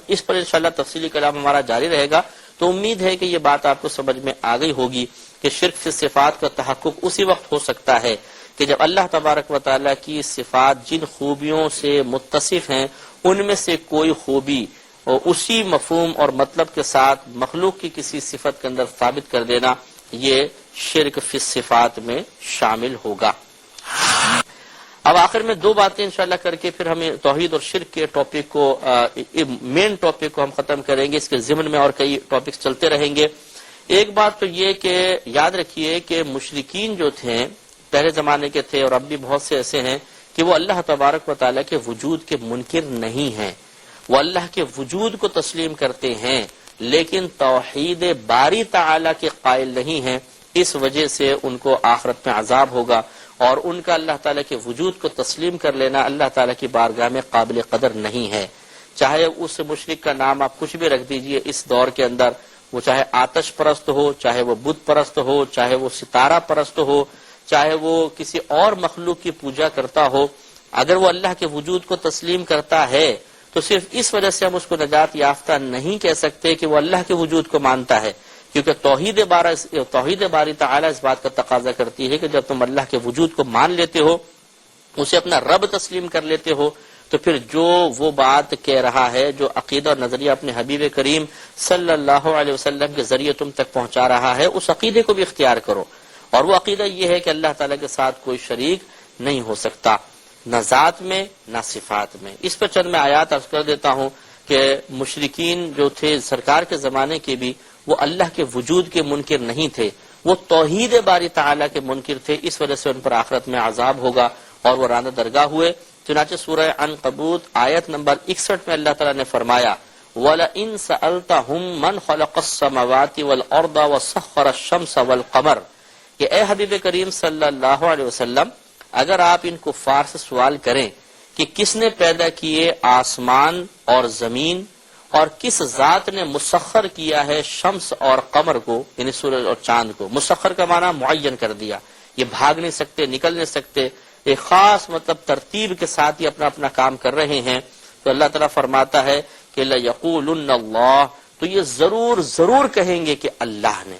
اس پر انشاءاللہ تفصیلی کلام ہمارا جاری رہے گا، تو امید ہے کہ یہ بات آپ کو سمجھ میں آ گئی ہوگی کہ شرک فی صفات کا تحقق اسی وقت ہو سکتا ہے کہ جب اللہ تبارک و تعالیٰ کی صفات جن خوبیوں سے متصف ہیں ان میں سے کوئی خوبی اور اسی مفہوم اور مطلب کے ساتھ مخلوق کی کسی صفت کے اندر ثابت کر دینا، یہ شرک فی صفات میں شامل ہوگا۔ اب آخر میں دو باتیں انشاءاللہ کر کے پھر ہمیں توحید اور شرک کے ٹاپک کو، مین ٹاپک کو ہم ختم کریں گے، اس کے ضمن میں اور کئی ٹاپکس چلتے رہیں گے۔ ایک بات تو یہ کہ یاد رکھیے کہ مشرکین جو تھے پہلے زمانے کے تھے، اور اب بھی بہت سے ایسے ہیں کہ وہ اللہ تبارک و تعالیٰ کے وجود کے منکر نہیں ہیں، وہ اللہ کے وجود کو تسلیم کرتے ہیں لیکن توحید باری تعالیٰ کے قائل نہیں ہیں، اس وجہ سے ان کو آخرت میں عذاب ہوگا، اور ان کا اللہ تعالیٰ کے وجود کو تسلیم کر لینا اللہ تعالیٰ کی بارگاہ میں قابل قدر نہیں ہے۔ چاہے اس مشرک کا نام آپ کچھ بھی رکھ دیجئے اس دور کے اندر، وہ چاہے آتش پرست ہو، چاہے وہ بت پرست ہو، چاہے وہ ستارہ پرست ہو، چاہے وہ کسی اور مخلوق کی پوجا کرتا ہو، اگر وہ اللہ کے وجود کو تسلیم کرتا ہے تو صرف اس وجہ سے ہم اس کو نجات یافتہ نہیں کہہ سکتے کہ وہ اللہ کے وجود کو مانتا ہے، کیونکہ توحید باری تعالیٰ اس بات کا تقاضا کرتی ہے کہ جب تم اللہ کے وجود کو مان لیتے ہو، اسے اپنا رب تسلیم کر لیتے ہو، تو پھر جو وہ بات کہہ رہا ہے، جو عقیدہ اور نظریہ اپنے حبیب کریم صلی اللہ علیہ وسلم کے ذریعے تم تک پہنچا رہا ہے، اس عقیدے کو بھی اختیار کرو، اور وہ عقیدہ یہ ہے کہ اللہ تعالیٰ کے ساتھ کوئی شریک نہیں ہو سکتا، نہ ذات میں نہ صفات میں۔ اس پر چند میں آیات عرض کر دیتا ہوں کہ مشرکین جو تھے سرکار کے زمانے کے بھی، وہ اللہ کے وجود کے منکر نہیں تھے، وہ توحید باری تعالیٰ کے منکر تھے، اس وجہ سے ان پر آخرت میں عذاب ہوگا اور وہ راندہ درگاہ ہوئے۔ چنانچہ سورہ عنکبوت آیت نمبر 61 میں اللہ تعالیٰ نے فرمایا وَلَئِن سَأَلْتَهُم مَّنْ خَلَقَ السَّمَاوَاتِ وَالْأَرْضَ وَسَخَّرَ الشَّمْسَ وَالْقَمَرَ، کہ اے حبیب کریم صلی اللہ علیہ وسلم اگر آپ ان کفار سے سوال کریں کہ کس نے پیدا کیے آسمان اور زمین، اور کس ذات نے مسخر کیا ہے شمس اور قمر کو، یعنی سورج اور چاند کو، مسخر کا معنی معین کر دیا، یہ بھاگ نہیں سکتے، نکل نہیں سکتے، ایک خاص مطلب ترتیب کے ساتھ یہ اپنا اپنا کام کر رہے ہیں، تو اللہ تعالیٰ فرماتا ہے کہ لَيَقُولُنَّ اللَّهُ، تو یہ ضرور کہیں گے کہ اللہ نے،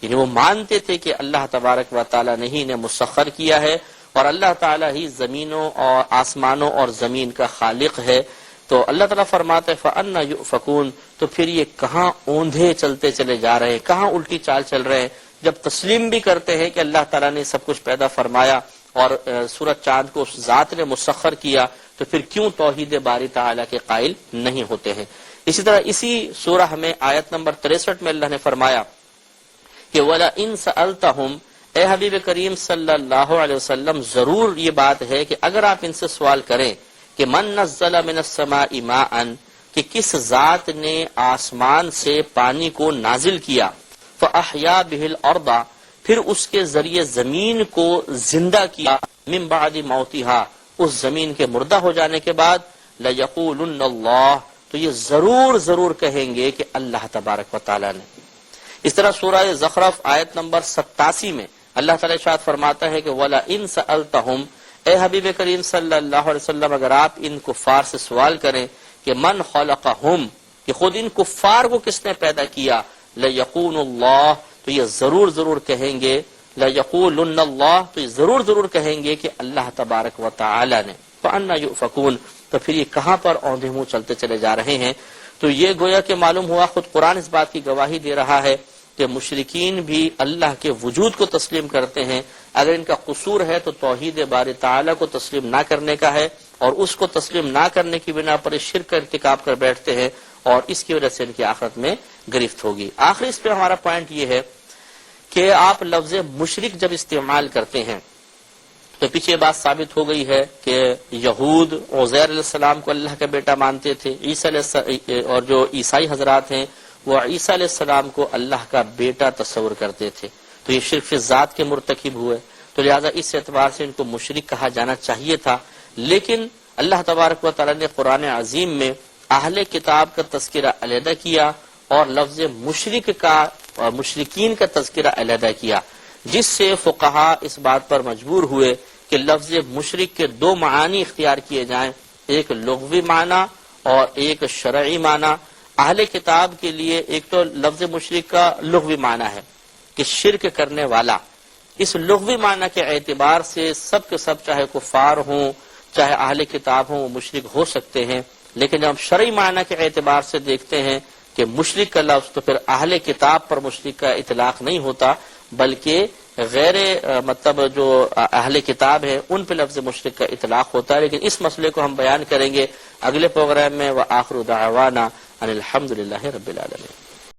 یعنی وہ مانتے تھے کہ اللہ تبارک و تعالیٰ نے ہی انہیں مسخر کیا ہے، اور اللہ تعالیٰ ہی زمینوں اور آسمانوں اور زمین کا خالق ہے۔ تو اللہ تعالیٰ فرماتا ہے فَأَنَّ يُؤْفَكُونَ، تو پھر یہ کہاں اوندھے چلتے چلے جا رہے ہیں، کہاں الٹی چال چل رہے ہیں، جب تسلیم بھی کرتے ہیں کہ اللہ تعالیٰ نے سب کچھ پیدا فرمایا اور سورج چاند کو اس ذات نے مسخر کیا، تو پھر کیوں توحید باری تعالیٰ کے قائل نہیں ہوتے ہیں۔ اسی طرح اسی سورہ میں آیت نمبر 63 میں اللہ نے فرمایا کہ وَلَئِن سَأَلْتَهُمْ، اے حبیب کریم صلی اللہ علیہ وسلم ضرور یہ بات ہے کہ اگر آپ ان سے سوال کریں کہ من نزل من السماء ماء، کہ کس ذات نے آسمان سے پانی کو نازل کیا، فَأَحْيَا بِهِ الْأَرْضَ، پھر اس کے ذریعے زمین کو زندہ کیا، من بعد موتها، اس زمین کے مردہ ہو جانے کے بعد، لَيَقُولُنَّ اللَّهُ، تو یہ ضرور کہیں گے کہ اللہ تبارک و تعالیٰ نے۔ اس طرح سورہ زخرف آیت نمبر 87 میں اللہ تعالیٰ ارشاد فرماتا ہے کہ وَلَئِن سَأَلْتَهُمْ، اے حبیب کریم صلی اللہ علیہ وسلم اگر آپ ان کفار سے سوال کریں کہ من خلقہم، کہ خود ان کفار کو کس نے پیدا کیا، لَيَقُولُ اللَّهُ، تو یہ ضرور کہیں گے، لَيَقُولُنَّ اللَّهُ، تو یہ ضرور کہیں گے کہ اللہ تبارک و تعالی نے۔ فَأَنَّا يُؤْفَكُونَ، تو پھر یہ کہاں پر اوندھے منہ چلتے چلے جا رہے ہیں؟ تو یہ گویا کہ معلوم ہوا، خود قرآن اس بات کی گواہی دے رہا ہے کہ مشرکین بھی اللہ کے وجود کو تسلیم کرتے ہیں، اگر ان کا قصور ہے تو توحید باری تعالیٰ کو تسلیم نہ کرنے کا ہے، اور اس کو تسلیم نہ کرنے کی بنا پر شرک کا ارتکاب کر بیٹھتے ہیں، اور اس کی وجہ سے ان کی آخرت میں گرفت ہوگی۔ آخری اس پہ ہمارا پوائنٹ یہ ہے کہ آپ لفظ مشرک جب استعمال کرتے ہیں تو پیچھے بات ثابت ہو گئی ہے کہ یہود عزیر علیہ السلام کو اللہ کا بیٹا مانتے تھے، اور جو عیسائی حضرات ہیں وہ عیسیٰ علیہ السلام کو اللہ کا بیٹا تصور کرتے تھے، تو یہ شرک فی ذات کے مرتکب ہوئے، تو لہٰذا اس اعتبار سے ان کو مشرک کہا جانا چاہیے تھا۔ لیکن اللہ تبارک و تعالیٰ نے قرآن عظیم میں اہل کتاب کا تذکرہ علیحدہ کیا اور لفظ مشرک کا مشرکین کا تذکرہ علیحدہ کیا، جس سے فقہا اس بات پر مجبور ہوئے کہ لفظ مشرک کے دو معانی اختیار کیے جائیں، ایک لغوی معنی اور ایک شرعی معنی۔ اہل کتاب کے لیے ایک تو لفظ مشرک کا لغوی معنی ہے کہ شرک کرنے والا، اس لغوی معنی کے اعتبار سے سب کے سب چاہے کفار ہوں چاہے اہل کتاب ہوں وہ مشرک ہو سکتے ہیں، لیکن جب ہم شرعی معنی کے اعتبار سے دیکھتے ہیں کہ مشرک کا لفظ، تو پھر اہل کتاب پر مشرک کا اطلاق نہیں ہوتا، بلکہ غیر مطلب جو اہل کتاب ہے ان پہ لفظ مشرک کا اطلاق ہوتا ہے۔ لیکن اس مسئلے کو ہم بیان کریں گے اگلے پروگرام میں۔ وآخر دعوانا ان الحمد للہ رب العالمین۔